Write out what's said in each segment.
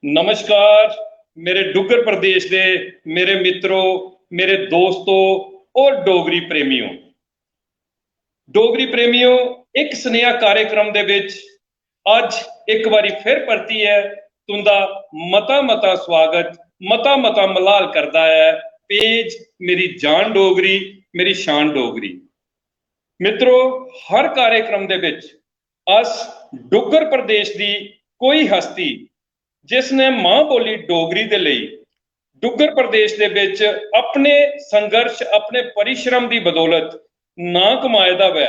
नमस्कार मेरे डुग्गर प्रदेश के मेरे मित्रों, मेरे दोस्तों और डोगरी प्रेमियों एक स्नेहा कार्यक्रम दे विच अज एक बारी फिर परती है तुंदा मता मता स्वागत मता मता मलाल करता है पेज मेरी जान डोगरी मेरी शान डोगरी। मित्रों, हर कार्यक्रम दे विच अस डुग्गर प्रदेश की कोई हस्ती जिसने मां बोली डोगरी दे लई डुग्गर प्रदेश दे विच अपने संघर्ष अपने परिश्रम की बदौलत ना कमाए दा वै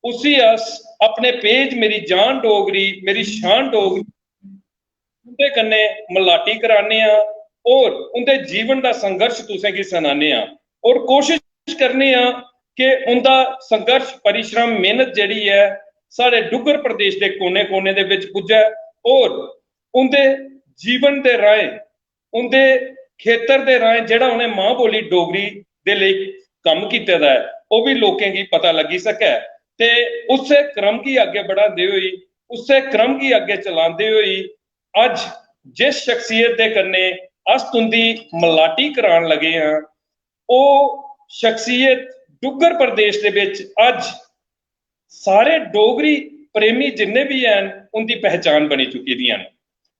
उसी अस अपने पेज मेरी जान डोगरी मेरी शान डोगरी उनके कन्ने मलाटी कराने और उनके जीवन का संघर्ष तुसें की सनाने और कोशिश करने कि उनका संघर्ष परिश्रम मेहनत जिहड़ी है साढ़े डुग्गर प्रदेश के कोने कोने दे विच पुज्जे और उनके जीवन के राहें उनके खेतर के राहें जिहड़ा उन्हें मां बोली डोगरी दे लई कम कीते दा है वह भी लोकें की पता लगी सके ते उससे क्रम की आगे बढ़ाते हुए उससे क्रम की आगे चलाते हुए अज जिस शख्सियत के कन्ने अस तुंदी मलाटी करान लगे हाँ वो शख्सियत डुग्गर प्रदेश के विच अज सारे डोगरी प्रेमी जिन्ने भी हैं उनकी पहचान बनी चुकी दी हैं।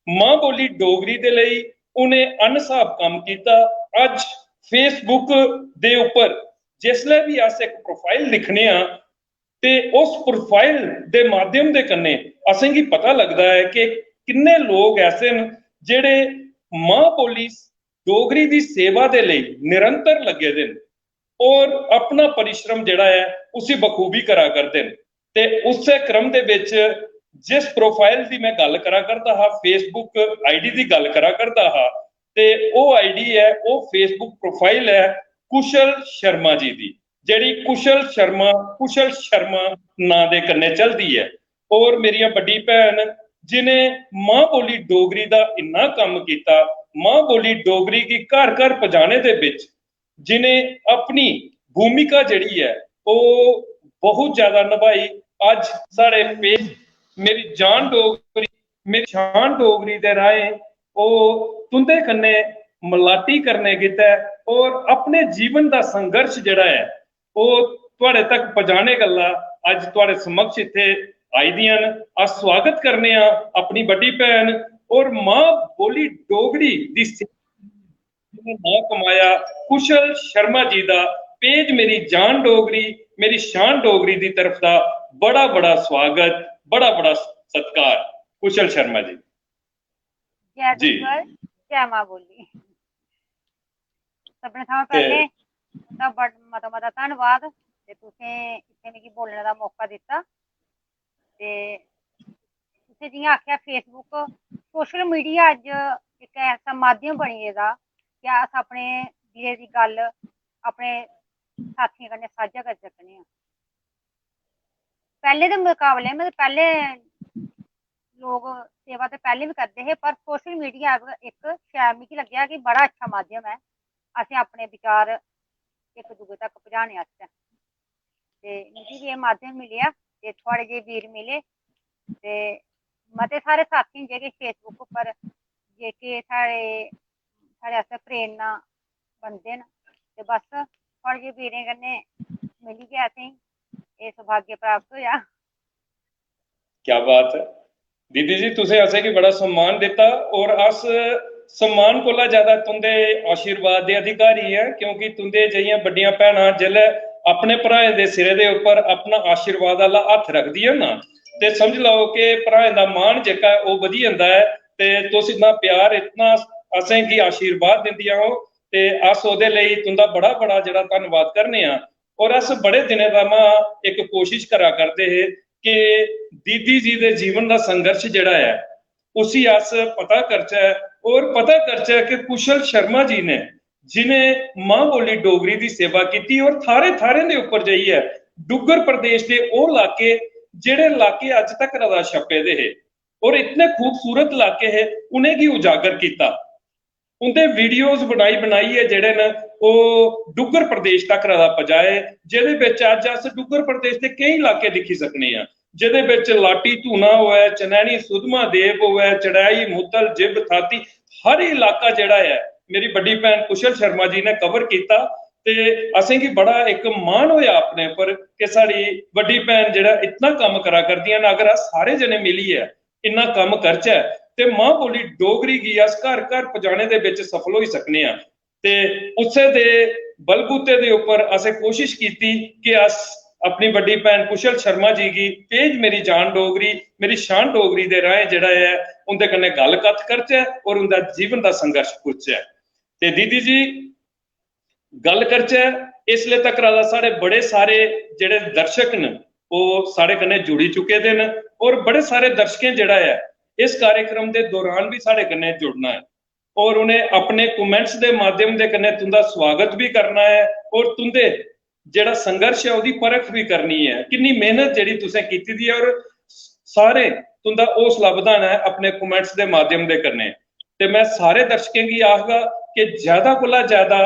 मां बोली डोगरी दे लई उन्हें अनसाब काम किया। अज फेसबुक दे उपर जिसले भी अस एक प्रोफाइल लिखने ते उस प्रोफाइल दे माध्यम दे कन्ने असें गी पता लगता है कि किन्ने लोग ऐसे न जेड़े मां बोली डोगरी की सेवा दे लई निरंतर लगे दे और अपना परिश्रम जिहड़ा है उसी बखूबी करा करते हैं। ते उस क्रम दे विच जिस प्रोफाइल की मैं गल करा करता हा फेसबुक आईडी की गल करा करता हा ते वो आईडी है वो फेसबुक प्रोफाइल है कुशल शर्मा जी की जिहड़ी कुशल शर्मा नां दे कन्ने चलती है और मेरी बड़ी भैन जिन्हें मां बोली डोगरी का इन्ना काम किया मां बोली डोगरी की घर घर पजाने दे विच जिन्हें अपनी भूमिका जिहड़ी है वो बहुत ज्यादा निभाई। अज साढ़े पेज मेरी जान डोगरी मेरी शान डोगरी दे राहें वो तुंदे कन्ने मलाटी करने गितै और अपने जीवन का संघर्ष जिहड़ा है वो तुहाडे तक पहुंचाने गल्ला अज तुहाडे समक्ष इत्थे आई दियां न। अस स्वागत करने अपनी बड़ी भैन और मां बोली डोगरी दी ना कमाया कुशल शर्मा जी का पेज मेरी जान डोगरी मेरी शान डोगरी की तरफ का बड़ा बड़ा स्वागत बड़ा बड़ा सत्कार कुशल शर्मा जी। जय डुग्गर जय मां बोली। सबने थमां पहले मता मता धन्नवाद ते तुसें इत्थे मिगी बोलने का मौका दिता ते तुसें जियां आख्या फेसबुक सोशल मीडिया अज एक ऐसा माध्यम बनी गेदा कि अस अपने दिले दी गल अपने साथियों कन्नै साझा करी सकने आं। पहले दे मुकाबले मतलब पहले लोग सेवा तो पहले भी करते हैं पर सोशल मीडिया एक शायद मिगी लग्गेआ कि बड़ा अच्छा माध्यम है असें अपने विचार एक दूए तक पहुंचाने आस्तै ते मिगी भी एह् माध्यम मिलेआ ते थुआढ़े जे वीर मिले ते मते सारे साथी जेह्के फेसबुक उप्पर जेह्के साढ़े आस्तै प्रेरणा बनदे न ते बस थुआढ़े जे वीरें कन्नै मिलियै असेंगी एह् सौभाग्य प्राप्त होया। क्या बात है दीदी जी, तुसें असें गी बड़ा सम्मान दिता और अस सम्मान कोला ज्यादा तुंदे आशीर्वाद दे अधिकारी हैं क्योंकि तुंदे जहियां बड्डियां भैनां जिसलै अपने भ्राएं दे सिरे दे उप्पर अपना आशीर्वाद आह्ला हत्थ रखदियां ना ते समझ लैओ कि भ्राएं दा मान जेह्का ओह् बधी जंदा है ते तुस इन्ना प्यार इतना असें गी आशीर्वाद दिंदियां हो ते अस ओह्दे लेई तुंदा बड़ा बड़ा जेह्ड़ा धन्नवाद करने आं। और अस बड़े दिनें थमां इक कोशिश करा करदे हे कि दीदी जी दे जीवन का संघर्ष जिहड़ा है उसी अस पता करचै और पता करचै कि कुशल शर्मा जी ने जिन्हें मां बोली डोगरी की सेवा की और थारे थारे दे उपर जाइए डुग्गर प्रदेश के वो इलाके जेड़े इलाके अज तक रदा छप्पे दे हे और इतने खूबसूरत इलाके है उन्हें उजागर किया उनके वीडियोज बनाई बनाइए जेड़े न वो डुग्गर प्रदेश तक रदा पजाए जिहदे विच अज अस डुग्गर प्रदेश के कई इलाके दिखी सकने हैं। ਜਿਹਦੇ ਵਿੱਚ ਲਾਟੀ ਧੂਣਾ ਹੋਇਆ, ਚਨੈਣੀ ਸੁਧਮਾ ਦੇਵ ਹੋਇਆ, ਚੜਾਈ ਮੁੱਤਲ ਜਿਬ ਥਾਤੀ, ਹਰ ਇਲਾਕਾ ਜਿਹੜਾ ਹੈ ਮੇਰੀ ਵੱਡੀ ਭੈਣ ਕੁਸ਼ਲ ਸ਼ਰਮਾ ਜੀ ਨੇ ਕਵਰ ਕੀਤਾ। ਤੇ ਅਸੀਂ ਕੀ बड़ा एक मान होया अपने पर कि साड़ी वड्डी भैन जेड़ा इतना काम करा करदियां ने, अगर अस सारे जने मिलिए इन्ना काम करचै ते मां बोली डोगरी गी अस घर घर पजाने दे विच सफल होई सकने आ। ते उस्से दे बलबूते दे उपर असें कोशिश कीती कि अस अपनी वड्डी भैन कुशल शर्मा जी गी पेज मेरी जान डोगरी मेरी शान डोगरी दे राहें जेड़ा है उंदे कन्नै गल कत्थ करचै और उंदा जीवन दा संघर्ष पुछचै। ते दीदी जी गल करचै इसले तक साढ़े बड़े सारे जेड़े दर्शक न वो साढ़े कन्नै जुड़ी चुके दे न और बड़े सारे दर्शकें जेड़ा है इस कार्यक्रम के दौरान भी साढ़े कन्नै जुड़ना है और उन्हें अपने कमेंट्स के माध्यम के कन्नै तुंदा स्वागत भी करना है और तुंदे जेड़ा संघर्ष है उसकी परख भी करनी है, कितनी मेहनत जेड़ी तुसें कीती दी है और सारे तुंदा हौसला बधाना है अपने कमेंट्स के माध्यम के कन्नै। ते मैं सारे दर्शकें की आखगा कि ज्यादा कोला ज्यादा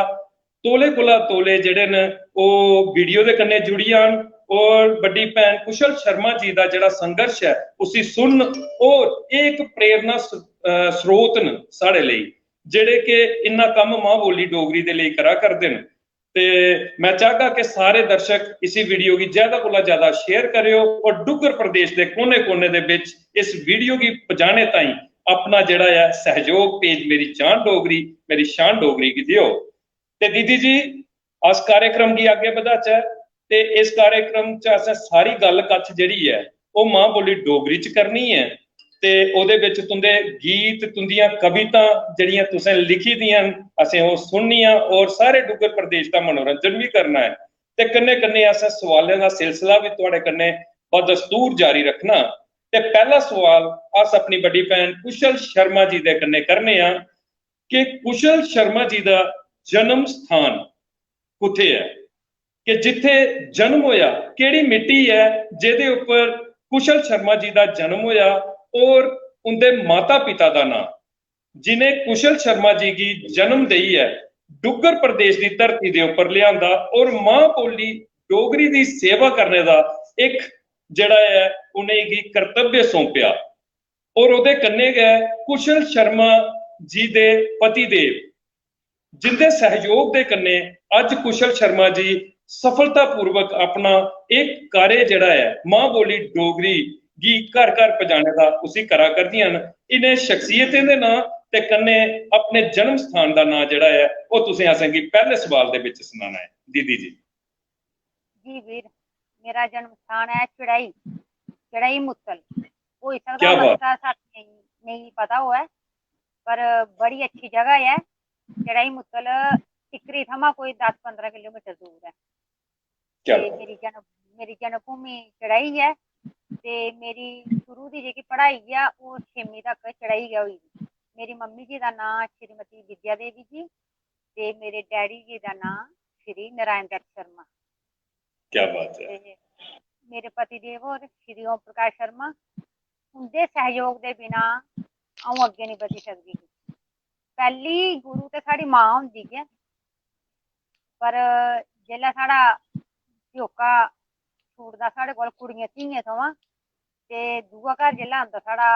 तोले कोला तोले जेड़े न वो वीडियो के कन्नै जुड़ी जान और बड़ी भैन कुशल शर्मा जी का जेड़ा संघर्ष है उसी सुन और एक प्रेरणा स्रोत न साढ़े लिए जेड़े कि इन्ना कम मां बोली डोगरी दे लिए करा करदे न। ते मैं चाहगा कि सारे दर्शक इसी वीडियो की ज्यादा कोला ज्यादा शेयर करियो और डुग्गर प्रदेश के कोने कोने दे विच इस वीडियो की पजाने ताई अपना जेड़ा है सहयोग पेज मेरी जान डोगरी मेरी शान डोगरी की दियो। ते दीदी जी अस कार्यक्रम की आगे बधाचै ते इस कार्यक्रम च असें सारी गल कत्थ जेह्ड़ी है वो मां बोली डोगरी च करनी है ते ओहदे विच तुंदे गीत तुंदियां कविता जेह्ड़ियां तुसें लिखी दियां असें ओह सुननियां और सारे डुग्गर प्रदेश का मनोरंजन भी करना है ते कन्नै कन्नै असें सवालें का सिलसिला भी तुहाडे कन्नै बदस्तूर जारी रखना। ते पहला सवाल अस अपनी बड़ी भैन कुशल शर्मा जी दे कन्नै करने आ कि कुशल शर्मा जी का जन्म स्थान कुत्थे है कि जिथे जन्म होया केड़ी मिट्टी है जेदे उपर कुशल शर्मा जी का जन्म होया और उनके माता पिता का नाम जिन्हें कुशल शर्मा जी की जन्म दई है डुग्गर प्रदेश की धरती के उपर लियांदा और मां बोली डोगरी की सेवा करने का एक जड़ा है उन्हें कर्तव्य सौंपया और उहदे कन्नै गै कुशल शर्मा जी दे पति देव जिंदे सहयोग के कन्नै अज कुशल शर्मा जी सफलतापूर्वक अपना एक कार्य जड़ा है मां बोली डोगरी गी घर घर पजाने का उसी करा करदियां न। इन्हें शख्सियतें दे नां ते कन्नै अपने जन्म स्थान का नां जड़ा है वो तुसें असें गी पहले सवाल दे विच सुनाना है दीदी जी। जी वीर, मेरा जन्म स्थान है चढ़ाई चढ़ाई मुत्तल। हो सकता क्या बात, मक्का साथ नहीं पता हो है पर बड़ी अच्छी जगह है चढ़ाई मुत्तल। टिकरी थमा कोई 10-15 किलोमीटर दूर है क्या ते बात, मेरी जन्मभूमि चढ़ाई है ते मेरी शुरू दी जेह्की पढ़ाई है वो 6वीं तक चढ़ाई गै होई दी। मेरी मम्मी जी का नाम श्रीमती विद्या देवी जी ते मेरे डैडी जी का नाम श्री नारायण दत्त शर्मा क्या बात है, ते मेरे पति देव होर श्री ओम प्रकाश शर्मा। उंदे सहयोग दे बिना अ'ऊं अग्गें नहीं बधी सकदी ही। पैह्ली गुरु ते साढ़ी मां होंदी ऐ पर जेल्लै साढ़ा प्योका छूटदा साढ़े कोल कुड़ियें धियें थमां ते दूआ घर जेल्लै आंदा साढ़ा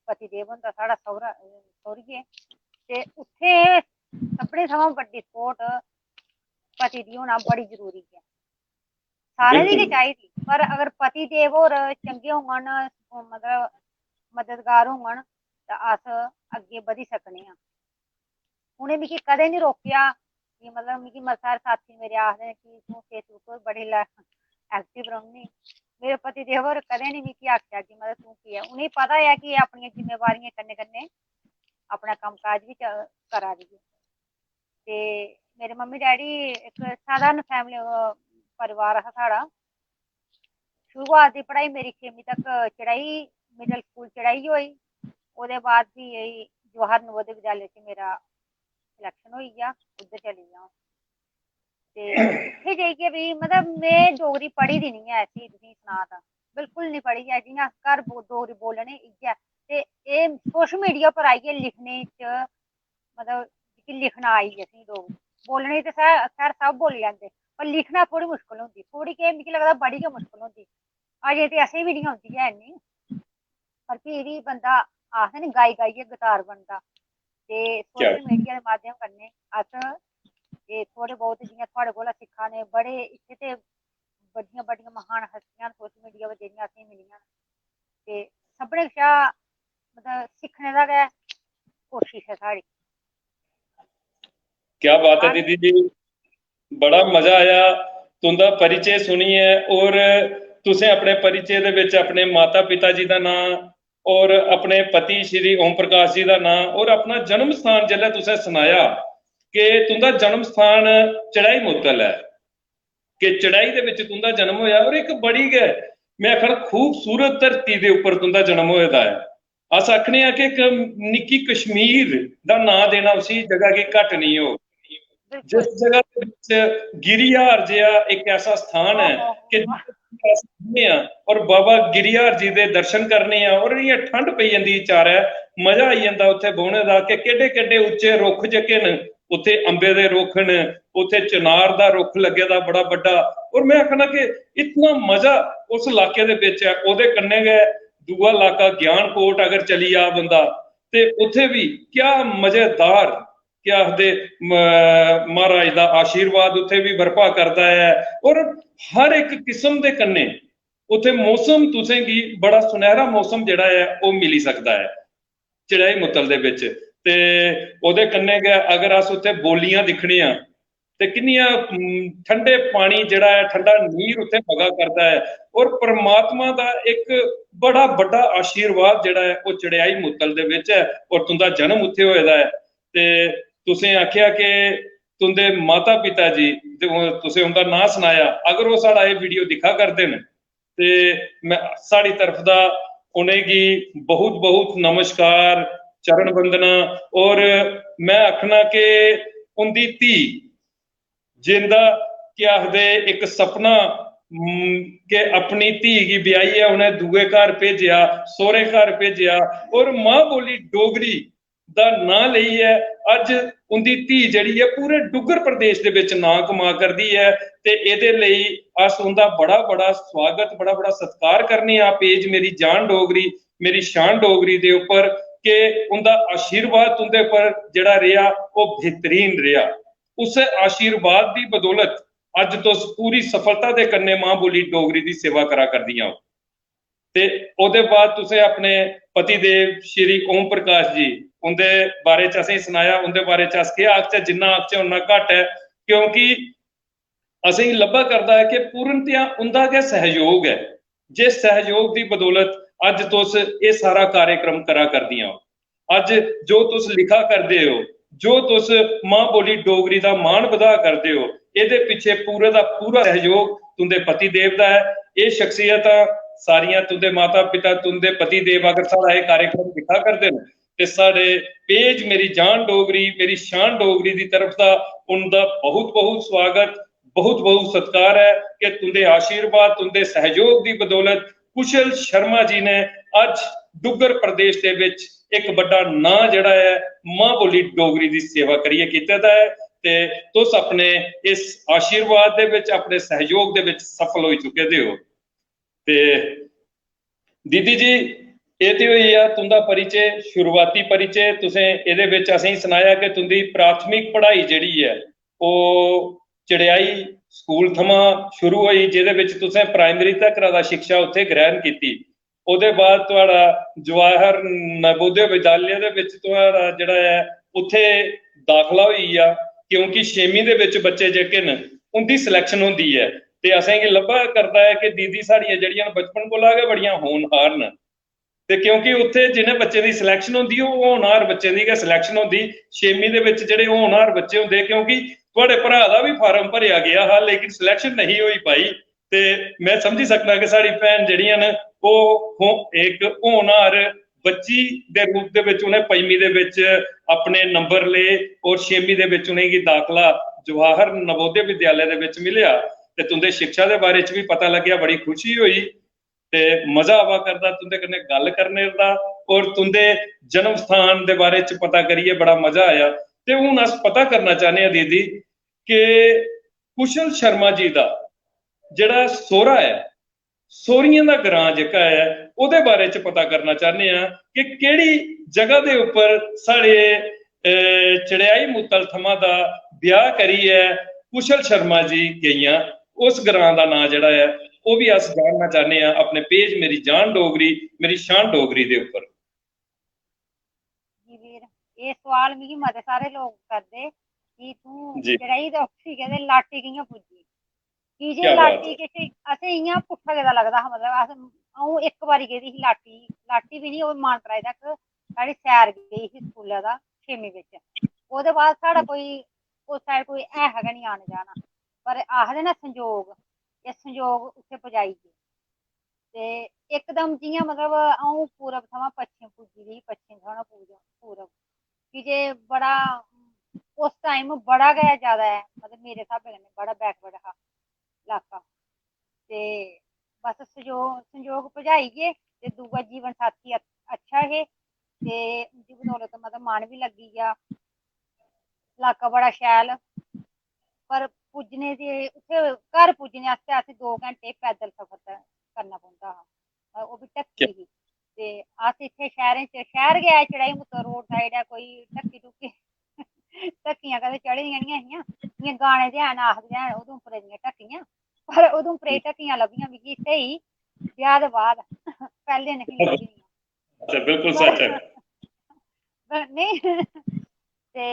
पति देव होंदा साढ़ा सौह्रा सौह्रिये ते उत्थै सभनें थमां बड्डी सपोर्ट पति दी होना बड़ी जरूरी है। सारें दी गै बिल्कुल चाहिदी पर अगर पति देव होर चंगे होङन मतलब मददगार होङन तां अस अग्गें बधी सकने आं। उ'नें मिगी कदें नहीं रोकेआ कि मतलब मिगी सारे साथी मेरे आखदे कि तूं फेसबुक पर बड़ी एक्टिव रौह्नी। मेरे पति देव होर कदें नहीं मिगी आखेआ कि मतलब तूं केह् ऐ। उ'नेंगी पता ऐ कि अपनियां जिम्मेवारियां कन्नै कन्नै अपना कम्मकाज बी करा दी ऐ। ते मेरे मम्मी डैडी इक साधारण फैमिली परिवार हा साढ़ा। शुरुआत दी पढ़ाई मेरी 6वीं तक चढ़ाई मिडल स्कूल चढ़ाई होई। ओह्दे बाद भी जवाहर नवोदय विद्यालय च मेरा सिलेक्शन होई गेआ, उद्धर चली गेआ ते उत्थै जाइयै भी मतलब में डोगरी पढ़ी दी निं ऐ ऐसी तुसेंगी सनां तां बिल्कुल नहीं पढ़ी ऐ। जि'यां अस घर डोगरी बोलने इ'यै ते एह् सोशल मीडिया पर आइयै लिखने च मतलब जेह्की लिखना आई असेंगी डोगरी बोलने ते खैर सब बोली लैंदे पर लिखना थोह्ड़ी मुश्कल होंदी। थोह्ड़ी केह् मिगी लगदा बड़ी गै मुश्कल होंदी अजे ते असें बी नहीं आती है इन्नी, पर फिर भी बंदा आखदे नी गाई गाइयै गतार बनदा। ते क्या सोशल मीडिया दे माध्यम कन्नै अस एह् थोह्ड़े बहुत जियां थुआढ़े कोला सिक्खा ने, बड़े इत्थै ते बड्डियां बड्डियां महान हस्तियां न सोशल मीडिया पर जेह्ड़ियां असेंगी मिलियां न। ते सभनें कशा मतलब सिक्खने दा गै कोशिश है साढ़ी। क्या बात है हाँ दीदी जी, बड़ा मजा आया तुंदा परिचय सुनिए। और तुसें अपने परिचय दे विच अपने माता पिता जी दा नाम और अपने पति श्री ओम प्रकाश जी दा नाम और अपना जन्म स्थान जिसलै तुसें सनाया कि तुंदा जन्म स्थान चढ़ाई मुतल है, कि चढ़ाई दे विच तुंदा जन्म होया और एक बड़ी गै मैं आखना खूबसूरत धरती दे उप्पर तुंदा जन्म होए दा है। अस आखने आ कि एक निक्की कश्मीर दा नां देना उसी जगह गी घट नहीं हो, जिस बिल्कुल। जगह दे विच गिरिहार जिहा एक ऐसा स्थान है ओहो कि वाह। अस जन्ने आ और बाबा गिरिहार जी दे दर्शन करने आ और इ'यां ठंड पई जंदी चारै, मजा आई जंदा उत्थे बौह्ने दा कि केड्डे केड्डे उच्चे रुक्ख जेह्के न, उत्थे अंबे दे रुक्ख न, उत्थे चनार दा रुक्ख लग्गे दा बड़ा बड्डा। और मैं आखना कि इतना मजा उस इलाके दे विच है। ओह्दे कन्नै गै दूआ इलाका ज्ञानकोट अगर चली जा बंदा ते उत्थे भी क्या मजेदार, क्या आखदे महाराज दा आशीर्वाद उत्थे भी बरपा करदा है। और हर एक किस्म दे कन्नै उत्थे मौसम तुसें गी बड़ा सुनहरा मौसम जेह्ड़ा है ओह् मिली सकदा है चढ़ाई मुतल दे विच। ते ओह्दे कन्नै गै अगर अस उत्थे बोलियां दिक्खने आं ते किन्नियां ठंडे पानी जेह्ड़ा है, ठंडा नीर उत्थे बगा करदा है। और परमात्मा दा एक बड़ा बड्डा आशीर्वाद जेह्ड़ा है ओह् चढ़ाई मुतल दे विच है और तुंदा जन्म उत्थे होए दा है। ते तुसें आखेआ कि तुंदे माता पिता जी तुसें उंदा नां सनाया, अगर ओह् साढ़ा एह् वीडियो दिक्खा करदे न ते मैं साढ़ी तरफ दा उ'नेंगी बहुत बहुत नमस्कार, चरण वंदना। और मैं आखना कि उंदी धी जिंदा केह् आखदे एक सपना कि अपनी धी गी ब्याहियै उ'नें दूए घर भेजेआ, सौह्रे घर भेजेआ और मां बोली डोगरी दा नां लेइयै अज्ज उंदी धी जेह्ड़ी है पूरे डुग्गर प्रदेश दे विच नां कमा करदी है। ते एह्दे लेई अस उंदा बड़ा बड़ा स्वागत, बड़ा बड़ा सत्कार करने आं पेज मेरी जान डोगरी, मेरी शान डोगरी दे उप्पर, कि उंदा आशीर्वाद तुंदे उप्पर जेह्ड़ा रेहा ओह् बेहतरीन रेहा। उस आशीर्वाद दी बदौलत अज्ज तुस पूरी सफलता दे कन्नै मां बोली डोगरी दी सेवा करा करदियां हो। ते ओह्दे बाद तुसें अपने पति देव श्री ओम प्रकाश जी उंदे बारे च असेंगी सनाया। उंदे बारे च अस केह् आखचै, जिन्ना आखचै उन्ना घट्ट है, क्योंकि असेंगी लब्भा करदा है कि पूर्णतया उंदा गै सहयोग है, जिस सहयोग दी बदौलत अज्ज तुस एह् सारा कार्यक्रम करा करदियां हो। अज्ज जो तुस लिखा करदे हो, जो तुस मां बोली डोगरी दा मान बधा करदे हो, एह्दे पिच्छे पूरे दा पूरा सहयोग तुंदे पति देव दा है। एह् शख्सियतां सारियां तुंदे माता पिता, तुंदे पति देव अगर साढ़ा एह् कार्यक्रम दिक्खा करदे न ते साढ़े पेज मेरी जान डोगरी, मेरी शान डोगरी दी तरफ दा उंदा बहुत बहुत स्वागत, बहुत बहुत सत्कार है कि तुंदे आशीर्वाद, तुंदे सहयोग की बदौलत कुशल शर्मा जी ने अज डुग्गर प्रदेश के विच एक बड़ा नां जिहड़ा है मां बोली डोगरी की सेवा करिए कीते दा है। ते तुस अपने इस आशीर्वाद दे विच, अपने सहयोग दे विच सफल हो चुके दे हो। ते दीदी जी ये तो होई आ तुंदा परिचय, शुरुआती परिचय। तुसें एहदे विच असेंगी सनाया कि तुंदी प्राथमिक पढ़ाई जिहड़ी है ओह चढ़ियाई स्कूल थमां शुरू हुई, जिहदे विच तुसें प्राइमरी तक दा शिक्षा उत्थे ग्रहण कीती। ओहदे बाद तुहाड़ा जवाहर नवोदय विद्यालय दे विच तुहाड़ा जेहड़ा है उत्थे दाखला होई गेआ, क्योंकि 6वीं दे विच बच्चे जेह्के न उंदी सिलेक्शन होंदी है। ते असेंगी लब्भा करदा है कि दीदी साढ़ियां जेहड़ियां बचपन कोला गै बड़ियां होनहार न। ते क्योंकि उत्थे जिन्हें बच्चे की सिलेक्शन होंदी ओह् होनहार बच्चे की गै सिलेक्शन होंदी। 6वीं दे विच जेहड़े होनहार बच्चे होंदे, क्योंकि तुहाड़े भरा दा भी फार्म भरेआ गया हा लेकिन सिलेक्शन नहीं होई पाई। ते मैं समझी सकना कि साड़ी भैन जेहड़ियां न ओह एक होनहार बच्ची दे रूप दे विच उन्हें 5वीं दे विच अपने नंबर ले और 6वीं दे विच उन्हेंगी दाखला जवाहर नवोदय विद्यालय दे विच मिलिया। ते तुंदे शिक्षा दे बारे च भी पता लग्या, बड़ी खुशी हुई ते मजा आवा करदा तुंदे कन्नै गल करने दा। और तुंदे जन्म स्थान दे बारे च पता करिए बड़ा मजा आया। ते हुण अस पता करना चाहने हैं दीदी कि कुशल शर्मा जी दा जेहड़ा सोहरा है सोरियां दा ग्रां जेह्का है ओह्दे बारे च पता करना चाहते हैं कि केड़ी जगह दे उपर साढ़े चढ़ियाई मुतल थमां दा ब्याह करियै कुशल शर्मा जी गेइयां, उस ग्रां दा नां जेह्ड़ा है वो भी अस जानना चाहते हैं अपने पेज मेरी जान डोगरी मेरी शान डोगरी दे उपर। जी वीर, ये सवाल मिगी मते सारे लोग करदे कि तू जी, चढ़ाई ते उठी गेदे लाटी कि'यां पुज्जी? की जे क्या बात लाटी है। किश असें इ'यां पुट्ठा गेदा लगदा हा, मतलब अस अ'ऊं इक बारी गेदी ही लाटी, लाटी बी निं ओह् मानतलाई तक साढ़ी सैर गेई ही स्कूलै दा 6वीं बिच। ओह्दे बाद साढ़ा कोई उस साइड कोई है गै निं आना जाना, पर आखदे ना संजोग, एह् संजोग उत्थै पजाई गे ते इकदम जि'यां मतलब अ'ऊं पूरब थमां पच्छम पुज्जी दी, पच्छम थमां पूरब, की जे बड़ा उस टाइम बड़ा गै ज्यादा मतलब मेरे स्हाबै कन्नै बड़ा बैकवर्ड हा इलाका ते बस संजोग भजाई गे ते दूआ जीवन साथी अच्छा हे ते उं'दी बदौलत मतलब मन बी लग्गी गेआ, इलाका बड़ा शैल। पर पुज्जने दे उत्थै घर पुज्जने आस्तै असें 2 घैंटे पैदल सफर करना पौंदा हा, ओह् बी क्या ढक्की ही ते अस इत्थै शैह्रें च शैह्र गै चढ़ाई मुत्तर रोड साइड ऐ, कोई ढक्की ढुक्की ढक्कियां कदें चढ़ी दियां निं ऐहियां, इ'यां गाने ते हैन आखदे हैन उधमपुरे दियां ढक्कियां, पर उधमपुरे दी ढक्कियां लब्भियां मिगी स्हेई ब्याह् दे बाद, पैह्लें नेईं लब्भी दियां। अच्छा, बिल्कुल सच है। पर नहीं ते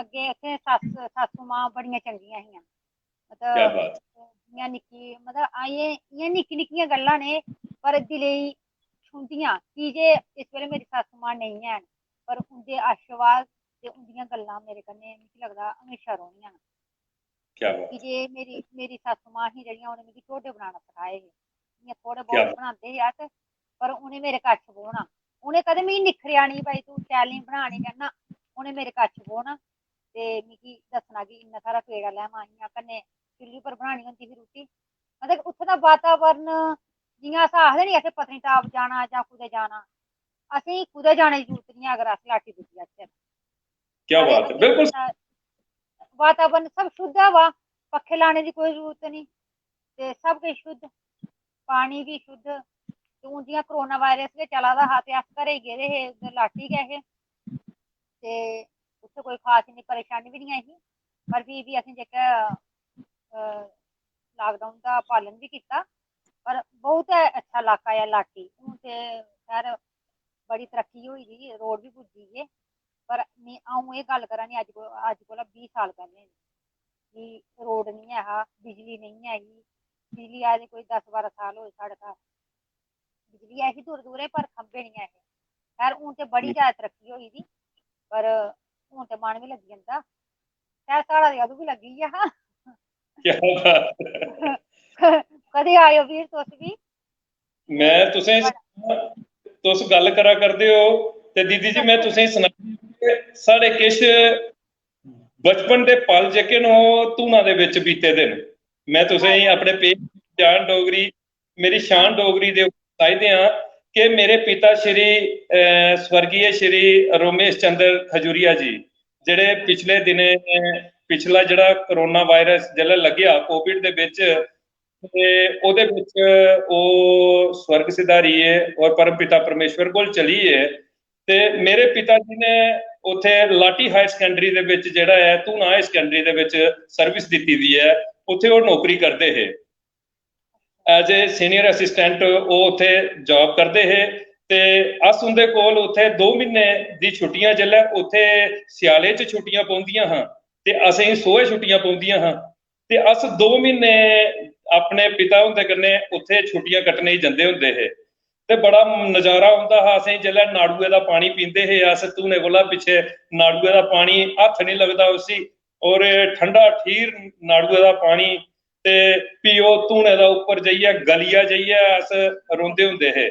अग्गें उत्थै सस्स मां बड़ियां चंगियां हियां, क्या मतलब बात। इ'यां निक्की मतलब इ'यां निक्की निक्कियां गल्लां ने पर दिलै गी छूंह्दियां, की जे इस बेल्ले मेरी सस्स मां नेईं हैन, पर उं'दे आशीर्वाद ते उं'दियां गल्लां मेरे कन्नै मिगी लगदा हमेशा रौह्नियां न। क्या की बात। जे मेरी सस्स मां ही जेह्ड़ियां उ'नें मिगी ढोडे बनाना सखाए हे, इ'यां थोह्ड़े क्या बहुत बनांदे हे अस, पर उ'नें मेरे कच्छ बौह्ना, उ'नें कदें मिगी निक्खरेआ निं भाई तू शैल निं बनानी जां ना, उ'नें मेरे कच्छ बौह्ना ते मिगी दस्सना कि इन्ना सारा पेड़ा ले मां, इ'यां कन्नै चुल्ली पर बनानी होंदी ही रुट्टी, मतलब उत्थै दा वातावरण जि'यां अस आखदे नी असें पत्नीटाप जाना जां कुदै जाना, असेंगी कुदै जाने दी जरूरत निं ऐ अगर अस लाटी पुज्जी जाचै। क्या साढ़े बात है, अग्गें बिल्कुल। पिच्छें वातावरण सब शुद्ध हवा, पक्खे लाने दी कोई जरूरत नहीं ते सब किश शुद्ध, पानी बी शुद्ध ते हून जि'यां कोरोना वायरस गै चला दा हा ते अस घरै गी गेदे हे, उद्धर लाटी गै हे ते उत्थै कोई खास इन्नी परेशानी बी निं ऐ ही, पर फ्ही बी असें जेह्का लाकडाउन दा पालन बी कीता, पर बहुत अच्छा इलाका ऐ लाटी, हून ते खैर बड़ी तरक्की होई दी, रोड बी पुज्जी गे, पर अ'ऊं एह् गल्ल करा नी अज्ज कोला 20 साल पैह्लें कि रोड निं ऐ हा, बिजली नेईं ऐ ही, बिजली आए दे कोई 10-12 साल होए साढ़े घर, बिजली ऐ ही दूर दूरे पर खंबे निं ऐ हे, खैर हून ते बड़ी ज्यादा तरक्की होई दी, पर हून ते मन बी लग्गी जंदा, खैर साढ़ा ते अदूं बी लग्गी गेआ हा। क्या बात है। कदें आएओ वीर तुस बी ते मैं तुसें तुस गल्ल करा करदे हो ते दीदी जी मैं तुसें सनाई साढ़े किश बचपन दे पल जेह्के न ओह् धूना दे बिच बीते दे न। मैं तुसें हाय गी हाय अपने पेज जान डोगरी मेरी शान हां डोगरी दे सनाई देआं कि मेरे पिता श्री स्वर्गीय श्री रोमेश चंद्र खजूरिया जी जेह्ड़े पिछले दिनें पिछला जेह्ड़ा कोरोना वायरस जेल्लै लग्गेआ कोविड दे बिच ते ओह्दे बिच ओह् स्वर्ग सिधारिये और परम पिता परमेश्वर कोल चलिए ते मेरे पिता जी ने उत्थे लाटी हायर सकैंडरी दे विच जेह्ड़ा ऐ धूना हायर सकैंडरी दे विच सर्विस दित्ती दी ऐ, उत्थे ओह् नौकरी करदे हे एज ए सीनियर असिस्टेंट, ओह् उत्थे जॉब करदे हे ते अस उंदे कोल उत्थे 2 म्हीने दी छुट्टियां जेल्लै उत्थे स्याले च छुट्टियां पौंदियां हां ते असेंगी सोहे छुट्टियां पौंदियां हां ते अस 2 म्हीने अपने पिता हुंदे कन्नै उत्थे छुट्टियां कट्टने गी जंदे हुंदे हे ते बड़ा नजारा औंदा हा असेंगी जेल्लै नाड़ुए दा पानी पींदे हे अस धूने कोला पिच्छे, नाड़ुए दा पानी हत्थ निं लगदा उसी और ठंडा ठीर नाड़ुए दा पानी ते फ्ही ओह् धूने दा उप्पर जाइयै गलिया जाइयै अस रौंह्दे हुंदे हे,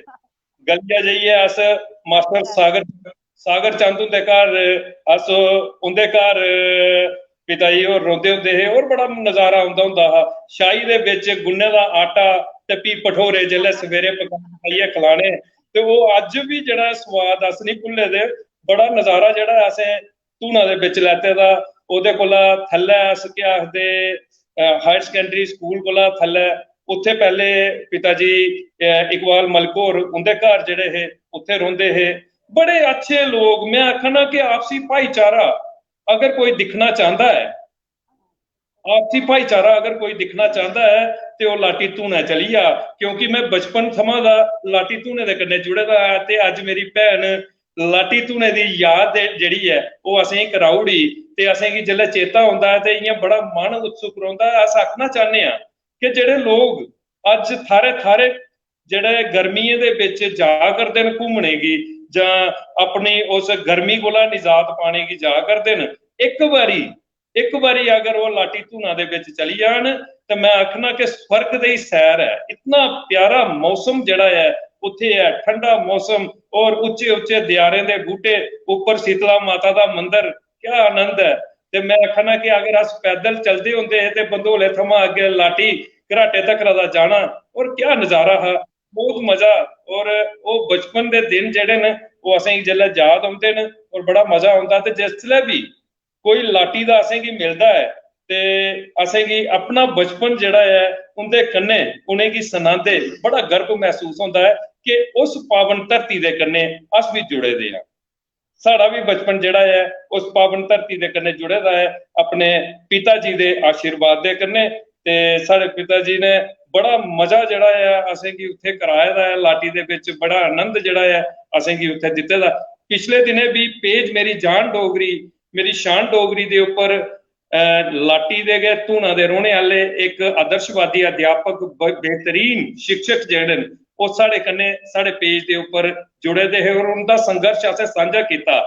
गलिया जाइयै अस मास्टर सागर चंद हुंदे घर अस उंदे घर पिता जी होर रौंह्दे हुंदे हे और बड़ा नजारा औंदा हुंदा हा शाही दे बिच गुन्ने दा आटा ते फ्ही भठोरे जेल्लै सवेरे पाइयै खलाने ते ओह् अज्ज बी जेह्ड़ा स्वाद अस निं भुल्ले दे, बड़ा नजारा जेह्ड़ा असें धूना दे बिच लैते दा ओह्दे कोला थल्लै अस केह् आखदे हायर सकैंडरी स्कूल कोला थल्लै उत्थे पहले पिता जी इकबाल मलकोर उनके घर जेडे है उत्थे रोंदे है। बड़े अच्छे लोग, मैं आखना कि आपसी भाईचारा अगर कोई दिखना चाहता है, आपसी भाईचारा अगर कोई दिखना चाहता है तो लाटी धूना चली जा, क्योंकि मैं बचपन थमां दा लाटी धूने दे कन्नै जुड़े दा है। ते अज मेरी भैन लाटी धूने दी याद जेहड़ी है वो असेंगी कराउड़ी, ते असेंगी जिसलै चेता होंदा है ते इयां बड़ा मन उत्सुक रौंहदा है। अस आखना चाहने आ कि जेहड़े लोग अज थारे थारे जेहड़े गर्मियें दे विच जा करदे न घूमने गी, जां अपनी उस गर्मी कोला निजात पाने गी जा करदे न, एक बारी अगर वो लाटी धूना दे विच चली जान तो मैं आखना कि स्वर्ग दी सैर है। इतना प्यारा मौसम जड़ा है उत्थे है, ठंडा मौसम और उच्चे उच्चे दियारें दे बूटे, ऊपर शीतला माता दा मंदिर, क्या आनंद है। ते मैं आखना कि अगर अस पैदल चलते होंदे ते बंदोले थमां अगे लाटी घराटे तक दा जाना, और क्या नजारा हा, बहुत मजा। और वो बचपन दे दिन जेहड़े न वो असेंगी जिसलै याद आउंदे न और बड़ा मजा आउंदा। ते जिसलै भी कोई लाटी दा असेंगी मिलदा है ते असेंगी अपना बचपन जेहड़ा है उंदे कन्नै उनेंगी सनांदे बड़ा गर्व महसूस होंदा है कि उस पावन धरती दे कन्नै अस भी जुड़े दे हां। साड़ा भी बचपन जेहड़ा है उस पावन धरती दे कन्नै जुड़े दा है अपने पिता जी दे आशीर्वाद दे कन्नै। ते साढ़े पिता जी ने बड़ा मजा जेहड़ा है असेंगी उत्थे कराए दा है, लाटी दे विच बड़ा आनंद जेहड़ा है असेंगी उत्थे दित्ते दा। पिछले दिनें भी पेज मेरी जान डोगरी, मेरी शान डोगरी दे उपर लाटी दे गै धूना दे रौहने आह्ले एक आदर्शवादी अध्यापक बेहतरीन शिक्षक जेहड़े न ओह् साढ़े कन्नै साढ़े पेज दे उपर जुड़े दे हे और उनका संघर्श असें सांझा कीता।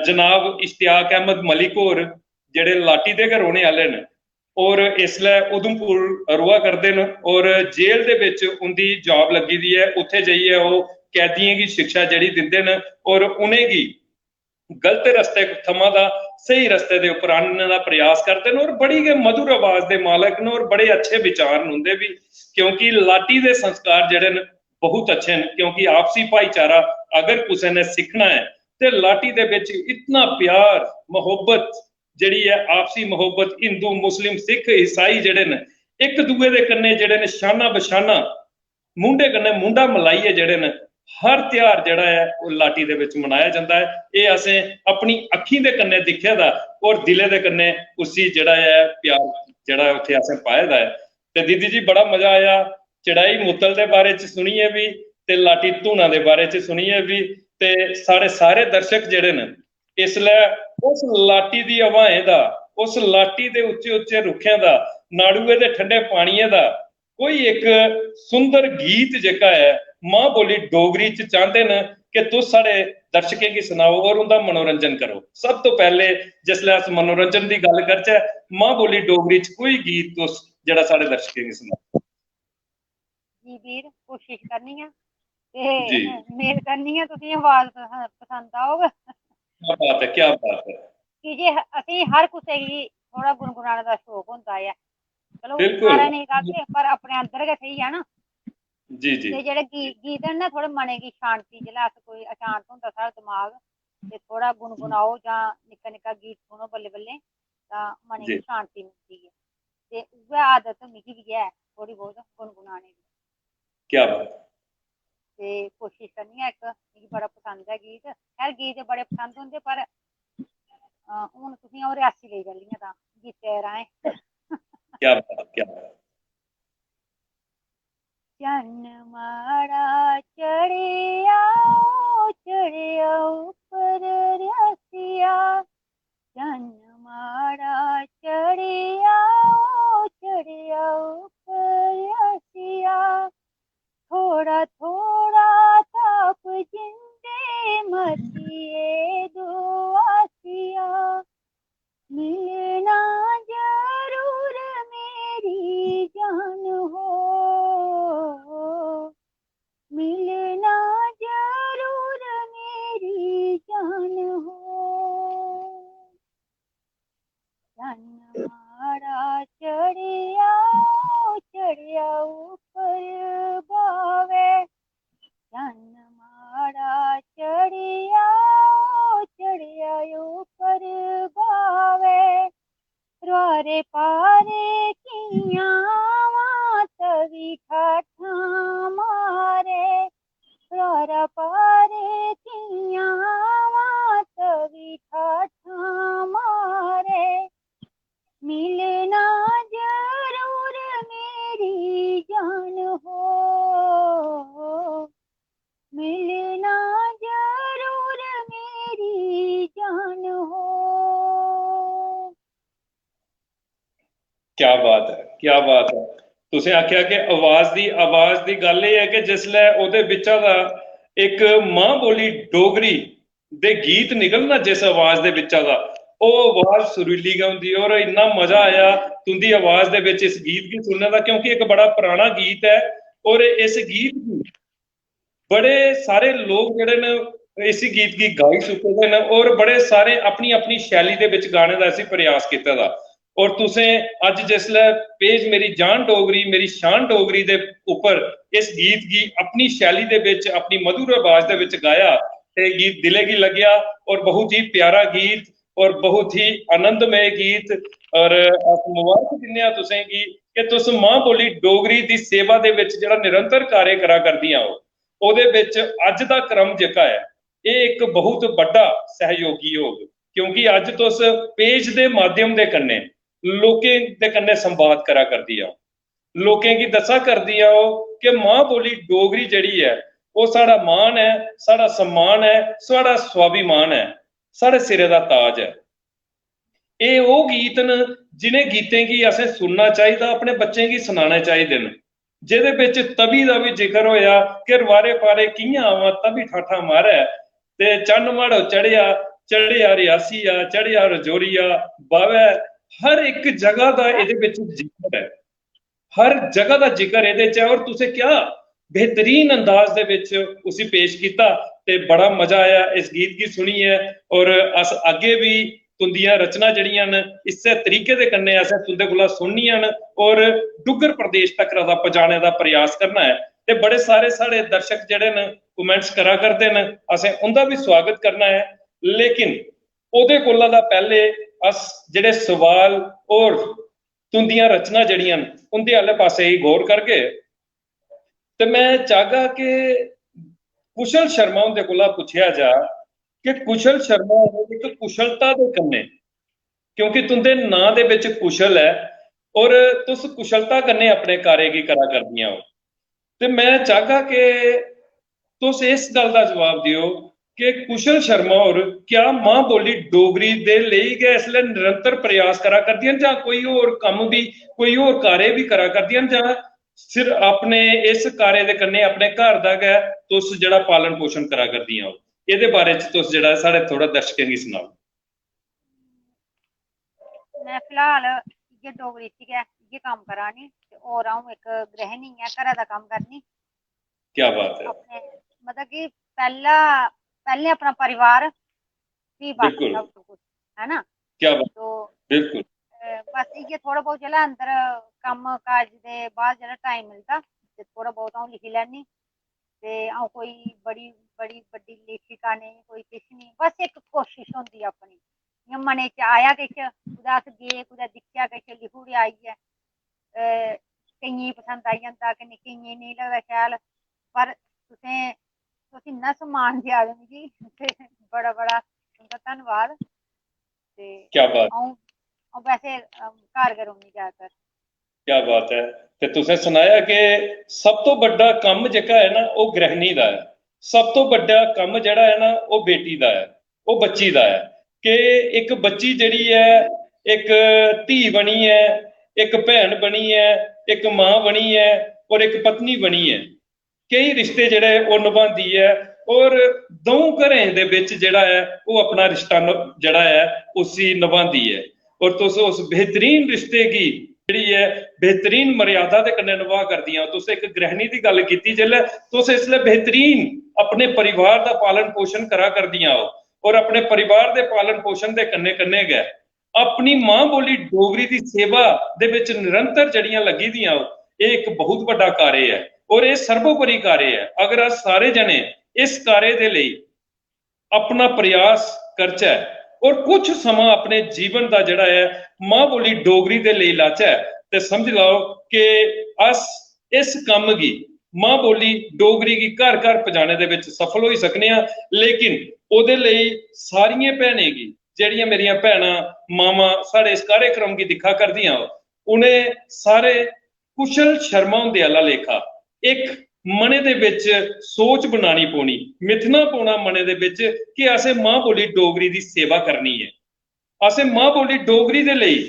जनाब इश्तियाक अहमद मलिक होर जेहड़े लाटी दे गै रौहने आह्ले न और इसलै उधमपुर रोआ करदे न और जेल दे विच उंदी जॉब लगी दी है। उत्थे जाइयै ओह् कैदियें गी शिक्षा जेहड़ी दिंदे न और उनेंगी गलत रस्ते थमां दा सही रस्ते दे उपर आह्नने दा प्रयास करदे न और बड़ी गै मधुर आवाज दे मालक न और बड़े अच्छे विचार न उंदे भी। क्योंकि लाटी दे संस्कार जेहड़े न बहुत अच्छे न, क्योंकि आपसी भाईचारा अगर कुसै ने सीखना है ते लाटी दे विच इतना प्यार मोहब्बत जेहड़ी है, आपसी मोहब्बत हिंदू मुस्लिम सिख ईसाई जेहड़े न एक दूए दे कन्नै जेहड़े न शाना बशाना मुंडे कन्नै मुंडा मिलाइयै जेहड़े न हर त्योहार जेहड़ा है वो लाटी दे विच मनाया जाता है। ये असें अपनी अखीं दे कन्नै दिक्खे दा और दिले दे कन्नै उसी जेहड़ा है प्यार जेहड़ा उत्थे असें पाए दा है। ते दीदी जी बड़ा मजा आया चढ़ाई मुत्तल दे बारे च सुनिए भी ते लाटी धूना दे बारे च सुनिए भी। ते साढ़े सारे दर्शक जेहड़े न इसलै उस लाटी दी हवाएं दा, उस लाटी दे उच्चे उच्चे रुखें दा, नाड़ुए दे ठंडे पानिये दा कोई एक सुंदर गीत जेह्का है मां बोली डोगरी च चाहते न कि तुस साढ़े दर्शकें गी सनाओ और उंदा मनोरंजन करो। सब तो पहले जिसलै अस मनोरंजन दी गल करचै, मां बोली डोगरी च कोई गीत तुस जेहड़ा साढ़े दर्शकें गी सनाओ। जी वीर कोशिश करनी है जी ते मेद करनी है तुसेंगी आवाज पसंद आग। क्या बात है, क्या बात है। कि जे असें हर कुसै गी थोड़ा गुनगुनाने दा शौक होंदा है। चलो बिल्कुल सारे नेईं गागे पर अपने अंदर गै सेही है ना। जी जी ते जेह्ड़े गीत न ना थोड़े मनै गी शांति, जिसलै अस कोई अशांत होंदा साढ़ा दमाग ते थोड़ा गुनगुनाओ जां निक्का निक्का गीत सुनो बल्लें बल्लें तां मनै गी जी शांति मिलदी है। ते उ'ऐ आदत मिगी बी है थोड़ी बहुत गुनगुनाने दी। क्या बात। ते कोशिश करनी आं, इक मिगी बड़ा पसंद है गीत। खैर गीत बड़े पसंद होंदे पर हून तुसेंगी अ'ऊं रियासी लेई चलनी आं तां गीतै राहें। क्या बात, क्या बात। चन्न माड़ा चढ़ेआ चढ़ेआ उप्पर रियासिया, चन्न माड़ा चढ़ेआ चढ़ेआ उप्पर रियासिया, थोड़ा थोड़ा ताप जिंदे मतिए दुआसिया, मिलना जरूर मेरी जान हो, मिलना जरूर मेरी जान हो, चन्न माड़ा चढ़िया चढ़िया ऊपर बावे, चन्न माड़ा चढ़िया चढ़िया ऊपर बावे, पारे थियां तवी ठाठा मारे, मिलना जरूर मेरी जान हो, मिलना जरूर मेरी जान हो। क्या बात है, क्या बात है। ਤੁਸੀਂ ਆਖਿਆ ਕਿ ਆਵਾਜ਼ ਦੀ ਗੱਲ ਇਹ ਹੈ ਕਿ ਜਿਸਲੇ ਉਹਦੇ ਵਿੱਚੋਂ ਦਾ ਇੱਕ ਮਾਂ ਬੋਲੀ ਡੋਗਰੀ ਦੇ ਗੀਤ ਨਿਕਲਣਾ ਜਿਸ ਆਵਾਜ਼ ਦੇ ਵਿੱਚੋਂ ਦਾ, ਉਹ ਆਵਾਜ਼ ਸੁਰੀਲੀ ਗਾਉਂਦੀ ਔਰ ਇੰਨਾ ਮਜ਼ਾ ਆਇਆ ਤੁੰਦੀ ਆਵਾਜ਼ ਦੇ ਵਿੱਚ ਇਸ ਗੀਤ ਦੀ ਸੁਣਨ ਦਾ, ਕਿਉਂਕਿ ਇੱਕ ਬੜਾ ਪੁਰਾਣਾ ਗੀਤ ਹੈ ਔਰ ਇਸ ਗੀਤ ਨੂੰ ਬੜੇ ਸਾਰੇ ਲੋਕ ਜਿਹੜੇ ਨੇ ਇਸੇ ਗੀਤ ਦੀ ਗਾਈ ਚੁੱਕੇ ਨੇ ਔਰ ਬੜੇ ਸਾਰੇ ਆਪਣੀ ਆਪਣੀ ਸ਼ੈਲੀ ਦੇ ਵਿੱਚ ਗਾਣੇ ਦਾ ਅਸੀਂ ਪ੍ਰਯਾਸ ਕੀਤਾ ਦਾ। और तुसें अज जिसले पेज मेरी जान डोगरी मेरी शान डोगरी दे उपर इस गीत की अपनी शैली दे विच अपनी मधुर आवाज दे विच गाया ते गीत दिले की लग्या और बहुत ही प्यारा गीत और बहुत ही आनंदमय गीत। और अस मुबारक दिन्ने आ तुसें की कि तुस मां बोली डोगरी दी सेवा दे विच जिहड़ा निरंतर कार्य करा करदियां हो, ओहदे विच अज दा क्रम जिहड़ा है ये एक बहुत बड़ा सहयोगी योग, क्योंकि अज तुस पेज दे माध्यम दे कन्ने लोकें दे कन्ने संवाद करा करदी आ, लोकें की दसा करदी आ कि मां बोली डोगरी जड़ी है वो साड़ा मान है, साड़ा सम्मान है, साड़ा स्वाभिमान है, साढ़े सिरे दा ताज है। ये वो गीत न जिन्हें गीतें की असें सुनना चाहिए, अपने बच्चें की सुनाने चाहिए न, जिहदे विच तवी दा भी जिक्र होया कि रवारे पारे कियां आवां तवी ठाठा मारै, ते चन्न माड़ो चढ़िया चढ़िया रियासी आ चढ़िया रजौरिया बावै। हर एक जगह का ये जिक्र है, हर जगह का जिक्र ये और तुसें क्या बेहतरीन अंदाज दे विच उसी पेश किया ते बड़ा मजा आया इस गीत की सुनी है। और अस अगे भी तुंदियां रचना जड़ियां न इस तरीके दे कन्ने असें तुंदे कोला सुननियां न और डुगर प्रदेश तक दा पहुंचाने का प्रयास करना है। ते बड़े सारे साढ़े दर्शक जड़े न कमेंट्स करा करते न, असें उनका भी स्वागत करना है, लेकिन ओदे कोला दा पहले अस जेडे सवाल और तुंदियां रचना जड़ियां उनके आले पासे ही गौर करके ते मैं चाहगा कि कुशल शर्मा उनके कोला पूछया जा कि कुशल शर्मा एक कुशलता दे कन्ने, क्योंकि तुंदे नां दे विच कुशल है और तुस कुशलता कन्ने अपने कार्य की करा करदियां हो, ते मैं चाहगा कि तुस इस गल दा जवाब दियो कि कुशल शर्मा और क्या मां बोली डोगरी दे लेई गै इसले निरंतर प्रयास करा करदियां जां कोई होर कम भी कोई होर कार्य भी करा करदियां जां सिर्फ अपने इस कार्य दे कन्ने अपने घर दा गै तुस जेड़ा पालन पोषण करा करदियां हो, इहदे बारे च तुस जेड़ा साढ़े थोड़ा दर्शकें गी सनाओ। मैं फिलहाल इ'यै डोगरी च गै इ'यै कम्म करा नी ते होर अ'ऊं इक गृहिणी ऐ, घरा दा कम्म करनी। क्या बात है। अपने मतलब कि पहले अपना परिवार भी बाकी बिल्कुल, सब कुछ है ना। क्या बात, तो बिल्कुल बस इ'यै थोड़ा बहुत जेल्लै अंदर कम्म काज दे बाद जेल्लै टाइम मिलदा ते थोड़ा बहुत अ'ऊं लिखी लैनी। ते अ'ऊं कोई बड़ी बड्डी लेखिका नेईं, कोई किश नेईं, बस इक कोशिश होंदी अपनी, इ'यां मनै च आया किश, कुदै अस गे कुदै दिक्खेआ किश लिखी ओड़ेआ आइयै। केइयें गी पसंद आई जंदा, केइयें गी नेईं लगदा शैल, पर तुस इन्ना सम्मान देआ दे मिगी ते बड़ा तुं'दा धन्नवाद। ते क्या बात, अ'ऊं वैसे घर गै रौह्न्नी ज्यादातर। क्या बात है। ते तुसें सुनाया कि सब तो बड़ा कम जेह्का है ना वो गृहिणी दा है, सब तो बड़ा कम जेह्ड़ा है ना वो बेटी दा है, वो बच्ची दा है, कि एक बच्ची जेह्ड़ी है एक धी बनी है, एक भैन बनी है, एक मां बनी है और एक पत्नी बनी है। कई रिश्ते जेह्ड़े ओह् निभांदी है और दौं घरें दे विच जेह्ड़ा है वो अपना रिश्ता जेह्ड़ा है उसी निभांदी है। और तुस उस बेहतरीन रिश्ते की जेह्ड़ी है बेहतरीन मर्यादा दे कन्नै निभा करदियां। तुस इक गृहिणी दी गल कीती, जेल्लै तुस इसलै बेहतरीन अपने परिवार दा पालन पोषण करा करदियां हो और अपने परिवार दे पालन पोषण दे कन्नै कन्नै गै अपनी मां बोली डोगरी दी सेवा दे विच निरंतर जड़ियां लगी दियां हो, ये एक बहुत बड़ा कार्य है और ये सर्वोपरि कार्य है। अगर अस सारे जने इस कार्य दे लई अपना प्रयास करचै और कुछ समा अपने जीवन का जड़ा है मां बोली डोगरी दे लई लाचै ते समझ लाओ कि अस इस कम गी मां बोली डोगरी की घर घर पजाने दे विच सफल हो सकने आ। लेकिन ओहदे लई सारियां भैनें गी जेहड़ियां मेरियां भैनां मावां साढ़े इस कार्यक्रम की दिक्खा करदियां उन्हें सारे कुशल शर्मा हुंदे आह्ला लेखा एक मने दे विच सोच बनानी पौनी, मिथना पौना मने दे विच कि असें मां बोली डोगरी दी सेवा करनी है। असें मां बोली डोगरी दे लेई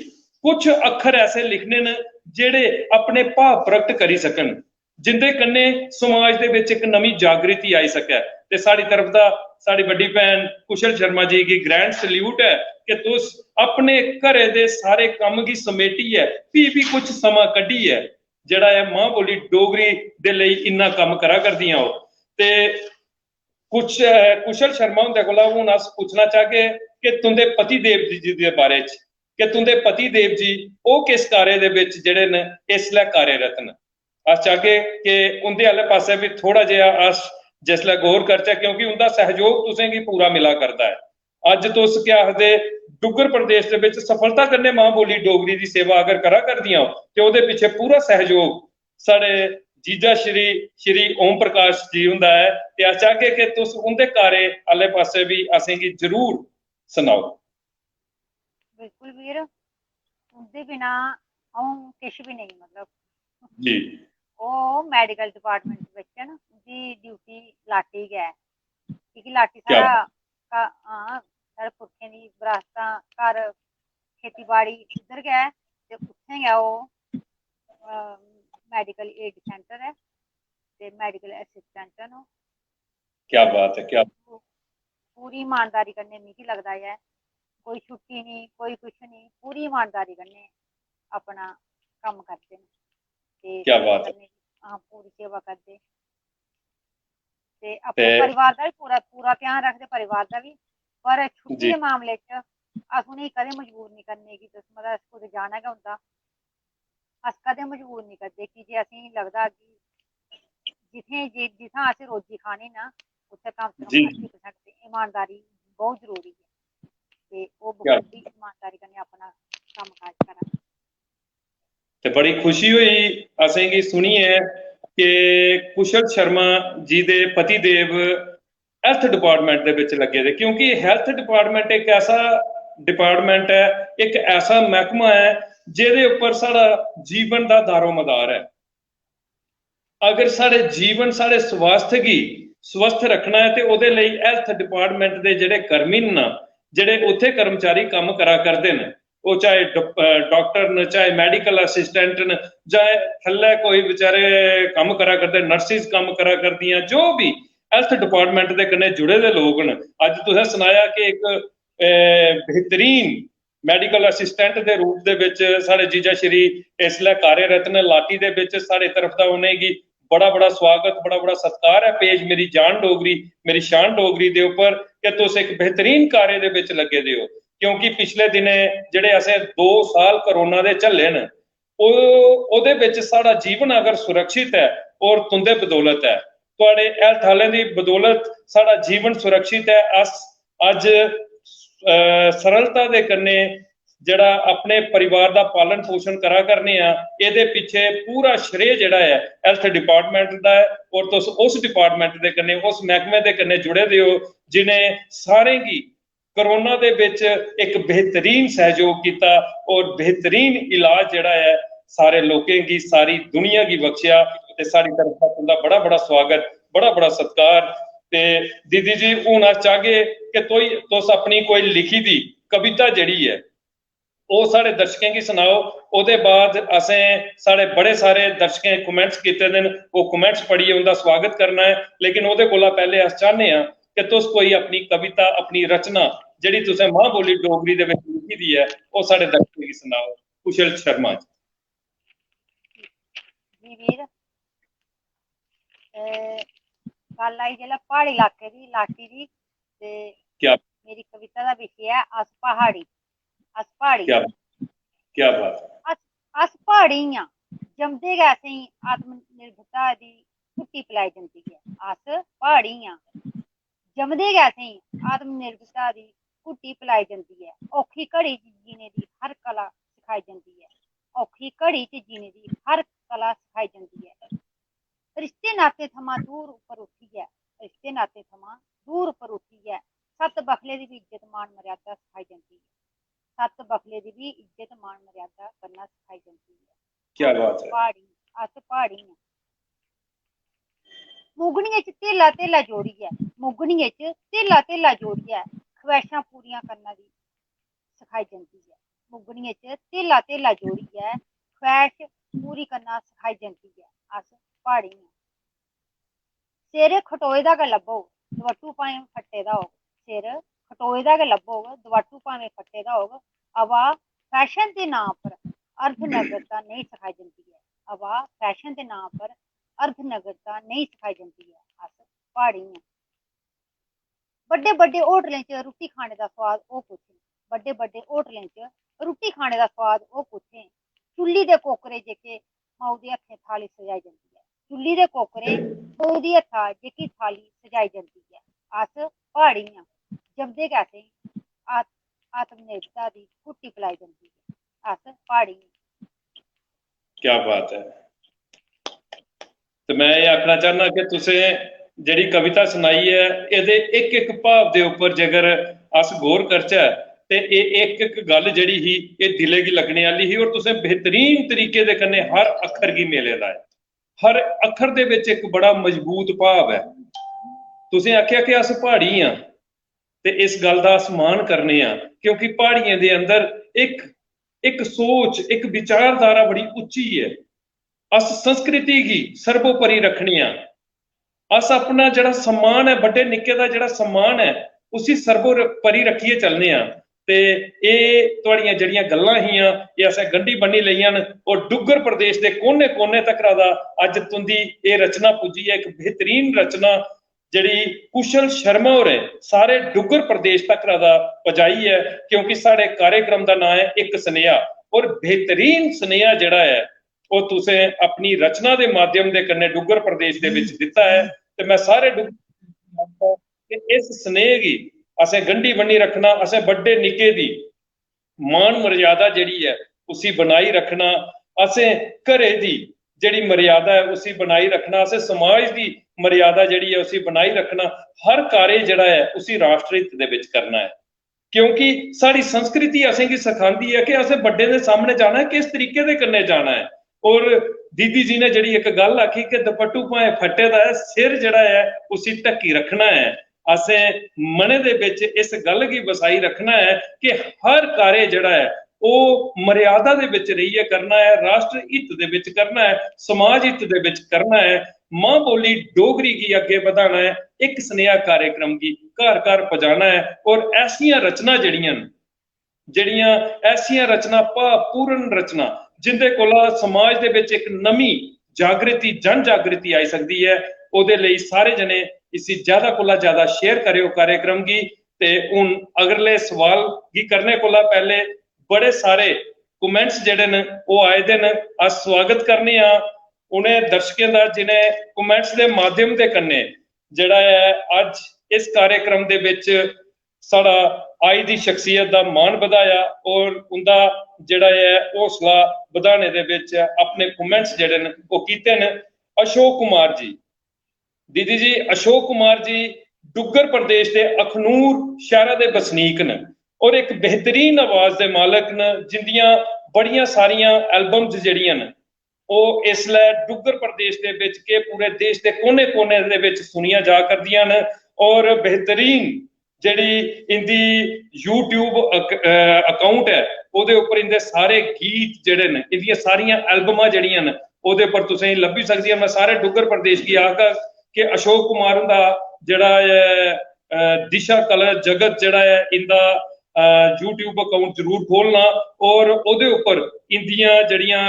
कुछ अक्खर ऐसे लिखने न जेह्ड़े अपने भाव प्रगट करी सकन, जिंदे कन्नै समाज दे विच इक नवीं जागृति आई सकै। ते साढ़ी तरफ दा साढ़ी बड्डी भैन कुशल शर्मा जी गी ग्रैंड सल्यूट है कि तुस अपने घरे दे सारे कम्म गी समेटियै भी कुछ समां कड्ढियै जेह्ड़ा है मां बोली डोगरी दे लेई इन्ना कम्म करा करदियां हो। ते कुछ कुशल शर्मा हुंदे कोला हुण अस पुच्छना चाहगे कि तुंदे पति देव जी दे बारे च कि तुंदे पति देव जी ओह् किस कार्य दे विच जेह्ड़े न इसलै कार्यरत न। अस चाहगे कि उंदे आह्ले पास्से भी थोड़ा जिहा अस जिसलै गौर करचै, क्योंकि उंदा सहयोग तुसें गी पूरा मिला करदा है। अज्ज तुस क्या आखदे डुग्गर प्रदेश दे विच सफलता कन्नै मां बोली डोगरी दी सेवा अगर करा करदियां ते ओह्दे पिच्छे पूरा सहयोग साढ़े जीजा श्री ओम प्रकाश जी हुंदा है। ते अस चाहगे कि तुस उंदे कार्य आह्ले पास्से भी असेंगी जरूर सनाओ। बिल्कुल वीर, उं'दे बिना अ'ऊं किश भी नहीं, मतलब जी ओह् मैडिकल डिपार्टमेंट बिच न, उं'दी ड्यूटी लाटी गै है, क्योंकि लाटी क्या साढ़ा हां साढ़े पुरखें दी विरासतां घर खेतीबाड़ी उद्धर गै है, ते उत्थें गै ओह् मैडिकल एड सेंटर है ते मैडिकल असिस्टेंट न ओह्। क्या बात है, क्या पूरी ईमानदारी कन्नै मिगी लगदा है कोई छुट्टी नहीं कोई कुछ नहीं, पूरी ईमानदारी कन्नै अपना कम्म करदे न ते क्या सेवा बात है। करने हाँ पूरी सेवा करदे ते ते अपने परिवार दा भी पूरा ध्यान रखदे, परिवार दा बी। पर छुट्टी जी दे मामले च अस उ'नेंगी कदें मजबूर नहीं करने कि तुस मतलब अस कुतै जाना गै होंदा, अस कदें मजबूर नहीं करदे कि जे असेंगी लगदा कि जित्थां असें रोजी खानी ना उत्थै कम से कम जी 80% ईमानदारी बहुत जरूरी है ते ओह् क्या बखूबी ईमानदारी कन्नै अपना कम्म काज करन। ते बड़ी खुशी हुई असेंगी सुनिए कि कुशल शर्मा जी दे पति देव हैल्थ डिपार्टमेंट दे विच लगे दे, क्योंकि हैल्थ डिपार्टमेंट एक ऐसा डिपार्टमेंट है, एक ऐसा महकमा है जेह्दे उप्पर साढ़ा जीवन दा दारोमदार है। अगर साढ़े जीवन साढ़े स्वास्थ्य गी स्वस्थ रखना है ते ओह्दे लेई हैल्थ डिपार्टमेंट दे जेह्ड़े कर्मी न, जेह्ड़े उत्थे कर्मचारी कम्म करा करदे न, ओह् चाहे डॉक्टर न, चाहे मेडिकल असिस्टेंट न, चाहे थल्लै कोई बेचारे कम्म करा करदे नर्सिस कम्म करा करदियां, जो भी हैल्थ डिपार्टमेंट दे कन्नै जुड़े दे लोग न। अज्ज तुसें सनाया कि एक बेहतरीन मैडिकल असिस्टेंट दे रूप दे विच साढ़े जीजा श्री इसलै कार्यरत न लाटी दे विच। साढ़े तरफ दा उ'नेंगी बड़ा बड़ा स्वागत, बड़ा बड़ा सत्कार है पेश मेरी जान डोगरी मेरी शान डोगरी दे उप्पर कि तुस एक बेहतरीन कार्य दे विच लगे दे हो। क्योंकि पिछले दिनें जेह्ड़े असें 2 साल कोरोना दे झल्ले न, ओह्दे विच साढ़ा जीवन अगर सुरक्षित है और तुंदे बदौलत है, तुहाड़े हैल्थ आह्लें दी बदौलत साढ़ा जीवन सुरक्षित है। अस अज्ज सरलता दे कन्नै जेह्ड़ा अपने परिवार दा पालन पोषण करा करने आ, एह्दे पिच्छे पूरा श्रेय जेह्ड़ा है हैल्थ डिपार्टमेंट दा है। और तुस उस डिपार्टमेंट दे कन्नै उस मैह्कमे दे कन्नै जुड़े दे हो जिनें सारें गी कोरोना दे विच एक बेहतरीन सहयोग कीता और बेहतरीन इलाज जेह्ड़ा है सारे लोकें गी सारी दुनिया गी बख्शेआ। ते साढ़ी तरफ दा तुंदा बड़ा बड़ा स्वागत, बड़ा बड़ा सत्कार। ते दीदी जी हून अस चाहगे कि तुस अपनी कोई लिखी दी कविता जेह्ड़ी है ओह् साढ़े दर्शकें गी सनाओ। ओह्दे बाद असें साढ़े बड़े सारे दर्शकें कमेंट्स कीते दे न, ओह् कमेंट्स पढ़ियै उंदा स्वागत करना है। लेकिन ओह्दे कोला पैह्ले अस चाहने आं कि तुस कोई अपनी कविता, अपनी रचना जेह्ड़ी तुसें मां बोली डोगरी दे विच लिखी दी है ओह् साढ़े दर्शकें गी सनाओ। कुशल शर्मा जी। जी वीर, गल्ल आई जेल्लै प्हाड़ी इलाके दी लाटी दी ते क्या मेरी कविता दा विशे है अस प्हाड़ी। अस प्हाड़ी क्या क्या बात है। अस अस प्हाड़ी आं, जमदे गै असेंगी आत्मनिर्भरता दी घुट्टी पलाई जंदी है। अस प्हाड़ी आं, जमदे गै असेंगी आत्मनिर्भरता दी घुट्टी पलाई जंदी है। औखी घड़ी च जीने दी हर कला सखाई जंदी है। औखी घड़ी च जीने दी हर कला सखाई जंदी है। रिश्ते नाते थमां दूर उप्पर उठियै रिश्ते नाते थमां दूर उप्पर उठियै सत्त बखले दी भी इज्जत मान मर्यादा सखाई जंदी है। सत्त बखले दी भी इज्जत मान मर्यादा करना सखाई जंदी है। क्या बात है। अस प्हाड़ी आं। मुगनिये च धेला धेला जोड़ियै मुगनिये च धेला धेला जोड़ियै ख्वाहिशां पूरियां करना दी सखाई जंदी है। मुगनिये च धेला धेला जोड़ियै ख्वाहिश पूरी करना सखाई जंदी है। अस प्हाड़ी आं। सिर खटोए दा गै लब्भोग दवट्टू भाएं फट्टे दा होग। सिर खटोए दा गै लब्भोग दवट्टू भाएं फट्टे दा होग। अवा फैशन दे नां पर अर्धनग्नता नहीं सखाई जंदी है। अवा फैशन दे नां पर अर्धनग्नता नहीं सखाई जंदी है। अस प्हाड़ी आं। बड्डे बड्डे होटलें च रुट्टी खाने दा सोआद ओह् कुत्थें। बड्डे बड्डे होटलें च रुट्टी खाने दा सोआद ओह् कुत्थें। चुल्ली दे कोकरे जेह्के माऊ दे हत्थें थाली सजाई जंदी है। चुल्ली दे कोकरे माऊ दी हत्था जेह्की थाली सजाई जंदी है। अस प्हाड़ी आं। जमदे गै असेंगी आत्मनिर्भरता दी घुट्टी पिलाई जंदी है। अस प्हाड़ी आं। क्या बात है। तो मैं ये आखना चाहना कि तुसें जेह्ड़ी कविता सुनाई है एह्दे इक इक भाव दे उप्पर जेकर अस गौर करचै ते इक इक गल जेह्ड़ी ही एह् दिले गी लग्गने आह्ली ही और तुसें बेहतरीन तरीके दे कन्नै हर अक्खर गी मेले दा है। हर अक्खर दे विच इक बड़ा मजबूत भाव है। तुसें आखेआ कि अस प्हाड़ी आं ते इस गल दा अस मान करने आं क्योंकि प्हाड़ियें दे अंदर इक सोच इक विचारधारा बड़ी उच्ची है। अस संस्कृति गी सर्वोपरि रखने आं। अस अपना जेह्ड़ा सम्मान है बड्डे निक्के दा जेह्ड़ा सम्मान है उसी सर्वोपरि रखियै चलने आं। ते एह् तुहाड़ियां जेह्ड़ियां गल्लां हियां एह् असें गंढी बन्नी लेइयां न और डुग्गर प्रदेश दे कोने कोने तक्करा दा अज्ज तुंदी एह् रचना पुज्जी है। इक बेहतरीन रचना जेह्ड़ी कुशल शर्मा होरें सारे डुग्गर प्रदेश तक्करा दा पजाई है क्योंकि साढ़े कार्यक्रम दा नाम है इक सनेहा और बेहतरीन सनेहा जेह्ड़ा है वो तुसें अपनी रचना दे माध्यम दे कन्नै डुग्गर प्रदेश दे विच दित्ता है। ते मैं सारे डुग्गर इस स्नेह गी असें गंढी बन्नी रखना। असें बड्डे निक्के दी मान मर्यादा जेह्ड़ी है उसी बनाई रखना। असें घरे दी जेह्ड़ी मर्यादा है उसी बनाई रखना। असें समाज दी मर्यादा जेह्ड़ी है उसी बनाई रखना। हर कार्य जेह्ड़ा है उसी राष्ट्र हित दे विच करना है क्योंकि साड़ी संस्कृति असेंगी सखांदी है कि असें बड्डे दे सामने जाना है किस तरीके दे कन्नै जाना है। और दीदी जी ने जड़ी एक गल आखी कि दुपट्टू भाएं फट्टे दा है सिर जड़ा है उसी ढक्की रखना है। असें मने दे विच इस गल गी बसाई रखना है कि हर कार्य जड़ा है वो मर्यादा दे विच रहिए करना है। राष्ट्र हित दे विच करना है। समाज हित दे विच करना है। मां बोली डोगरी गी अगे बढ़ाना है। एक स्नेहा कार्यक्रम की घर घर पजाना है और ऐसियां रचना जड़ियां ऐसियां रचना भावपूर्ण रचना जिंदे कोला समाज दे विच एक नवी जागृति जन जागृति आई सकती है। ओदे लई सारे जने इसी ज्यादा कोला ज्यादा शेयर करियो कार्यक्रम की। ते हुन अगले सवाल गी करने कोला पहले बड़े सारे कमेंट्स जेहड़े न वो आए दे न। अस स्वागत करने आ उन्हें दर्शकें दा जिन्हें कमेंट्स दे माध्यम दे कन्नै जेहड़ा है अज इस कार्यक्रम दे विच साड़ा आई दी शख्सियत दा मान बधाया और उनका जेड़ा है हौसला बधाने दे विच अपने कमेंट्स जेहड़े न वो कीते न। अशोक कुमार जी दीदी जी अशोक कुमार जी डुग्गर प्रदेश के अखनूर शहरा के बसनीक न और एक बेहतरीन आवाज के मालक न जिंदियां बड़ियां सारियां एल्बम्स जड़ियां न वो इसलै डुग्गर प्रदेश के विच के पूरे देश के कोने कोने दे विच सुनिया जा करदियां न। और बेहतरीन जेड़ी इंदी यूट्यूब अकाउंट है ਉਹਦੇ ਉੱਪਰ इंदे सारे गीत जेड़े न इंदियां सारियां एल्बमां जड़ियां न ਉਹਦੇ पर तुसें लब्भी सकदियां। मैं सारे डुग्गर प्रदेश की आखगा कि अशोक कुमार हुंदा जेड़ा है दिशा कलर जगत जेड़ा है इंदा यूट्यूब अकाउंट जरूर खोलना और ਉਹਦੇ ਉੱਪਰ इंदियां जड़ियां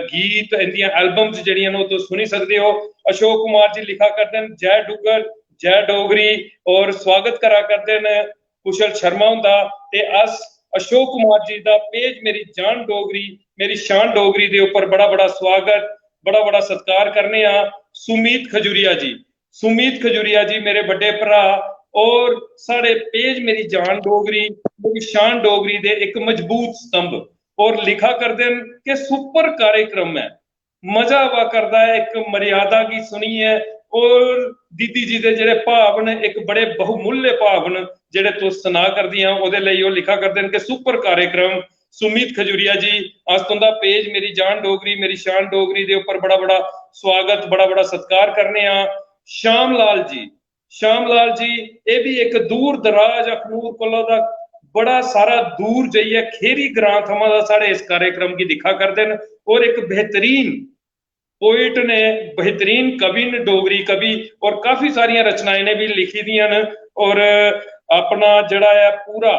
गीत इंदियां एल्बम्स जड़ियां न तुस सुनी सकदे हो। अशोक कुमार जी लिखा करदे न जय डुग्गर जय डोगरी और स्वागत करा करदे न कुशल शर्मा हुंदा। ते अस अशोक कुमार जी का पेज मेरी जान डोगरी मेरी शान डोगरी के ऊपर बड़ा बड़ा स्वागत बड़ा बड़ा सत्कार करने आ। सुमीत खजूरिया जी मेरे बड़े भरा और साढ़े पेज मेरी जान डोगरी मेरी शान डोगरी दे एक मजबूत स्तंभ और लिखा करते हैं कि सुपर कार्यक्रम है मजा आवा करता है, एक मर्यादा की सुनी है। और दीदी जी दे जेड़े भाव ने एक बड़े बहुमूल्य भाव ने जेड़े तुस सुना करदियां ओदे लई ओ लिखा करदे ने कि सुपर कार्यक्रम सुमित खजूरिया जी अज तुंदा पेज मेरी जान डोगरी मेरी शान डोगरी दे उपर बड़ा बड़ा स्वागत बड़ा बड़ा सत्कार करने आ। श्याम लाल जी ये भी एक दूर दराज अखनूर कोला दा बड़ा सारा दूर जाइए खेरी ग्रां थमां दा साढ़े इस कार्यक्रम की दिखा करदे न और एक बेहतरीन पोइट ने बेहतरीन कवि ने डोगरी कवि और काफी सारिया रचनाएं ने भी लिखी दियां न और अपना जड़ा है पूरा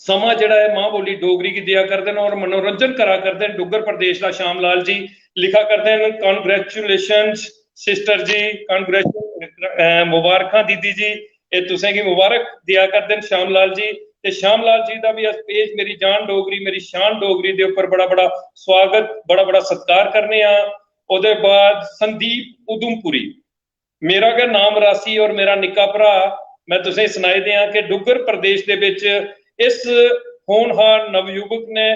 समा जड़ा है मां बोली डोगरी की दिया करते हैं और मनोरंजन करा करते हैं। डुग्गर प्रदेश का श्याम लाल जी लिखा करते हैं कॉन्ग्रेचुलेशन सिस्टर जी कॉन्ग्रेचुलेशन मुबारक दीदी जी ये तुसें की मुबारक दिया करते हैं श्याम लाल जी। ते श्याम लाल जी का भी अस पेज मेरी जान डोगरी मेरी शान डोगरी दे उपर बड़ा बड़ा स्वागत बड़ा बड़ा सत्कार करने आ। ओदे बाद संदीप उधमपुरी मेरा क्या नाम रासी और मेरा निक्का भरा मैं तुसें सुनाई दियां कि डुग्गर प्रदेश दे विच इस होनहार नवयुवक ने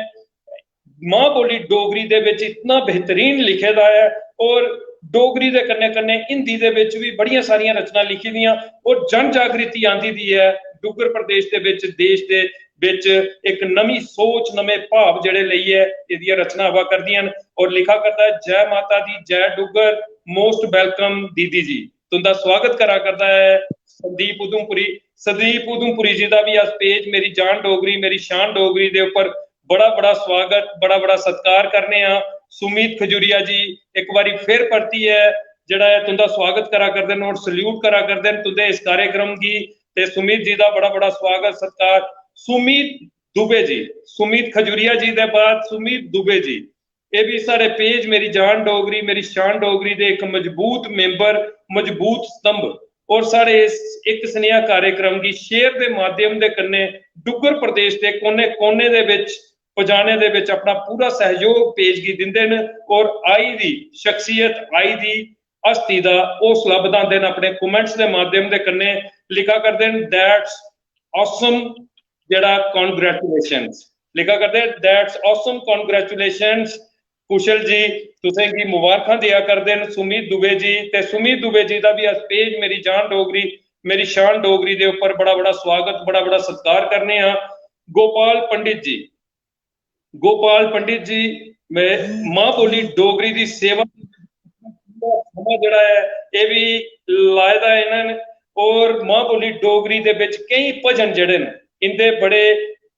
मां बोली डोगरी दे विच इतना बेहतरीन लिखे दा है और डोगरी दे कन्ने कन्ने हिंदी दे विच भी बड़ियां सारियां रचना लिखी दियां और जन जागृति आंदी दी है डुग्गर प्रदेश दे विच देश दे विच एक नवी सोच नवे भाव जड़े लईए इहदियां रचना हवा करदियां और लिखा करता है जय माता दी जय डुग्गर मोस्ट वेलकम दीदी जी तुंदा स्वागत करा करता है संदीप उधमपुरी जी का भी अस पेज मेरी जान डोगरी मेरी शान डोगरी दे उपर बड़ा बड़ा स्वागत बड़ा बड़ा सत्कार करने आ। सुमित खजूरिया जी एक बारी फिर परती है जड़ा है तुंदा स्वागत करा करदे न और सल्यूट करा करदे न तुंदे इस कार्यक्रम की ते सुमित जी का बड़ा बड़ा स्वागत सत्कार। सुमित दुबे जी सुमित खजूरिया जी दे बाद सुमित दुबे जी ये भी सारे पेज मेरी जान डोगरी मेरी शान डोगरी दे एक मजबूत मेंबर मजबूत स्तंभ और सारे इस एक स्नेहा कार्यक्रम की शेयर के माध्यम के कन्ने डुग्गर प्रदेश के कोने कोने दे विच पहुंचाने दे विच अपना पूरा सहयोग पेज की दिंदे न और आई दी शख्सियत आई दी हस्ती दा हौसला बधांदे न अपने कमेंट्स के माध्यम के कन्ने लिखा करदे न दैट्स ऑसम जड़ा कॉन्ग्रेचुलेशंस लिखा करदे दैट्स ऑसम कॉन्ग्रेचुलेशंस कुशल जी तुसें की मुबारक दिया करदे न सुमित दुबे जी ते सुमित दुबे जी का भी अस पेज मेरी जान डोगरी मेरी शान डोगरी दे उपर बड़ा बड़ा स्वागत बड़ा बड़ा सत्कार करने आ। गोपाल पंडित जी मैं मां बोली डोगरी की सेवा जड़ा है ये भी लाए दा इन्हां और मां बोली डोगरी दे विच कई भजन जड़े न इंदे बड़े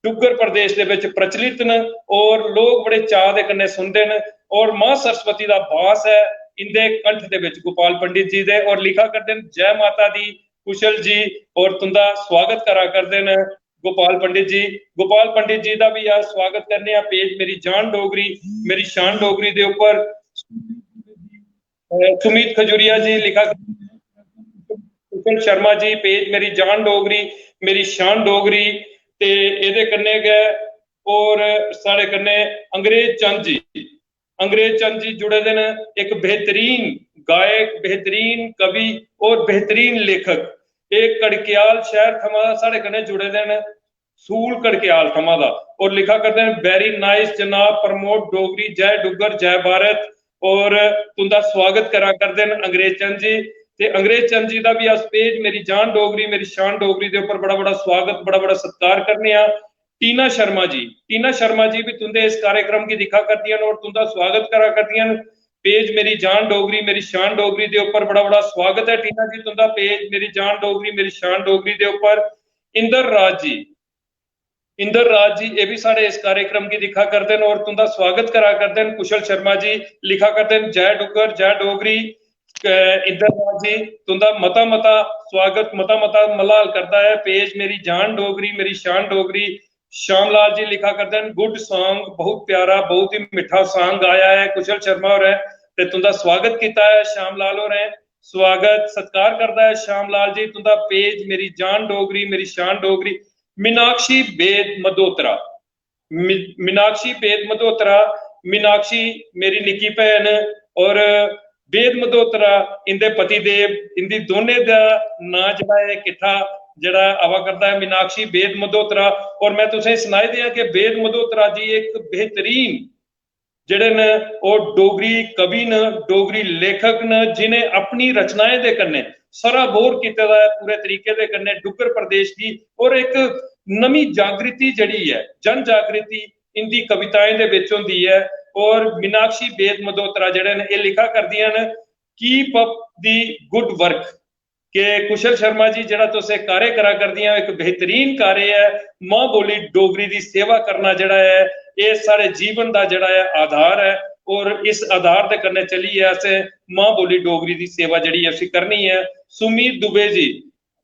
डुग्गर प्रदेश दे विच प्रचलित न और लोग बड़े चाह दे कन्ने सुनदे न और मां सरस्वती दा वास है इंदे कंठ दे विच गोपाल पंडित जी दे और लिखा करदे न जय माता दी कुशल जी और तुंदा स्वागत करा करदे न गोपाल पंडित जी का भी आज स्वागत करने पेज मेरी जान डोगरी मेरी शान डोगरी दे उपर। सुमित खजूरिया जी लिखा कुशल शर्मा जी पेज मेरी जान डोगरी मेरी शान डोगरी ते एदे कन्ने गए और साढ़े कन्ने अंग्रेज चंद जी जुड़े दे न एक बेहतरीन गायक बेहतरीन कवि और बेहतरीन लेखक एक कड़कियाल शहर थमां साढ़े कन्ने जुड़े दे न सूल कड़कियाल थमां दा और लिखा करते हैं वेरी नाइस जनाब प्रमोट डोगरी जय डुग्गर जय भारत और तुंदा स्वागत करा करते हैं अंग्रेज चंद जी ते अंग्रेज चंद जी का भी अस पेज मेरी जान डोगरी मेरी शान डोगरी दे उपर बड़ा बड़ा स्वागत बड़ा बड़ा सत्कार करने आ। टीना शर्मा जी भी तुंदे इस कार्यक्रम की दिखा करदियां और तुंदा स्वागत करा करदियां पेज मेरी जान डोगरी मेरी शान डोगरी दे उपर बड़ा बड़ा स्वागत है टीना जी तुंदा पेज मेरी जान डोगरी मेरी शान डोगरी दे उपर। इंदर राज जी ये भी साढ़े इस कार्यक्रम की दिखा करते हैं और तुंदा स्वागत करा करते हैं। कुशल शर्मा जी लिखा करते हैं जय डुग्गर जय डोगरी इंदर राज जी तुंदा मता मता स्वागत मता मता मलाल करता है पेज मेरी जान डोगरी मेरी शान डोगरी। श्याम लाल जी लिखा करते हैं गुड सॉन्ग बहुत प्यारा बहुत ही मिठा सॉन्ग आया है कुशल शर्मा और है तुंदा स्वागत किया है श्याम लाल और है स्वागत सत्कार करता है श्याम लाल जी तुंदा पेज मेरी जान डोगरी मेरी शान डोगरी। मीनाक्षी बेद मदोत्रा मीनाक्षी मेरी निकी भैन और बेद मदोत्रा इंदे पति देव इंदी दोने दा नां जड़ा है किट्ठा जड़ा आवा करता है मीनाक्षी बेद मदोत्रा और मैं तुसें सुनाई दिया कि बेद मदोत्रा जी एक बेहतरीन ਜਿਹੜੇ ਨੇ ਉਹ ਡੋਗਰੀ ਕਵੀ ਨੇ, डोगरी लेखक ने, जिन्हें अपनी रचनाएं दे कन्ने सराबोर किया है पूरे तरीके दे कन्ने डुग्गर प्रदेश की, और एक नवी जागृति जड़ी है, जन जागृति इनकी कविताएं दे विच हुंदी है। और मीनाक्षी बेद मल्होत्रा जिहड़े ने ये लिखा करदियां ने keep up the good work, के कुशल शर्मा जी जिहड़ा तुसीं कार्य करा करदियां एक बेहतरीन कार्य है। मां बोली डोगरी दी सेवा करना जिहड़ा है ये सारे जीवन का जिहड़ा है आधार है, और इस आधार के कन्ने चली है असें मां बोली डोगरी की सेवा जिहड़ी असीं करनी है। सुमीत दुबे जी,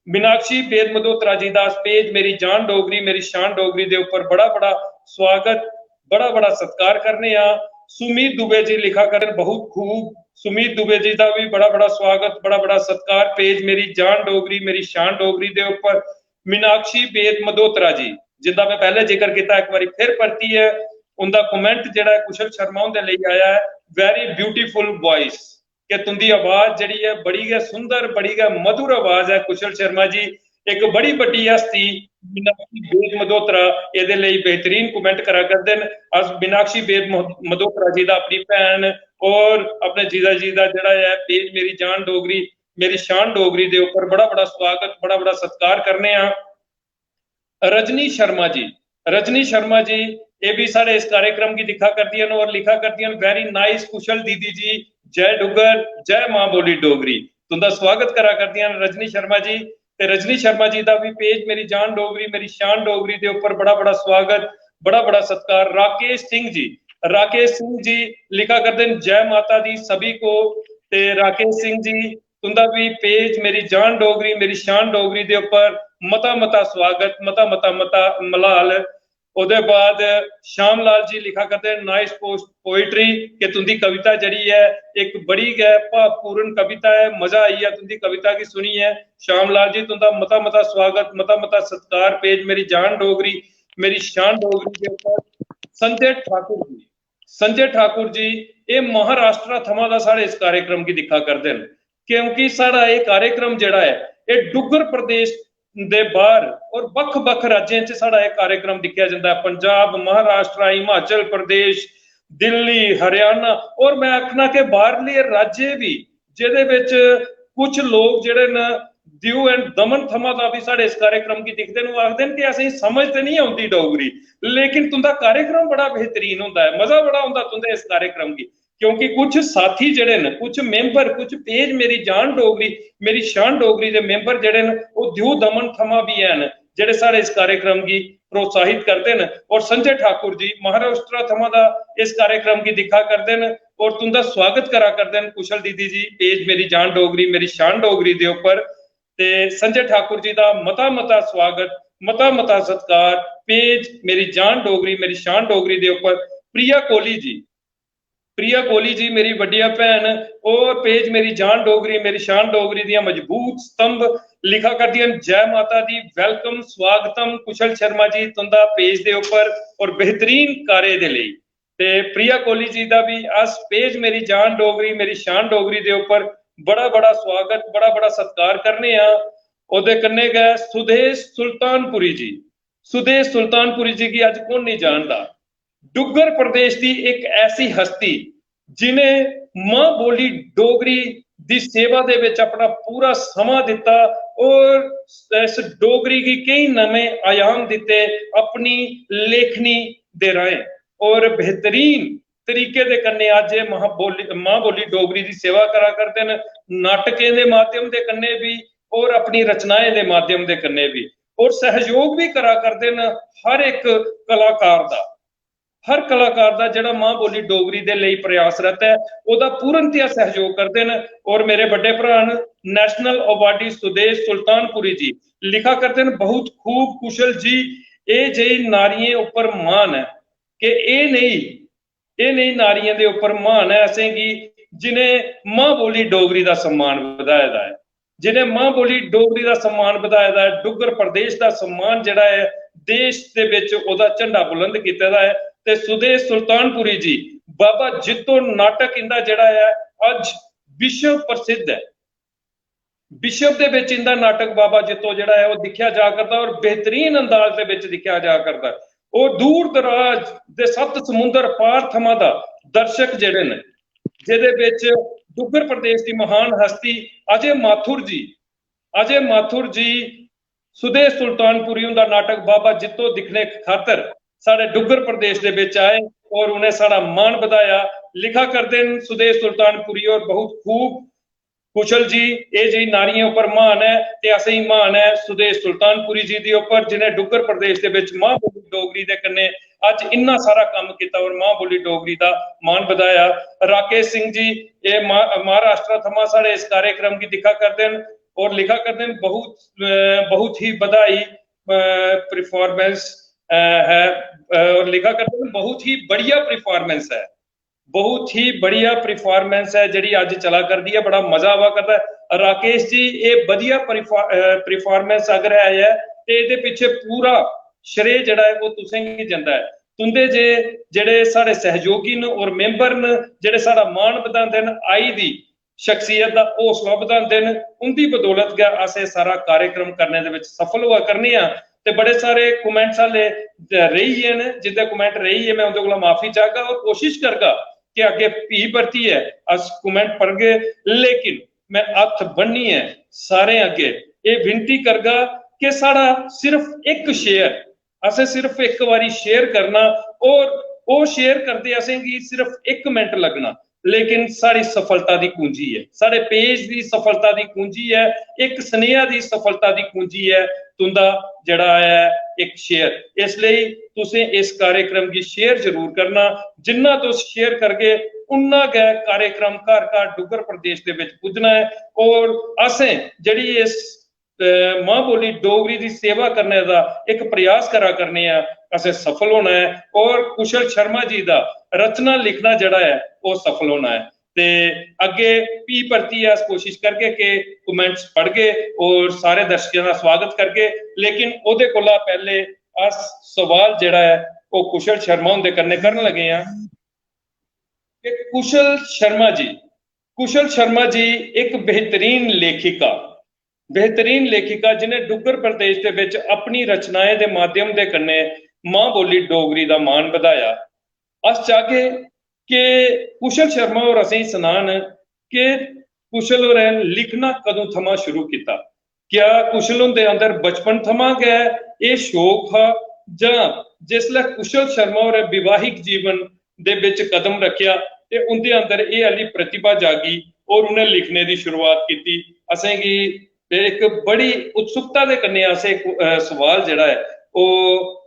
मीनाक्षी बेद मल्होत्रा जी का पेज मेरी जान डोगरी मेरी शान डोगरी के उपर बड़ा बड़ा स्वागत, बड़ा बड़ा सत्कार करने आ। सुमीत दुबे जी लिखा करें बहुत खूब, सुमीत दुबे जी का भी बड़ा बड़ा स्वागत, बड़ा बड़ा सत्कार। पेज मेरी जान डोगरी मेरी शान डोगरी के उपर मीनाक्षी बेद मल्होत्रा जी, जिंदा मैं पहले जिक्र किया, एक बार फिर परती है उनका कमेंट जिहड़ा कुशल शर्मा उनके लिए आया है, वेरी ब्यूटीफुल वॉइस, कि तुंदी आवाज जिहड़ी है बड़ी है सुंदर, बड़ी है मधुर आवाज है। कुशल शर्मा जी एक बड़ी बड़ी हस्ती मीनाक्षी बेद मल्होत्रा इहदे लई बेहतरीन कमेंट करा करदे ने। अस मीनाक्षी बेद मल्होत्रा जी दा अपनी भैन और अपने जीजा जी दा जिहड़ा है पेज मेरी जान डोगरी मेरी शान डोगरी दे उपर बड़ा बड़ा स्वागत, बड़ा बड़ा सत्कार करने आ। रजनी शर्मा जी, रजनी शर्मा जी ये भी सारे इस कार्यक्रम की दिखा करती हैं और लिखा करती हैं, वेरी नाइस कुशल दीदी जी, जय डुग्गर जय मां बोली डोगरी, तुंदा स्वागत करा करती हैं रजनी शर्मा जी। ते रजनी शर्मा जी का भी पेज मेरी जान डोगरी मेरी शान डोगरी के उपर बड़ा बड़ा स्वागत, बड़ा बड़ा सत्कार। राकेश सिंह जी, राकेश सिंह जी लिखा करते हैं जय माता दी सभी को। ते राकेश सिंह जी तुंदा भी पेज मेरी जान डोगरी मेरी शान डोगरी के उपर मता मता स्वागत, मता मता मता मलाल। उहदे बाद श्याम लाल जी लिखा करते हैं नाइस पोइट्री, के तुंदी कविता जड़ी है एक बड़ी है भावपूर्ण कविता है, मजा आई है तुंदी कविता की सुनी है। श्याम लाल जी तुंदा मता मता स्वागत, मता मता सत्कार। पेज मेरी जान डोगरी मेरी शान डोगरी के ऊपर संजय ठाकुर जी, संजय ठाकुर जी ये महाराष्ट्र थमां दा साढ़े इस कार्यक्रम की दिखा करते हैं, क्योंकि साड़ा ये कार्यक्रम जिहड़ा है ये डुग्गर प्रदेश दे बाहर और बख बख राज्यों च साड़ा एक कार्यक्रम दिखा जाता है, पंजाब महाराष्ट्र हिमाचल प्रदेश दिल्ली हरियाणा, और मैं आखना कि बाहरले राज्य भी जिहदे विच कुछ लोग जिहड़े न दीव एंड दमन थमां दा भी साढ़े इस कार्यक्रम की दिखते हैं, आखदे कि असें समझ ते नहीं आउंदी डोगरी, लेकिन तुंदा कार्यक्रम बड़ा बेहतरीन हुंदा है, मजा बड़ा हुंदा तुंदे इस कार्यक्रम की, क्योंकि कुछ साथी जड़े न कुछ मेंबर कुछ पेज मेरी जान डोगरी मेरी शान डोगरी के मेंबर जड़े न वो दीव दमन थमां भी हैं जेडे सारे इस कार्यक्रम की प्रोत्साहित करते हैं। और संजय ठाकुर जी महाराष्ट्र थमां दा इस कार्यक्रम की दिखा करते हैं और तुंदा स्वागत करा करते हैं कुशल दीदी जी पेज मेरी जान डोगरी मेरी शान डोगरी के उपर। ते संजय ठाकुर जी का मता मता स्वागत, मता मता सत्कार। पेज मेरी जान डोगरी मेरी शान डोगरी के उपर प्रिया कोहली जी, प्रिया कोहली जी मेरी वड्डिया भैन और पेज मेरी जान डोगरी मेरी शान डोगरी दियां मजबूत स्तंभ लिखा करती हैं जय माता दी वेलकम स्वागतम। कुशल शर्मा जी तुंदा पेज दे उपर और बेहतरीन कार्य दे लई। ते प्रिया कोहली जी का भी अस पेज मेरी जान डोगरी मेरी शान डोगरी के उपर बड़ा बड़ा स्वागत, बड़ा बड़ा सत्कार करने आ। ओदे कन्ने गए सुदेश सुल्तानपुरी जी, सुदेश सुल्तानपुरी जी की अज कौन नहीं जानता, डुग्गर प्रदेश की एक ऐसी हस्ती जिन्हें मां बोली डोगरी दी सेवा दे विच अपना पूरा समा दिता और इस डोगरी की कई नवे आयाम दिते अपनी लेखनी दे राहें और बेहतरीन तरीके दे कन्ने अज मां बोली डोगरी की सेवा करा करते हैं, नाटकें दे माध्यम दे कन्ने भी और अपनी रचनाएं दे माध्यम दे कन्ने भी, और सहयोग भी करा करते हैं हर एक कलाकार दा, हर कलाकार का जिहड़ा मां बोली डोगरी दे लई प्रयासरत है ओदा पूर्णतया सहयोग करते हैं। और मेरे बड़े भरा नेशनल अवार्डी सुदेश सुल्तानपुरी जी लिखा करते हैं बहुत खूब कुशल जी, ये जी नारियें उपर मान है कि ये नहीं नारियें दे उपर मान है असें की जिन्हें मां बोली डोगरी का सम्मान वधाया है, जिन्हें मां बोली डोगरी का सम्मान वधाया है, डुग्गर प्रदेश का सम्मान जिहड़ा है देश दे विच ओदा झंडा बुलंद कीता है। ते सुदेश सुल्तानपुरी जी बाबा जित्तो नाटक इंदा जिहड़ा है अज विश्व प्रसिद्ध है, विश्व दे विच इंदा नाटक बाबा जित्तो जिहड़ा है वो दिखा जा करता और बेहतरीन अंदाज दे विच दिखा जा करता। वो दूर दराज दे 7 समुंदर पार थमां दा ਦਰਸ਼ਕ ਜਿਹੜੇ ਨੇ, ਜਿਹਦੇ ਵਿੱਚ ਡੁੱਗਰ ਪ੍ਰਦੇਸ਼ ਦੀ ਮਹਾਨ ਹਸਤੀ ਅਜੇ ਮਾਥੁਰ ਜੀ ਸੁਦੇ ਸੁਲਤਾਨपुरी ਦਾ ਨਾਟਕ ਬਾਬਾ ਜਿੱਤੋ ਦਿਖਣੇ ਖਾਤਰ ਸਾਡੇ ਡੁੱਗਰ ਪ੍ਰदेश ਦੇ ਵਿੱਚ ਆए और उन्हें साड़ा मान बधाया। लिखा करते हैं सुदेश सुल्तानपुरी और बहुत खूब कुशल जी, ये जी नारियों पर मान है ते असें ही मान है सुदेश सुल्तानपुरी जी दे ऊपर, जिन्हें डुग्गर प्रदेश दे विच मां बोली डोगरी दे कन्ने अज इन्ना सारा काम किया और मां बोली डोगरी दा मान बधाया। राकेश सिंह जी ये महाराष्ट्र थमा साढ़े इस कार्यक्रम की दिखा करते हैं और लिखा करते हैं बहुत ही बधाई परफॉर्मेंस है, और लिखा करते हैं बहुत ही बढ़िया परफॉर्मेंस है, बहुत ही बढ़िया परफॉर्मेंस है जी अज चला कर दी है, बड़ा मजा आवा करता है। राकेश जी ये बढ़िया परफॉर्मेंस अगर है तो ये पीछे पूरा श्रेय जड़ा है वो तुसें ही जाता है। तुंदे जे जेड़े साढ़े सहयोगी न और मेंबर न जेड़े साड़ा मान बधांदे न, आई दी शख्सियत का हौसला बधांदे न, उनकी बदौलत गया असें सारा कार्यक्रम करने दे विच सफल हुआ करने आ। ते बड़े सारे कमेंट्स हाले रही है जिद्दे कमेंट रही है, मैं उनके को माफी चाहगा और कोशिश करगा कि आगे भी भरती है अस कमेंट पढ़ गए, लेकिन मैं हथ बननी है सारे अगे ये विनती करगा कि साड़ा सिर्फ एक शेयर असें सिर्फ एक बारी शेयर करना, और वो शेयर करते असें की सिर्फ 1 मिनट लगना, लेकिन साड़ी सफलता की कुंजी है, साढ़े पेज की सफलता की कुंजी है, एक स्नेहा की सफलता की कुंजी है तुंदा जड़ा है एक शेयर। इसलिए तुसें इस कार्यक्रम की शेयर जरूर करना, जिन्ना तुस शेयर करके उन्ना गै कार्यक्रम घर घर डुग्गर प्रदेश के विच पुजना है, और असें जड़ी इस मां बोली डोगरी की सेवा करने का एक प्रयास करा करने असें सफल होना है, और कुशल शर्मा जी का रचना लिखना जड़ा है वो सफल होना है। ते अगे भी भरती है कोशिश करके कि कमेंट्स पढ़ के और सारे दर्शकों का स्वागत करके, लेकिन ओदे कोला पहले अस सवाल जड़ा है वो कुशल शर्मा उनके करने करन लगे हैं कि कुशल शर्मा जी एक बेहतरीन लेखिका जिन्हें डुग्गर प्रदेश के विच अपनी रचनाएं के माध्यम के कन्ने मां बोली डोगरी का मान बधाया। अस चाहे कि कुशल शर्मा और असें सनान कि कुशल होरें लिखना कदों थमा शुरू किया, क्या कुशल उनके अंदर बचपन थमा गया ये शौक हा, जां जिसले कुशल शर्मा होरें विवाहिक जीवन दे विच कदम रखिया ते उनके अंदर ये अली प्रतिभा जागी और उन्हें लिखने की शुरुआत की। असें की एक बड़ी उत्सुकता के कन्ने असें सवाल जड़ा है वो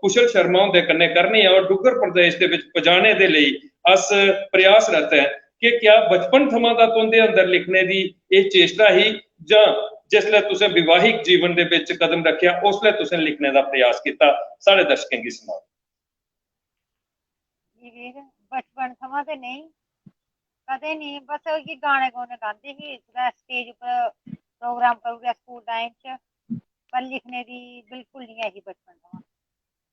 कुशल शर्मा उनके कन्ने करने और डुग्गर प्रदेश के विच पजाने दे लई अस प्रयास रहते हैं कि क्या बचपन थमा दा तुंदे अंदर लिखने की ये चेष्टा ही, जां जिसले तुसें विवाहिक जीवन दे विच कदम रखिया उसले तुसें लिखने का प्रयास किया, सारे दर्शकों की सुनाओ। बचपन थमा ते नहीं, कदे नहीं, बस ये गाने गुने गांदे ही स्टेज पर प्रोग्राम करूंगा स्कूल टाइम च, पर लिखने की बिल्कुल नहीं है बचपन थमा।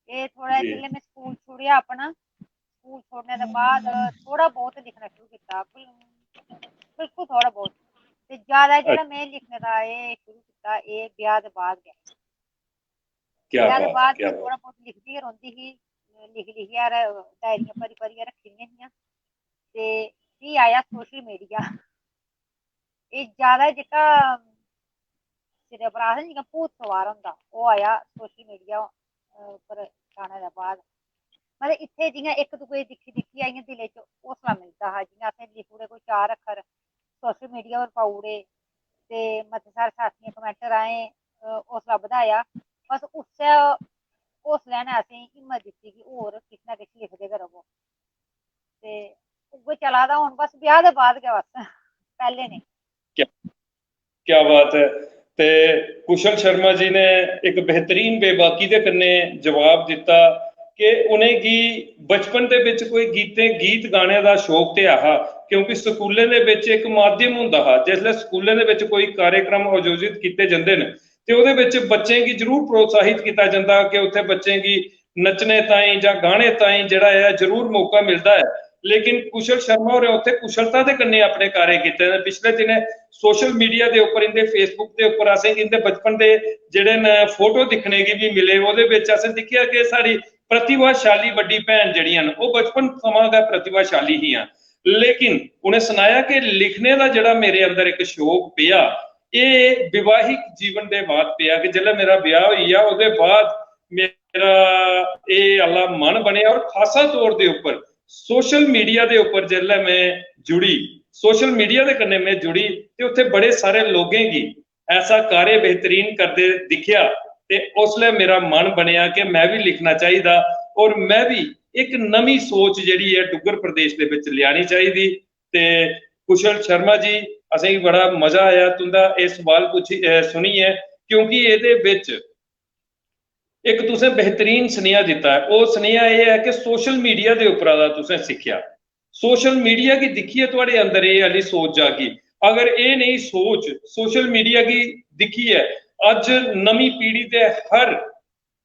ये थोड़ा जिसले मैं स्कूल छोड़िया अपना, स्कूल छोड़ने के बाद थोड़ा बहुत लिखना शुरू किया, बिल्कुल थोड़ा बहुत, ते ज्यादा जेड़ा मैं लिखने का ये शुरू किया ये ब्याह दे बाद गया। ब्याह दे बाद थोड़ा बहुत लिखदी ही रौंदी ही, लिखिया डायरियां भरी रखी दियां हियां। ते फ्ही आया सोशल मीडिया, ये ज्यादा जेह्का सिरे पर आखदे जियां भूत सवार होंदा ओह् आया सोशल मीडिया उप्पर आने दे बाद। मतलब इत्थे जियां इक दूए दिक्खी इयां दिले च हौसला मिलदा हा, जियां असें लिखी ओड़े कोई 4 अक्खर सोशल मीडिया पर पाई ओड़े ते मते सारे साथियें कमेंट राहें हौसला बधाया, बस उस्सै हौसले ने असें हिम्मत दित्ती कि होर किश ना किश लिखदे गै रवो। ते उ'ऐ चला दा हुण, बस ब्याह दे बाद गै, बस पैह्ले नेईं। क्या बात है। ते कुशल शर्मा जी ने एक बेहतरीन बेबाकी दे कन्ने जवाब दिता कि उनेंगी बचपन दे विच कोई गीत गाने का शौक ते आहा, क्योंकि स्कूलें दे विच एक माध्यम हुंदा हा, जिसले स्कूलें दे विच कोई कार्यक्रम आयोजित किए जाते हैं ते उहदे विच बच्चें की जरूर प्रोत्साहित किया जाता कि उत्थे बच्चें की नचने ताईं जां गाने ताईं जिहड़ा है जरूर मौका मिलता है। लेकिन कुशल शर्मा होरें उत्थे कुशलता दे कन्ने अपने कार्य कीते ने। पिछले दिनें सोशल मीडिया के उपर इनके फेसबुक के उपर असें इनके बचपन के जिहड़े न फोटो दिखने की भी मिले, उहदे विच असें दिक्खिया कि साड़ी प्रतिभाशाली वड्डी भैन जड़ियां न वो बचपन थमां गै प्रतिभाशाली ही हैं, लेकिन उन्हें सुनाया कि लिखने का जड़ा मेरे अंदर एक शौक पिया ये विवाहिक जीवन के बाद पिया कि जिसले मेरा ब्याह होइया उसदे बाद मेरा ये आला मन बनया और खासा तौर के उपर सोशल मीडिया के उपर जिसले मैं जुड़ी, सोशल मीडिया के कन्ने मैं जुड़ी तो उत्थे बड़े सारे लोगों की ऐसा कार्य बेहतरीन करते दिखिया ते उसले मेरा मन बनया कि मैं भी लिखना चाहिए और मैं भी एक नवी सोच जिहड़ी है डुग्गर प्रदेश दे विच लियानी चाहिए। ते कुशल शर्मा जी असें बड़ा मजा आया तुंदा ये सवाल सुनी है, क्योंकि ये विच एक तुसें बेहतरीन सुनेहा दिता है। वो सुनेहा यह है कि सोशल मीडिया के उपरा दा तुसें सीखिया, सोशल मीडिया की दिखिए तुहाडे अंदर ये वाली सोच जागी। अगर ये नहीं सोच सोशल मीडिया की दिखी है अज नवी पीढ़ी के हर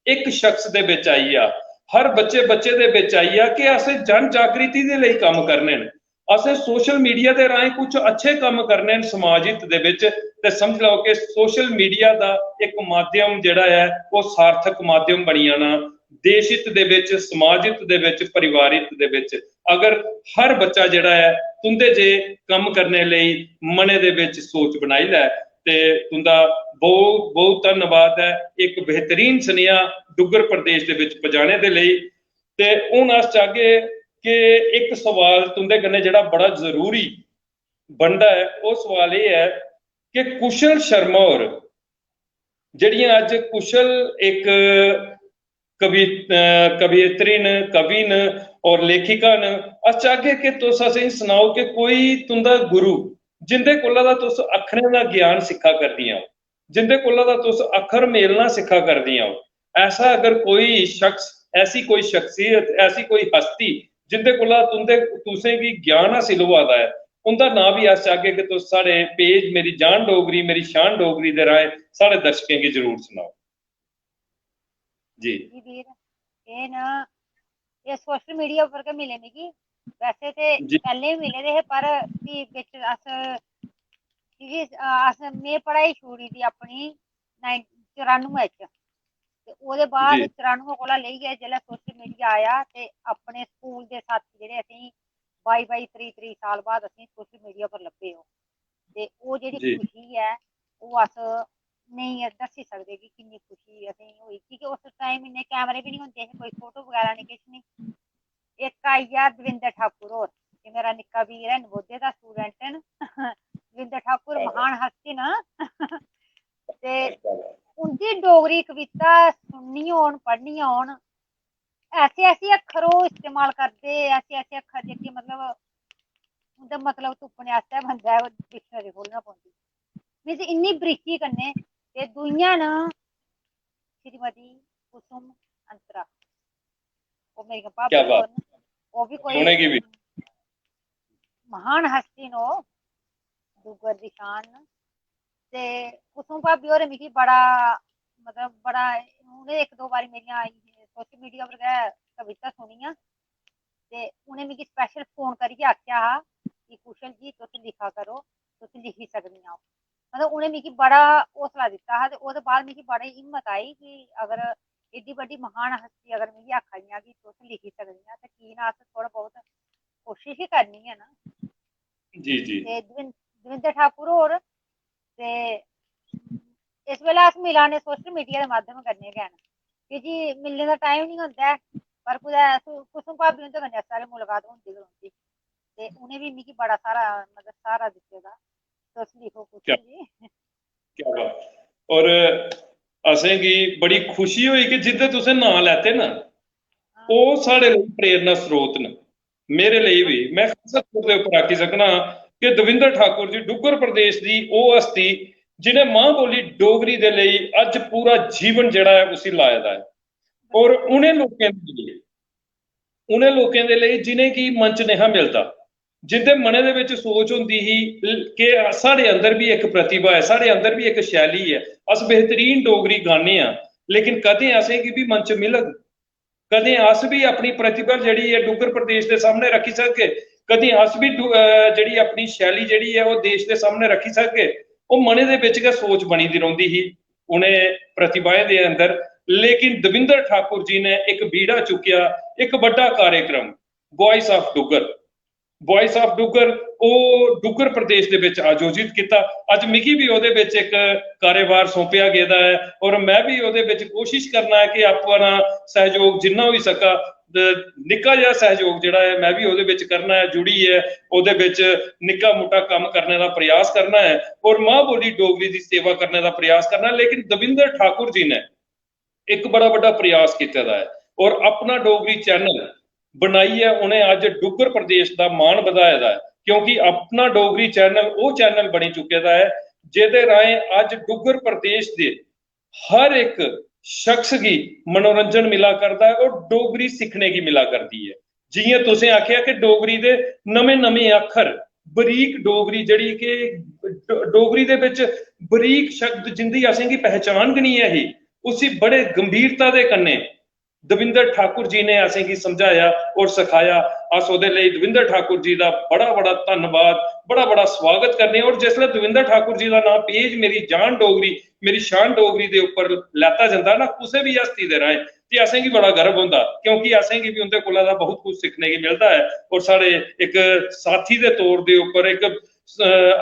एक शख्स दे विच आई आ, हर बच्चे बच्चे दे विच आई आ कि असें जन जागृति दे लई काम करने न, असें सोशल मीडिया के राहें कुछ अच्छे काम करने न समाज हित दे विच। ते समझ लो कि सोशल मीडिया का एक माध्यम जिहड़ा है वो सार्थक माध्यम बनी जाना देश हित दे विच, समाज हित दे विच, परिवार हित दे विच। अगर हर बच्चा जिहड़ा है तुंदे जे काम करने लई मने दे विच सोच बनाई लै ते तुंदा बहुत बहुत धन्यवाद है एक बेहतरीन सुनेहा डुग्गर प्रदेश दे विच पजाने दे लई। ते हुण अस चाहगे कि एक सवाल तुंदे कन्नै जिहड़ा बड़ा जरूरी बनदा है वो सवाल ये है कि कुशल शर्मा और जड़ियां अज कुशल एक कवियत्री न, कवि न और लेखिका न, अस चाहगे कि तुस असें सुनाओ कि कोई तुंदा गुरु जिंदे कोला दा तुस अखरें दा ज्ञान सिक्खा करदियां हो, जिंदे कोला दा तुस अखर मेलना सिक्खा करदियां हो, ऐसा अगर कोई शख्स, ऐसी कोई शख्सियत, ऐसी कोई हस्ती जिंदे कोला तुसें गी ज्ञान हासिल होआ दा है, उनका नाम भी अस चाहगे कि तुस साढ़े पेज मेरी जान डोगरी मेरी शान डोगरी दे राहें साढ़े दर्शकें गी जरूर सुनाओ जी। वीर ये ना ये सोशल मीडिया पर के मिले मिगी, वैसे ते जी पहले भी मिले दे हे पर भी बिच अस क्योंकि अस में पढ़ाई छोड़ी दी अपनी 94 च ते ओह्दे बाद जी 94 कोला लेइयै जेल्लै सोशल मीडिया आया ते अपने स्कूल दे साथी जेह्ड़े असेंगी 22 23 साल बाद असेंगी सोशल मीडिया पर लब्भे ओह् ते ओह् जेह्ड़ी जी खुशी है ओह् अस नेईं दस्सी सकदे कि किन्नी खुशी असेंगी होई, क्योंकि उस टाइम इन्ने कैमरे भी नहीं होंदे हे, कोई फोटो बगैरा नहीं किश नहीं। इक आई गेआ दविंदर ठाकुर होर, एह् मेरा निक्का वीर है, नवोदय दा स्टूडेंट न दविंदर ठाकुर महान हस्ती न ते उंदी डोगरी कविता सुननी होन पढ़नी होन ऐसे ऐसे अक्खर ओह् इस्तेमाल करदे, ऐसे ऐसे अक्खर जेह्के मतलब उंदा मतलब तुप्पने आस्तै बंदा डिक्शनरी खोलना पौंदी मींस इन्नी बरीकी कन्नै। ते दूइयां न श्रीमती कुसुम अंतरा, ओह् मेरियां क्या भाभी बात, होर न, ओह् भी कोई उनेंगी भी महान हस्ती न, ओह् डुग्गर दी शान न। ते कुसुम भाभी होरें मिगी बड़ा मतलब बड़ा उ'नें इक दो बारी मेरियां सोशल मीडिया पर गै कविता सुनियां ते उ'नें मिगी स्पैशल फोन करियै आखेआ हा कि कुशल जी तुस लिखा करो, तुस लिखी सकदियां ओ। मतलब उ'नें मिगी बड़ा हौसला दित्ता हा ते ओह्दे बाद मिगी बड़ी हिम्मत आई कि अगर एड्डी बड्डी महान हस्ती अगर मिगी आखा दियां कि तुस लिखी सकदियां ते की ना अस थोह्ड़ा बहुत कोशिश ही करनी है ना। जी जी ते दविंदर ठाकुर होर ते इस बेल्लै अस मिला ने सोशल मीडिया दे माध्यम कन्नै गै न, क्योंकि मिलने दा टाइम निं होंदा ऐ, पर कुदै कुसुम भाभी हुंदे कन्नै सारी मुलाकात होंदी गै रौंह्दी ते उ'नें भी मिगी बड़ा सारा मतलब सहारा दित्ते दा, तुस लिखो क्या कुशल जी। क्या बात। और असें गी बड़ी खुशी हुई कि जिंदे तुसें नाम लैते ना हाँ ओह साढ़े लेई प्रेरणा स्रोत न, मेरे लिए भी। मैं खास तौर दे उप्पर आखी सकना कि दविंदर ठाकुर जी डुग्गर प्रदेश दी ओह हस्ती जिन्हें मां बोली डोगरी दे लेई अज पूरा जीवन जेह्ड़ा है उसी लाए दा है। और उ'नें लोकें दे लेई जिनेंगी मंच नेहा मिलदा, जिंदे मने दे विच सोच होंदी ही कि साढ़े अंदर भी एक प्रतिभा है, साढ़े अंदर भी एक शैली है, अस बेहतरीन डोगरी गाने आ, लेकिन कदें असें गी भी मंच मिलग, कदें अस भी अपनी प्रतिभा जेह्ड़ी है डुग्गर प्रदेश के सामने रखी सकगे, कदें अस भी जेह्ड़ी अपनी शैली जेह्ड़ी है वो देश के सामने रखी सकगे। वो मने दे विच गै सोच बनी दी रौंह्दी ही उ'नें प्रतिभाएं दे अंदर लेकिन दविंदर ठाकुर जी ने एक बीड़ा चुकिया, एक बड़ा कार्यक्रम voice of Duggar. Voice of Duggar ਉਹ ਡੁੱਗਰ ਪ੍ਰਦੇਸ਼ ਦੇ ਵਿੱਚ ਆਯੋਜਿਤ ਕੀਤਾ। ਅੱਜ ਮਿਕੀ ਵੀ ਉਹਦੇ ਵਿੱਚ ਇੱਕ ਕਾਰੋਬਾਰ ਸੌਂਪਿਆ ਗਿਆ ਹੈ ਔਰ ਮੈਂ ਵੀ ਉਹਦੇ ਵਿੱਚ ਕੋਸ਼ਿਸ਼ ਕਰਨਾ ਹੈ ਕਿ ਆਪਣਾ ਸਹਿਯੋਗ ਜਿੰਨਾ ਵੀ ਸਕਾ, ਨਿੱਕਾ ਜਿਹਾ ਸਹਿਯੋਗ ਜਿਹੜਾ ਹੈ ਮੈਂ ਵੀ ਉਹਦੇ ਵਿੱਚ ਕਰਨਾ ਹੈ, ਜੁੜੀ ਹੈ ਉਹਦੇ ਵਿੱਚ ਨਿੱਕਾ ਮੋਟਾ ਕੰਮ ਕਰਨੇ ਦਾ ਪ੍ਰयास ਕਰਨਾ ਹੈ ਔਰ ਮਾਂ ਬੋਲੀ ਡੋਗਰੀ ਦੀ ਸੇਵਾ ਕਰਨੇ ਦਾ ਪ੍ਰयास ਕਰਨਾ ਹੈ। ਲੇਕਿਨ ਦਵਿੰਦਰ ਠਾकुर जी ने एक बड़ा बड़ा प्रयास किया है और अपना डोगरी चैनल बनाई है। उन्हें अज डुगर प्रदेश का मान बढ़ाया है क्योंकि अपना डोगरी चैनल वो चैनल बनी चुके है जिहदे राहें अज डुगर प्रदेश के हर एक शख्स की मनोरंजन मिला करता है और डोगरी सीखने की मिला करती है। जियां तुसें आखिया कि डोगरी दे नवे नवे अखर बरीक डोगरी जड़ी कि डोगरी दे विच बरीक शब्द जिंदी असें की पहचान गनी है ही उसी बड़े गंभीरता दे कन्ने दविंदर ठाकुर जी ने असें की समझाया और सिखाया। अस उहदे लई दविंदर ठाकुर जी का बड़ा बड़ा धन्नवाद, बड़ा बड़ा स्वागत करने। और जिसले दविंदर ठाकुर जी का नाम पेज मेरी जान डोगरी मेरी शान डोगरी के उपर लैता जाता ना किसी भी हस्ती दे राहें ते असें की बड़ा गर्व होंदा क्योंकि असें की भी उनके कोला दा बहुत कुछ सीखने की मिलता है। और साढ़े एक साथी के तौर के उपर एक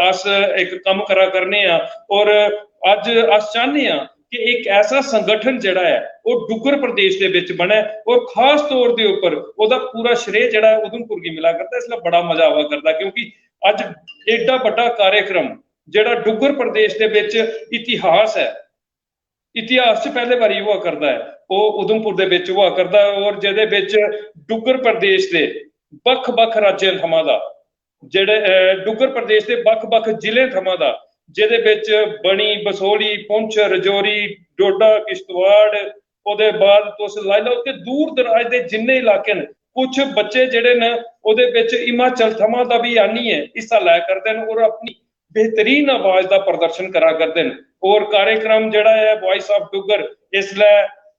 अस एक कम करा करने और अज अस चाहते हैं कि एक ऐसा संगठन जिहड़ा है वो डुगर प्रदेश के विच बने और खास तौर के उपर ओहदा पूरा श्रेय जिहड़ा उधमपुर की मिला करता है। इसलिए बड़ा मजा आवा करता क्योंकि अज एडा बड़ा कार्यक्रम जिहड़ा डुगर प्रदेश के विच इतिहास है, इतिहास च पहले बारी हुआ करता है वो उधमपुर दे विच हुआ करता है और जिहदे विच डुगर प्रदेश के बख-बख राज्यां थमां दा जिहड़े डुगर प्रदेश के बख-बख जिले थमां दा जिहदे विच बनी बसोली पुंछ रजौरी डोडा किश्तवाड़ ਉਹਦੇ बाद तुस लाई लो कि दूर दराज के जिन्ने इलाके ने कुछ बच्चे जिहड़े ने ਉਹਦੇ ਵਿੱਚ हिमाचल थमां दा भी आनी है हिस्सा लै करदे हैं और अपनी बेहतरीन आवाज का प्रदर्शन करा करते हैं। और कार्यक्रम जिहड़ा है वॉइस ऑफ डुगर इसलै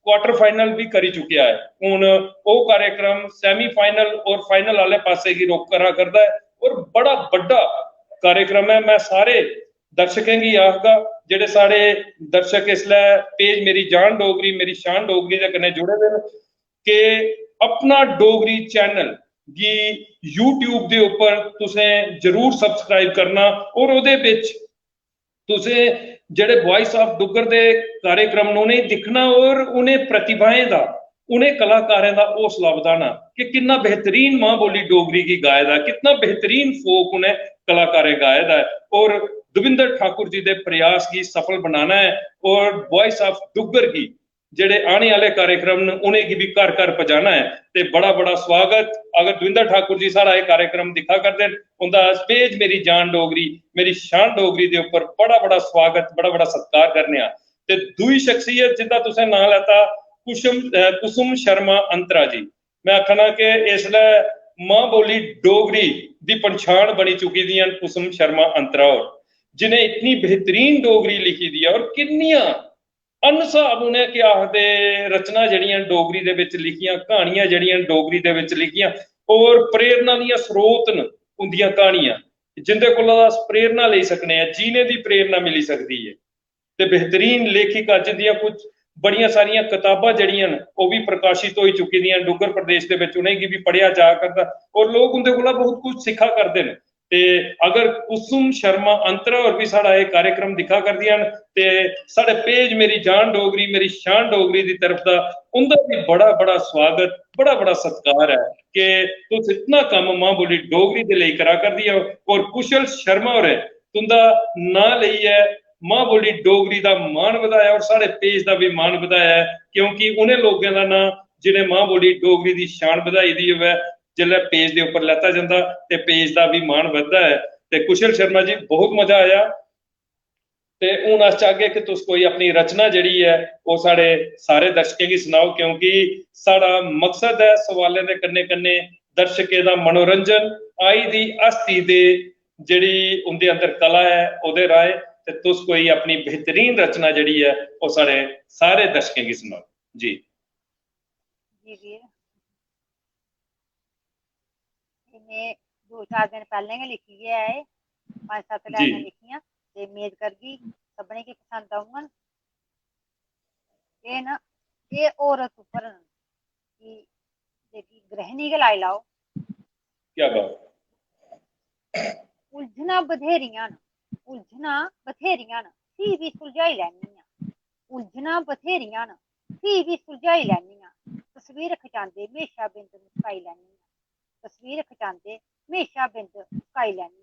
क्वार्टर फाइनल भी करी चुकिया है। हुण वो कार्यक्रम सैमी फाइनल और फाइनल वाले पासे की रोक करा करता है और बड़ा बड़ा कार्यक्रम है। मैं सारे दर्शकों की आखगा जिहड़े सारे दर्शक इसलै पेज मेरी जान डोगरी मेरी शान डोगरी दे कन्नै जुड़े दे कि अपना डोगरी चैनल गी यूट्यूब दे उपर तुसें जरूर सबसक्राइब करना और ओहदे विच तुसें जिहड़े वॉइस ऑफ डुगर दे कार्यक्रम नूं उनें दिखना और उन्हें प्रतिभाएं दा उन्हें कलाकारें दा हौसला बधाना कि कितना बेहतरीन मां बोली डोगरी की गायद है, कितना बेहतरीन फोक उन्हें कलाकारें गायद है। और दविंदर ठाकुर जी के प्रयास की सफल बनाना है और वॉइस ऑफ डुगर की जेडे आने वाले कार्यक्रम उन्हें की भी घर घर पहुंचाना है। ते बड़ा बड़ा स्वागत अगर दविंदर ठाकुर जी सारा यह कार्यक्रम दिखा करते उनका पेज मेरी जान डोगरी मेरी शान डोगरी के उपर बड़ा बड़ा स्वागत बड़ा बड़ा सत्कार करने। ते दूई शख्सियत जिंदा तुसें नाम लेता कुसुम शर्मा अंतरा जी, मैं आखना कि इसलै मां बोली डोगरी की पछाण बनी चुकी दी कुसुम शर्मा अंतरा और जिन्हें इतनी बेहतरीन डोगरी लिखी दी है और किन्नियां अनसाब उन्हें क्या आखदे रचना जड़ियां डोगरी दे विच लिखियां कहानियां जड़ियां डोगरी दे विच लिखियां और प्रेरणा दियां स्रोत न उंदियां कहानियां जिंदे कोला अस प्रेरणा ले सकने हैं, जीने की प्रेरणा मिली सकती है। ते बेहतरीन लेखिका जिंदियां कुछ बड़ियां सारियां किताबां जड़ियां वो भी प्रकाशित हो चुकी दी डुगर प्रदेश के विच उन्हें भी पढ़िया जा करता और लोग उनके कोला बहुत कुछ सिखा करते हैं। ते अगर कुसुम शर्मा अंतरा और भी साड़ा ये कार्यक्रम दिखा कर दिया ते साढ़े पेज मेरी जान डोगरी मेरी शान डोगरी की तरफ का उनका भी बड़ा बड़ा स्वागत बड़ा बड़ा सत्कार है कि तुस इतना काम मां बोली डोगरी के लिए करा कर दिया। और कुशल शर्मा और तुंदा ना लईए मां बोली डोगरी का मान बढ़ाया और साढ़े पेज का भी मान बढ़ाया है क्योंकि उन्हें लोगों का ना जिन्हें मां बोली डोगरी की शान बढ़ाई दी है जिसले पेज के उपर लैता जाता ते पेज का भी मान बढ़ता है। ते कुशल शर्मा जी बहुत मजा आया ते हुण अस चाहगे कि तुस कोई अपनी रचना जिहड़ी है वो साढ़े सारे दर्शकों की सुनाओ क्योंकि साड़ा मकसद है सवालों के कन्ने कन्ने दर्शकों का मनोरंजन आई दी हस्ती दे जिहड़ी उनके अंदर कला है उहदे राय ते तुस कोई अपनी बेहतरीन रचना जिहड़ी है वो साढ़े सारे दर्शकों की सुनाओ जी। जी वीर इन्हें 2-4 दिन पहले गै लिखी है 5-7 लाइनां लिखियां ते उम्मीद करगी सबने की पसंद आउंगन। ये ना ये औरत उपर की जेकी गृहिणी गै लाई लाओ, क्या बात। उलझना बथेरियां न, उलझना बथेरियां न, फ्ही भी सुलझाई लैनी आं, उलझना बथेरियां न, फ्ही भी सुलझाई लैनी आं, तस्वीर खचांदे म्हेशा बिंद मुस्काई लैनी आं, तस्वीर खचांदे म्हेशा बिंद मुस्काई लैनी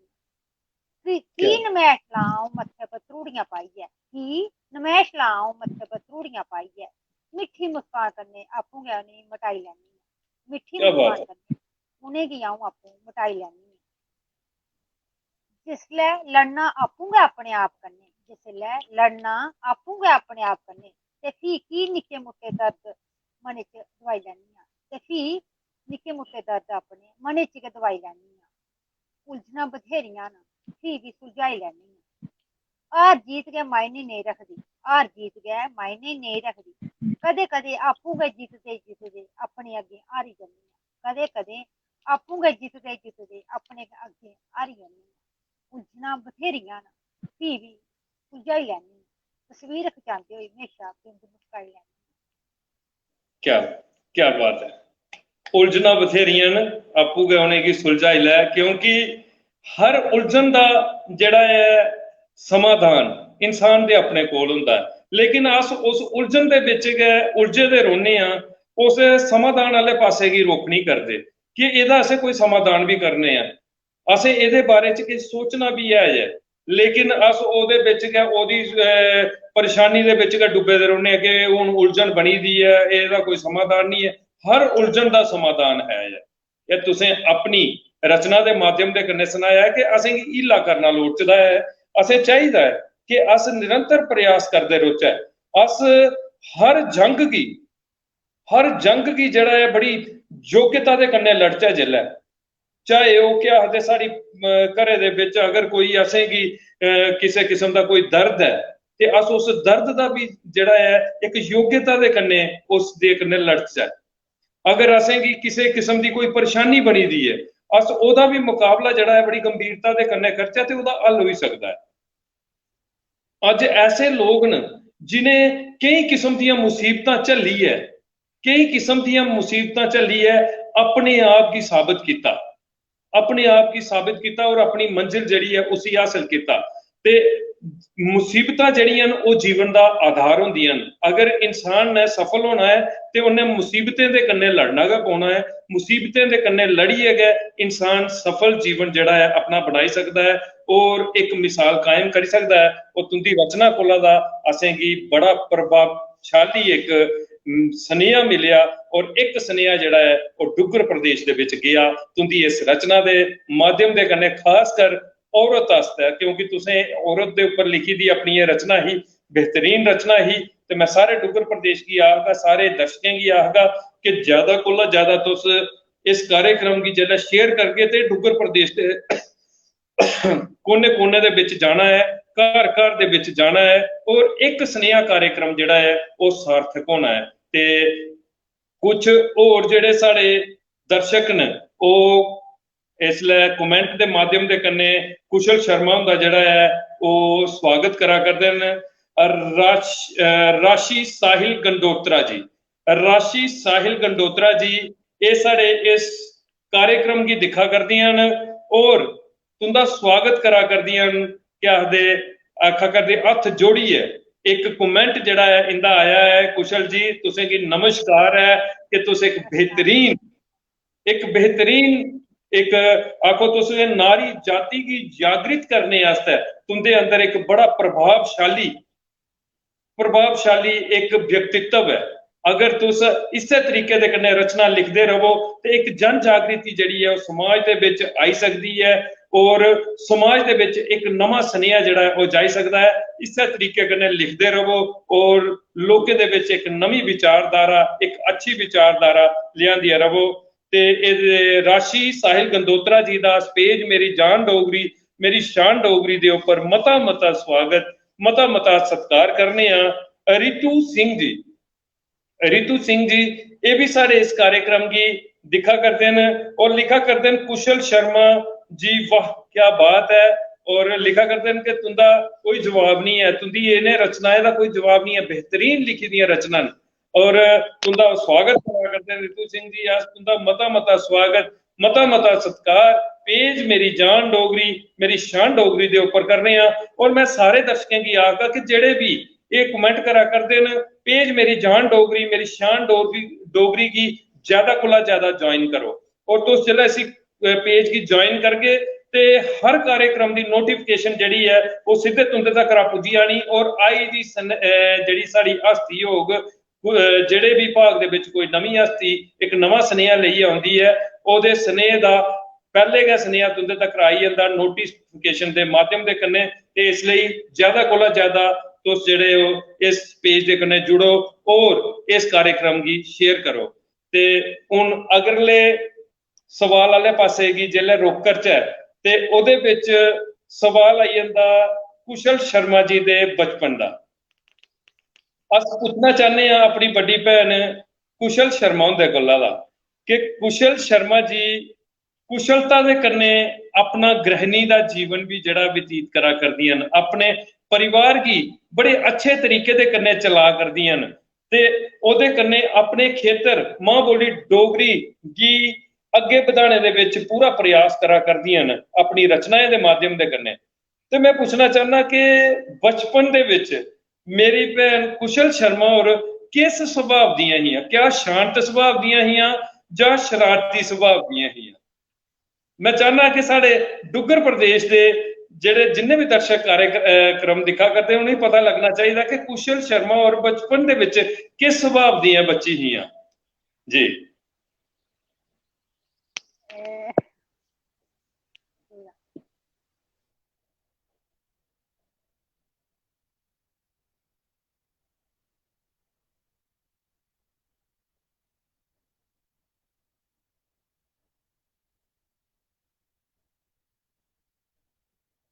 आं, की नमैश लां अ'ऊं मत्थे पर त्रूड़ियां पाइयै, की नमैश लां अ'ऊं मत्थे पर त्रूड़ियां पाइयै, मिट्ठी मुस्कान कन्नै आपूं गै उ'नेंगी मटाई लैनी आं, मिट्ठी क्या बात मुस्कान है। कन्नै उ'नेंगी अ'ऊं आपूं मटाई लैनी आं। जिसलै लड़ना आपूं गै अपने आप कन्नै, जिसलै लड़ना आपूं गै अपने आप कन्नै, ते फ्ही की निक्के मुट्टे दर्द मनै च दवाई लैनी आं, ते फ्ही निक्के मुट्टे दर्द अपने मनै च गै दवाई लैनी आं, उलझना बथेरियां न, फ्ही बी सुलझाई लैनी आं, हार जीत गै मायने नेईं रखदी, हार जीत गै मायने नेईं रखदी, कदें कदें आपूं गै जितदे जितदे अपने अग्गें हारी जन्नी आं, कदें कदें आपूं गै जितदे जितदे अपने अग्गें हारी जन्नी आं, उलझना बथेरियां न, फ्ही बी सुलझाई लैनी आं, तस्वीर खचांदे होई म्हेशा बिंद मुस्काई लैनी। क्या क्या बात है। उलझना बथेरियां न, आपू गै उनेंगी सुलझाई लै, क्योंकि हर उलझन का जिहड़ा है समाधान इंसान दे अपने कोल हुंदा है, लेकिन अस उस उलझन दे विच गै उलझे दे रौह्ने आं, उस समाधान आह्ले पासे गी रुख नहीं करदे कि एह्दा असें कोई समाधान भी करने आ, असें एह्दे बारे च किश सोचना भी है, लेकिन अस ओह्दे बिच गै ओह्दी परेशानी दे बिच गै डुब्बे दे रौह्ने कि हुण उलझन बनी दी है, एह्दा कोई समाधान नहीं है। हर उलझन का समाधान है। एह् तुसें अपनी रचना के माध्यम के कन्नै सनाया है कि असें गी हीला करना लोड़चदा है, असें चाहिदा है कि अस निरंतर प्रयास करते रौह्चै, अस हर जंग गी जेह्ड़ा है बड़ी योग्यता दे कन्नै लड़चै, जेल्लै चाहे ओह् क्या आखदे साढ़ी घरै दे बिच अगर कोई असें गी किसी किस्म का कोई दर्द है, ते अस उस दर्द का भी जेह्ड़ा है इक योग्यता दे कन्नै उस दे कन्नै लड़चै। अगर असें गी किसी किस्म की कोई परेशानी बनी दी है, अस ओह्दा भी मुकाबला जेह्ड़ा है बड़ी गंभीरता दे कन्नै करचै ते ओह्दा हल होई सकदा है। अज ऐसे लोग न जिन्हें कई किस्म दी मुसीबतां झल्ली है, कई किस्म दी मुसीबतां झल्ली है, अपने आप गी साबित किया, अपने आप की साबित किया और अपनी मंजिल जड़ी है उसी हासिल किया। ते मुसीबतां जड़ियां न वो जीवन का आधार होंदियां न। अगर इंसान ने सफल होना है तो उन्हें मुसीबतें दे कन्नै लड़ना गै पौना है, मुसीबतें दे कन्नै लड़िए गै इंसान सफल जीवन जड़ा है अपना बनाई सकता है और एक मिसाल कायम करी सकता है। और तुंदी रचना कोला दा असें गी बड़ा प्रभावशाली एक सनेहा मिलिया, और एक सनेहा जड़ा है वो डुग्गर प्रदेश दे विच गया तुंदी इस रचना दे माध्यम दे कन्नै, खास कर औरत आस्तै, क्योंकि तुसें औरत दे उपर लिखी दी अपनी ये रचना ही बेहतरीन रचना ही। ते मैं सारे डुग्गर प्रदेश की आखगा, सारे दर्शकें गी आखगा कि ज्यादा कोला ज्यादा तुस इस कार्यक्रम की जेल्लै शेयर करगे ते डुग्गर प्रदेश दे कोने कोने दे विच जाना है, घर घर दे विच जाना है, और एक स्नेहा कार्यक्रम जिहड़ा है वो सार्थक होना है। ते कुछ होर जिहड़े साढ़े दर्शक न वो इसलै कमेंट के माध्यम के कन्नै कुशल शर्मा हुंदा जिहड़ा है वो स्वागत करा करदे न। राशि साहिल गंडोत्रा जी, राशि साहिल गंडोत्रा जी ये साढ़े इस कार्यक्रम की दिखा करदियां न और तुंदा स्वागत करा करदियां न। क्या आखदे आखा करदे हत्थ जोड़िए एक कमेंट जिहड़ा है इंदा आया है, कुशल जी तुसें गी नमस्कार है कि तुस एक बेहतरीन एक आखो तुस नारी जाति की जागृत करने आस्तै तुंदे अंदर एक बड़ा प्रभावशाली एक व्यक्तित्व है। अगर तुस इस तरीके दे कन्नै रचना लिखते रहो तो एक जन जागृति जिहड़ी है समाज दे विच आई सकती है और समाज दे विच एक नवा सनेहा जिहड़ा है वो जाई सकता है। इस तरीके कन्नै लिखते रहो और लोकें दे विच एक नवी विचारधारा, एक अच्छी विचारधारा लियांदी रहो। ते राशि साहिल गंडोत्रा जी का पेज मेरी जान डोगरी मेरी शान डोगरी दे उपर मता मता स्वागत, मता मता सत्कार करने आ। रितु सिंह जी ये भी सारे इस कार्यक्रम की दिखा करते हैं और लिखा करते हैं, कुशल शर्मा जी वाह क्या बात है, और लिखा करते हैं कि तुंदा कोई जवाब नहीं है, तुंदी इन्हें रचनाएं का कोई जवाब नहीं है, बेहतरीन लिखी दी रचना। और तुंदा स्वागत करा करते हैं रितु सिंह जी। अस तुंदा मता मता स्वागत, मता मता सत्कार पेज मेरी जान डोगरी मेरी शान डोगरी दे उपर करने आ। और मैं सारे दर्शकों की आखा कि जेड़े भी ये कमेंट करा करते हैं पेज मेरी जान डोगरी मेरी शान डोगरी डोगरी की ज्यादा कोला ज्यादा ज्वाइन करो। और तुस जिसले असी पेज की ज्वाइन करगे ते हर कार्यक्रम की नोटिफिकेशन जी है वो सीधे तुंदे तक पुजी आनी। और आई दी जी साड़ी हस्ती होग जेड़े भी भाग दे विच कोई नवी हस्ती एक नवा स्नेहा लेइयै आउंदी है ओदे स्नेह दा पहले गै स्नेहा तुंदे तक आई जंदा नोटिफिकेशन के माध्यम के कन्नै। ते इसलिए ज्यादा कोला ज्यादा तुस जेड़े हो इस पेज के कन्नै जुड़ो और इस कार्यक्रम की शेयर करो। ते हुण अगले सवाल आले पासे की जिसले रुख करचै ते ओदे विच सवाल आई जंदा कुशल शर्मा जी दे बचपन दा। अस पुछना चाहते हैं अपनी बड़ी भैन कुशल शर्मा हुंदे कोला दा कि कुशल शर्मा जी कुशलता दे कन्नै अपना गृहिणी दा जीवन भी जड़ा व्यतीत करा करदियां न, अपने परिवार की बड़े अच्छे तरीके दे कन्नै चला करदियां न ते ओदे कन्नै अपने खेतर मां बोली डोगरी गी अग्गे बधाने दे विच पूरा प्रयास करा करदियां न अपनी रचनाएं दे माध्यम दे कन्नै। ते मैं पुछना चाहना कि बचपन दे विच मेरी भैन कुशल शर्मा होर किस सुभाव दियां हियां? क्या शांत सुभाव दियां हियां जां शरारती सुभाव दियां हियां? मैं चाहना कि साढ़े डुग्गर प्रदेश के जेड़े जिन्ने भी दर्शक कार्यक्रम दिखा करते हैं उन्हें पता लगना चाहिए कि कुशल शर्मा और बचपन दे विच किस सुभाव दियां बच्ची हियां जी।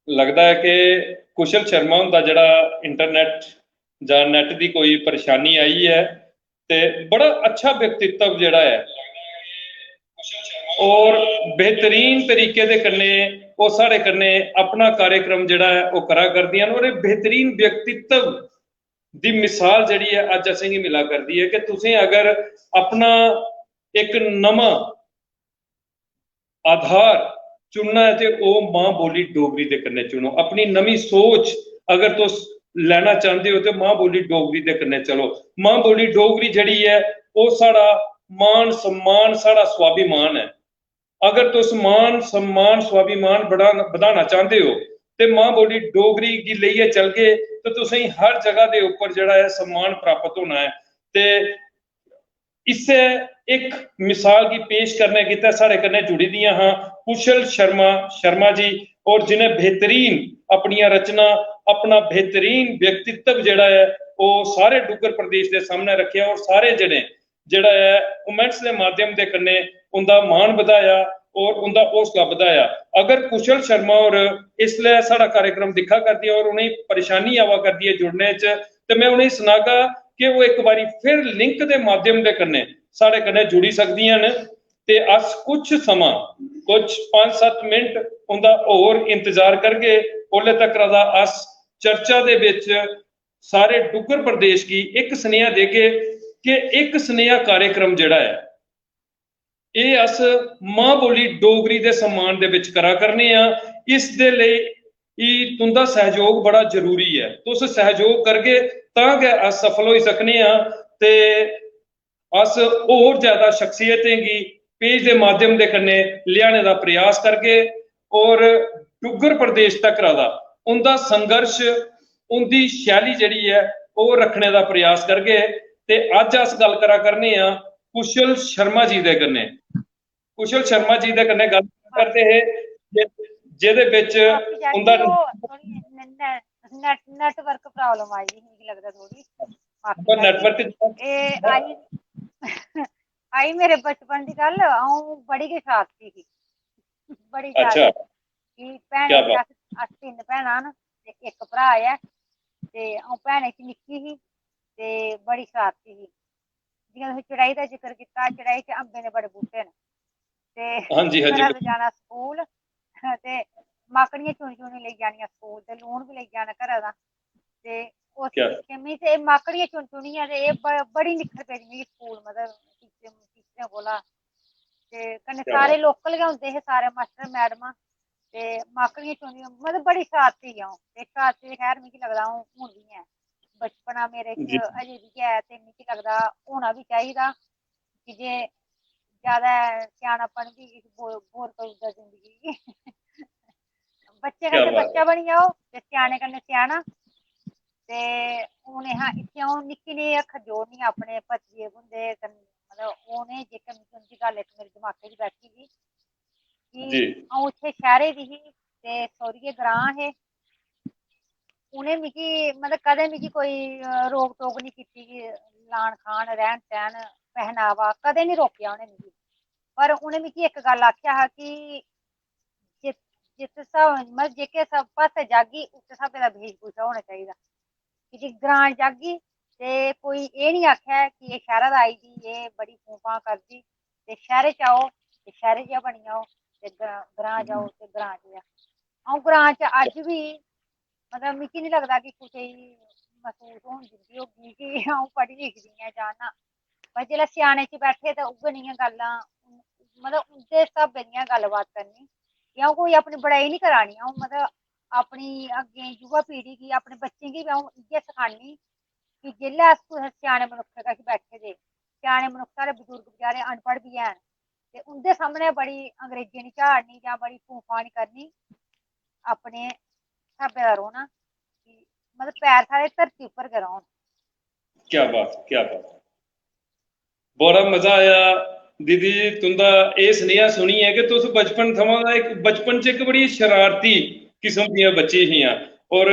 लगता है कि कुशल शर्मा हुंदा जड़ा इंटरनेट जां नेट की कोई परेशानी आई है ते बड़ा अच्छा व्यक्तित्व जड़ा है और बेहतरीन तरीके दे कन्नै वो साढ़े कन्नै अपना कार्यक्रम जड़ा है वो करा करदियां और बेहतरीन व्यक्तित्व दी मिसाल जड़ी है अज असेंगी मिला करदी है कि तुसें अगर अपना एक नवा आधार चुनना है तो वह मां बोली डोगरी के कन्नै चुनो। अपनी नवी सोच अगर तुस लेना चाहते हो तो मां बोली डोगरी के कन्नै चलो। मां बोली डोगरी जड़ी है वो साड़ा मान सम्मान साड़ा स्वाभिमान है। अगर तुस मान सम्मान स्वाभिमान बढ़ाना चाहते हो तो मां बोली डोगरी की लेइयै चलगे तो तुसें हर जगह के उपर जड़ा है सम्मान प्राप्त होना है। ते इससे एक मिसाल की पेश करने की साढ़े कन्नै जुड़ी दियां हाँ कुशल शर्मा जी और जिन्हें बेहतरीन अपनी रचना अपना बेहतरीन व्यक्तित्व जड़ा है वो सारे डुग्गर प्रदेश के सामने रखे और सारे जने जड़ा है कमेंट्स के माध्यम के कन्नै उनका मान बढ़ाया और उनका हौसला बढ़ाया। अगर कुशल शर्मा और इसलिए साड़ा कार्यक्रम दिखा करती है और उन्हें परेशानी आवा करती है जुड़ने च तो मैं उन्हें सुनागा कि वो एक बारी फिर लिंक के माध्यम के कन्नै साढ़े कन्नै जुड़ी सकदियां न ते अस कुछ समा कुछ 5-7 मिनट उनका और इंतजार करगे। ओले तक दा अस चर्चा दे विच सारे डुग्गर प्रदेश की एक स्नेहा देगे कि एक स्नेहा कार्यक्रम जड़ा है ये अस मां बोली डोगरी के सम्मान दे विच करा करने आ। इस दे लई तुंदा सहयोग बड़ा जरूरी है। तुस सहयोग करगे तां गै अस सफल हो सकने आ ते अस और ज्यादा शख्सियतें की पेज के माध्यम के कन्नै लियाने का प्रयास करगे और डुग्गर प्रदेश तक दा उनका संघर्ष उनकी शैली जड़ी है वो रखने का प्रयास करगे। ते अज अस गल करा करने आ कुशल शर्मा जी दे कन्नै। कुशल शर्मा जी दे कन्नै गल करते हैं जेदे विच उनदा नेटवर्क प्रॉब्लम आई मुझे लगता थोड़ी नेटवर्क आई मेरे बचपन की गल बड़ी गै शरारती थी बड़ी अच्छा भैन अस 3 भैनां न एक भरा है ते भैनें च निक्की ही ते बड़ी शरारती ही। जियां तुसें चढ़ाई का जिक्र किया चढ़ाई च अंबें दे बड़े बूह्टे न ते जाना स्कूल ते माकड़ियां चुनी चुनी लेई जानियां स्कूल ते लून भी लेई जाना घरा दा ते उस क्या छेमीं ते माकड़ियां चुन चुनियां ते एह् बड़ी निक्खर पेदी मिगी स्कूल मतलब टीचरें कोला ते कन्नै क्या सारे बात लोकल गै होंदे हे सारे मास्टर मैडमां ते माकड़ियां चुनियां मतलब बड़ी शरारती ही अ'ऊं ते शरारती ते खैर मिगी लगदा अ'ऊं हून बी ऐं बचपना मेरे जी च अजें बी है ते मिगी लगदा होना बी चाहिदा कि जे ज्यादा स्यानापन बी बोर करी ओड़दा जिंदगी गी बच्चे क्या कन्नै बात है बच्चा बनी जाओ ते स्याने कन्नै स्याना ते हून इत्थै अ'ऊं निक्की नेही अक्खर जोड़नी अपने भतिजे हुंदे मतलब उ'नें जेह्के मिगी उं'दी गल्ल इक मेरे दमाकै च बैठी दी कि जी अ'ऊं इत्थै शैह्रे दी ही ते सौह्रिये ग्रांऽ हे उ'नें मिगी मतलब कदें मिगी कोई रोक टोक निं कीती कि लान खान रैह्न सैह्न पहनावा कदें निं रोकेआ उ'नें मिगी पर उ'नें मिगी इक गल्ल आखेआ हा कि जिस जिस स्हाब मतलब जेह्के पास्सै जाह्गी उस्सै स्हाबै दा वेश भूशा होना चाहिदा कि जे ग्रांऽ जाह्गी ते कोई एह् निं आखै कि एह् शैह्रा दा आई दी एह् बड़ी फूं फां करदी ते शैह्रे च आओ ते शैह्रे जेहा बनी जाओ ते ग्रांऽ जाओ ते ग्रांऽ जेहा अ'ऊं ग्रांऽ च अज्ज बी मतलब मिगी निं लगदा कि कुसै गी मसूस होन दिंदी होगी कि अ'ऊं पढ़ी लिखी दी ऐं जां ना पर जेल्लै स्याने च बैठे ते उ'ऐ नेहियां गल्लां मतलब उं'दे स्हाबै दियां गल्लबात करनी कि अ'ऊं कोई अपनी बड़ाई निं करा नी अ'ऊं मतलब अपनी अग्गें युवा पीढ़ी गी अपने बच्चें गी बी अ'ऊं इ'यै सखानी कि जेल्लै अस कुसै स्याने मनुक्खै कश बैठे दे स्याने मनुक्ख साढ़े बजुर्ग बचैरे अनपढ़ बी हैन ते उं'दे सामनै बड़ी अंग्रेजी निं झाड़नी जां बड़ी फूं फां निं करनी अपने स्हाबै दा रौह्ना कि मतलब पैर साढ़े धरती उप्पर गै रौह्न क्या बात क्या बात बड़ा मजा आया दीदी जी तुंदा एह् सनेहा सुनियै कि तुस बचपन थमां दा इक बचपन च इक बड़ी शरारती किस्म दियां बच्ची हियां और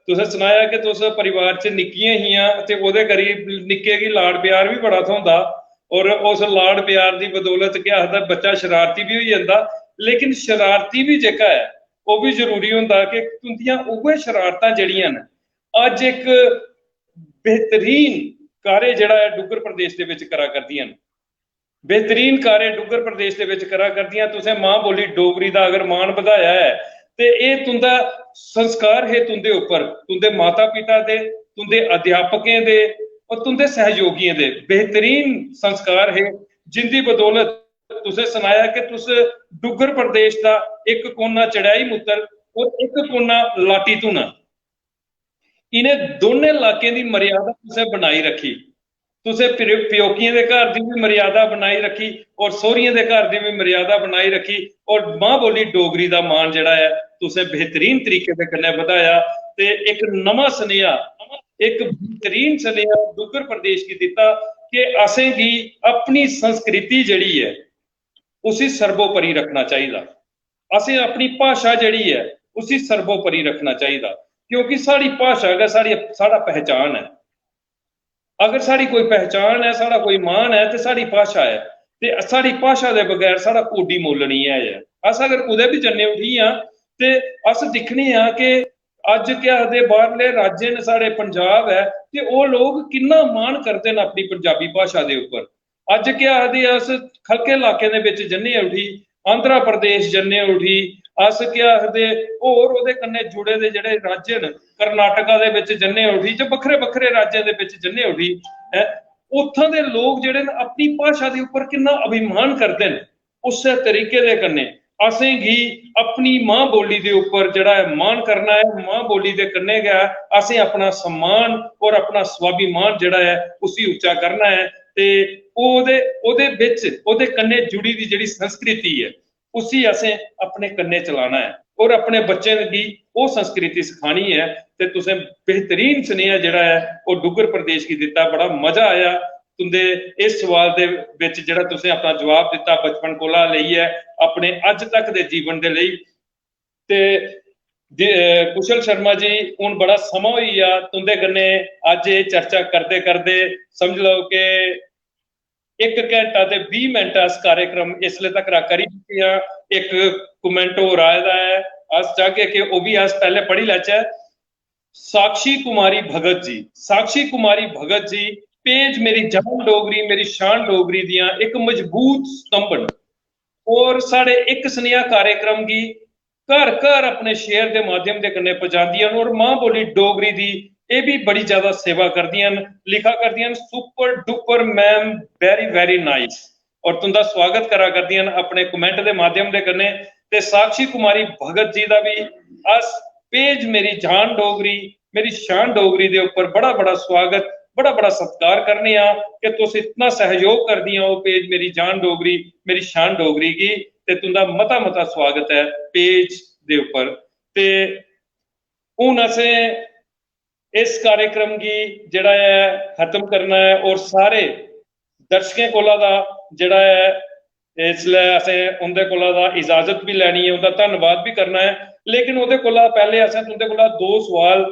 तुसें सनाया कि तुस परिवार च निक्कियां हियां ते ओह्दे करी निक्के गी लाड़ प्यार बी बड़ा थ्होंदा और उस लाड़ प्यार दी बदौलत केह् आखदा बच्चा शरारती बी होई जंदा लेकिन शरारती बी जेह्का है ओह् बी जरूरी होंदा कि तुंदियां उ'ऐ शरारतां जेह्ड़ियां न अज्ज इक बेहतरीन कार्य जेह्ड़ा है डुग्गर प्रदेश दे विच करा करदियां न बेहतरीन कार्य डुग्गर प्रदेश दे विच करा करदियां तुसें मां बोली डोगरी दा अगर मान बधाया है ते एह् तुंदा संस्कार है तुंदे उप्पर तुंदे माता पिता दे तुंदे अध्यापकें दे और तुंदे सहयोगियें दे बेहतरीन संस्कार है जिंदी बदौलत तुसें सनाया कि तुस डुग्गर प्रदेश दा इक कोना चढ़ाई मुत्तर और इक कोना लाटी धूना इन्हें दोनें इलाकें की मर्यादा तुसें बनाई रखी तुसें प्योकियें दे घर की भी मर्यादा बनाई रखी और सौहरियें दे घर की भी मर्यादा बनाई रखी और मां बोली डोगरी का मान जिहड़ा है तुसें बेहतरीन तरीके दे कन्नै बधाया ते एक नवां सनेहा एक बेहतरीन सनेहा डुग्गर प्रदेश गी दिता कि असें गी अपनी संस्कृति जिहड़ी है उसी सर्वोपरि रखना चाहिए असें अपनी भाषा जिहड़ी है उसी सर्वोपरि रखना चाहिए क्योंकि साड़ी भाषा गै साड़ा पहचान है अगर साड़ी कोई पहचान है साड़ा कोई मान है तो साड़ी भाषा है ते साड़ी भाषा दे बगैर साड़ा कोडी मुल्ल नहीं है अस अगर कुदै भी जन्ने उठी हाँ ते अस दिक्खने हाँ कि अज क्या आखदे बाहरले राज्य न साढ़े पंजाब है ते ओह लोग किन्ना मान करते हैं अपनी पंजाबी भाषा दे उप्पर अज क्या आखदे अस खलके इलाके दे विच जन्ने उठी आंध्र प्रदेश जन्ने उठी अस क्या आखदे होर ओहदे कन्नै जुड़े दे जेहड़े राज्य न कर्नाटका दे विच जन्ने उठी ते बक्खरे बक्खरे राज्यां दे विच जन्ने उठी उत्थां दे लोग जेहड़े न अपनी भाषा दे उप्पर किन्ना अभिमान करदे न उस्सै तरीके दे कन्नै असें गी अपनी मां बोली दे उप्पर जेहड़ा है मान करना है मां बोली दे कन्नै गै असें अपना सम्मान और अपना स्वाभिमान जेहड़ा है उसी उच्चा करना है ते ओहदे विच ओहदे कन्नै जुड़ी दी जेहड़ी संस्कृति है उसी असें अपने कन्नै चलाना है और अपने बच्चें गी ओह संस्कृति सिखानी है ते तुसें बेहतरीन सनेहा जेहड़ा है ओह डुग्गर प्रदेश गी दिता बड़ा मजा आया तुंदे इस सवाल दे विच जेहड़ा तुसें अपना जवाब दिता बचपन कोला लेइयै अपने अज तक दे जीवन दे लेई ते कुशल शर्मा जी हूँ बड़ा समा होई गया तुंदे कन्नै अज एह चर्चा करदे करदे समझ लो कि 1 घंटा ते 20 मिनट अस कार्यक्रम इसले तक करी चुके हैं एक कमेंट होर आए दा है अस चाहगे कि वह भी अस पहले पढ़ी लैचे साक्षी कुमारी भगत जी साक्षी कुमारी भगत जी पेज मेरी जान डोगरी मेरी शान डोगरी दियां एक मजबूत स्तंभ न और साढ़े एक सनेहा कार्यक्रम की घर घर अपने शेयर के माध्यम के कन्नै पहुंचादियां और मां बोली डोगरी की ਇਹ ਵੀ ਬੜੀ ਜ਼ਿਆਦਾ ਸੇਵਾ ਕਰਦੀਆਂ ਹਨ, ਲਿਖਾ ਕਰਦੀਆਂ ਹਨ super duper ma'am very very nice और तुंदा स्वागत करा करदियां अपने कमेंट के माध्यम के कन्ने। ते साक्षी कुमारी भगत जी का भी अस पेज मेरी जान डोगरी मेरी शान डोगरी के उपर बड़ा बड़ा स्वागत बड़ा बड़ा सत्कार करने कि तुस इतना सहयोग कर दियां हो पेज मेरी जान डोगरी मेरी शान डोगरी की। ते तुंदा मता मता स्वागत है पेज दे उपर। ते हुण असें इस कार्यक्रम की जिहड़ा है खत्म करना है और सारे दर्शकों कोला दा जिहड़ा है इसलिए असें उनके कोला दा इजाजत भी लैनी है, उनका धन्नवाद भी करना है। लेकिन उहदे कोला पहले असें तुंदे कोला दो सवाल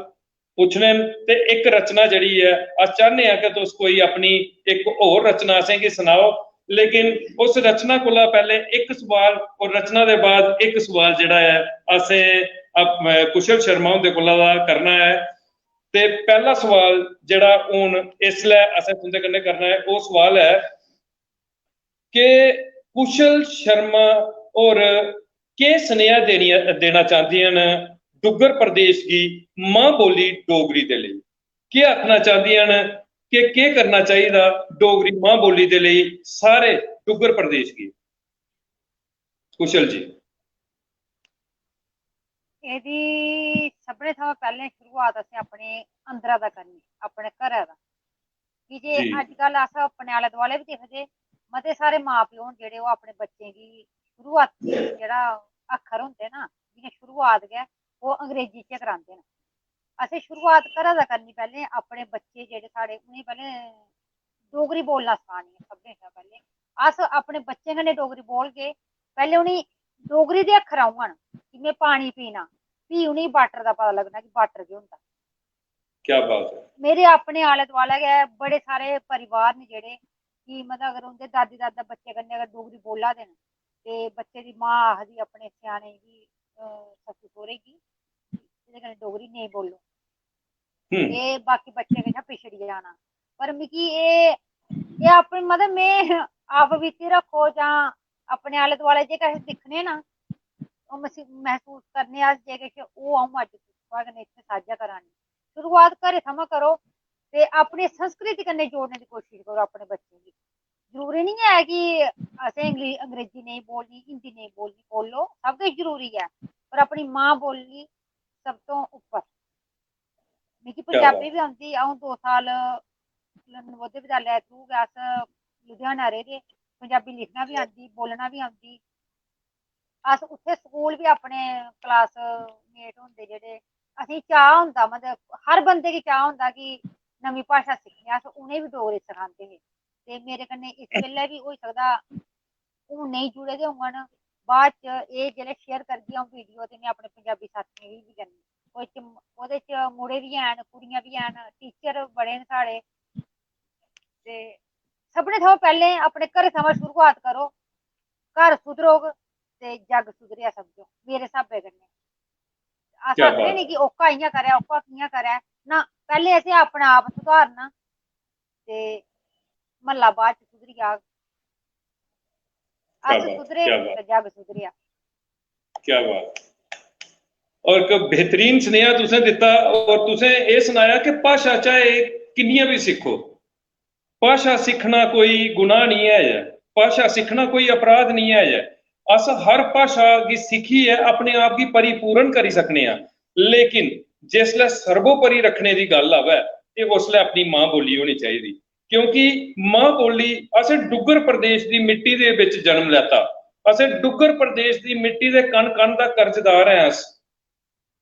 पूछने ते एक रचना जिहड़ी है अस चाहते हैं कि तुस कोई अपनी एक होर रचना असें की सुनाओ। लेकिन उस रचना कोला पहले एक सवाल और रचना के बाद एक सवाल जिहड़ा है असें कुशल शर्मा उनके कोला दा करना है। ते पहला सवाल जिहड़ा हुण इसलिए असें तुंदे कन्नै करना है वो सवाल है कि कुशल शर्मा और के स्नेहा देना चाहती हैं डुग्गर प्रदेश की मां बोली डोगरी के लिए, क्या आखना चाहती हैं कि क्या करना चाहिए डोगरी मां बोली के लिए सारे डुग्गर प्रदेश की। कुशल जी ਇਹਦੀ ਸਭਨੇ ਥਾਂ ਪਹਿਲੇ ਸ਼ੁਰੂਆਤ ਅਸੀਂ ਆਪਣੇ ਅੰਦਰਾਂ ਦਾ ਕਰਨੀ, ਆਪਣੇ ਘਰਾਂ ਦਾ। ਕਿ ਜੇ जी ਅੱਜ ਕੱਲ ਅਸ ਆਪਣੇ ਆਲੇ ਦੁਆਲੇ ਵੀ ਦੇਖਦੇ ਮਤੇ ਸਾਰੇ ਮਾਂ ਪਿਓ ਜਿਹੜੇ ਉਹ ਆਪਣੇ ਬੱਚੇ ਦੀ ਸ਼ੁਰੂਆਤ ਜਿਹੜਾ ਅੱਖਰ ਹੁੰਦੇ ਨਾ ਜਿਹਨੇ ਸ਼ੁਰੂਆਤ ਗਏ ਉਹ ਅੰਗਰੇਜ਼ੀ ਚ ਕਰਾਉਂਦੇ ਨੇ। ਅਸੀਂ ਸ਼ੁਰੂਆਤ ਘਰਾਂ ਦਾ ਕਰਨੀ ਪਹਿਲੇ ਆਪਣੇ ਬੱਚੇ ਜਿਹੜੇ ਸਾਡੇ उन्हें ਪਹਿਲੇ डोगरी बोलना सिखानी है। सबने शा पहले अस अपने बच्चे कन्नै डोगरी बोल के पहले उन्हें डोगरी दे अक्खर औङन कि में पानी पीना, फ्ही उनेंगी वाटर का पता लगना कि वाटर केह् होंदा। क्या बात है। मेरे अपने आले दुआले गै बड़े सारे परिवार न जेह्ड़े कि मतलब अगर उंदे दादी दादा बच्चे कन्नै अगर डोगरी बोला दे न ते बच्चे दी मां आखदी अपने स्याने गी सस्सू सौह्रे गी एह्दे कन्नै डोगरी नेईं बोलो एह् बाकी बच्चे कशा पिछड़ी जाना। पर मिगी एह् अपने मतलब में आप बीती रक्खो जां अपने आले दुआले जे किश दिक्खने ना ओह् महसूस करने अस जे किश ओह् अ'ऊं अज्ज थुआढ़े कन्नै इत्थै सांझा करा नी। शुरुआत घरै थमां करो ते अपनी संस्कृति कन्नै जोड़ने की कोशिश करो अपने बच्चें गी। जरूरी नहीं है कि असें अंग्रेजी नहीं बोलनी हिंदी नहीं बोलनी, बोलो सब किश जरूरी है पर अपनी मां बोली सब तो उप्पर। मिगी पंजाबी भी आंदी, अ'ऊं 2 साल नवोदय विद्यालय थ्रू गै अस लुधियाना रेह् पंजाबी लिखना भी आंदी बोलना भी आंदी। अस उत्थे स्कूल भी अपने क्लासमेट होंदे जेह्ड़े असेंगी चाऽ होंदा मतलब हर बंदे गी चाऽ होंदा कि नमीं भाशा सिक्खनी, अस उ'नेंगी बी डोगरी सखांदे हे। ते मेरे कन्नै इस बेल्लै बी होई सकदा हून नेईं जुड़े दे होङन, बाद च एह् जेल्लै शेयर करगी अ'ऊं वीडियो ते में अपने पंजाबी साथियें गी बी करनी। ओह्दे च मुड़े बी हैन कुड़ियां बी हैन, टीचर बड़े न साढ़े। ते सभनें थमां पैह्लें अपने घरै थमां शुरुआत करो, घर सुधरोग ते जग सुधरेआ समझो मेरे स्हाबै कन्नै। अस क्या आखने बात नी है। कि ओह्का इ'यां करै ओह्का कि'यां करै ना, पैह्लें असें अपना आप सुधारना ते म्हल्ला बाद च सुधरी जाह्ग। क्या अस बात सुधरे क्या बात ते जग सुधरेआ। क्या बात। और एक बेहतरीन स्नेहा तुसें दिता और तुसें एह् सनाया कि भाशा चाहे किन्नियां भी सिक्खो, भाशा सीखना कोई गुनाह नहीं है, भाशा सीखना कोई अपराध नहीं है। अस हर भाशा गी सिक्खियै अपने आप गी परिपूर्ण करी सकने आं। लेकिन जिसलै सर्वोपरि रखने की गल आवे ते उसलै अपनी मां बोली होनी चाहिदी, क्योंकि मां बोली असें डुग्गर प्रदेश की मिट्टी दे विच जन्म लैता, असें डुग्गर प्रदेश की मिट्टी दे कण कण दा कर्जदार हैं अस।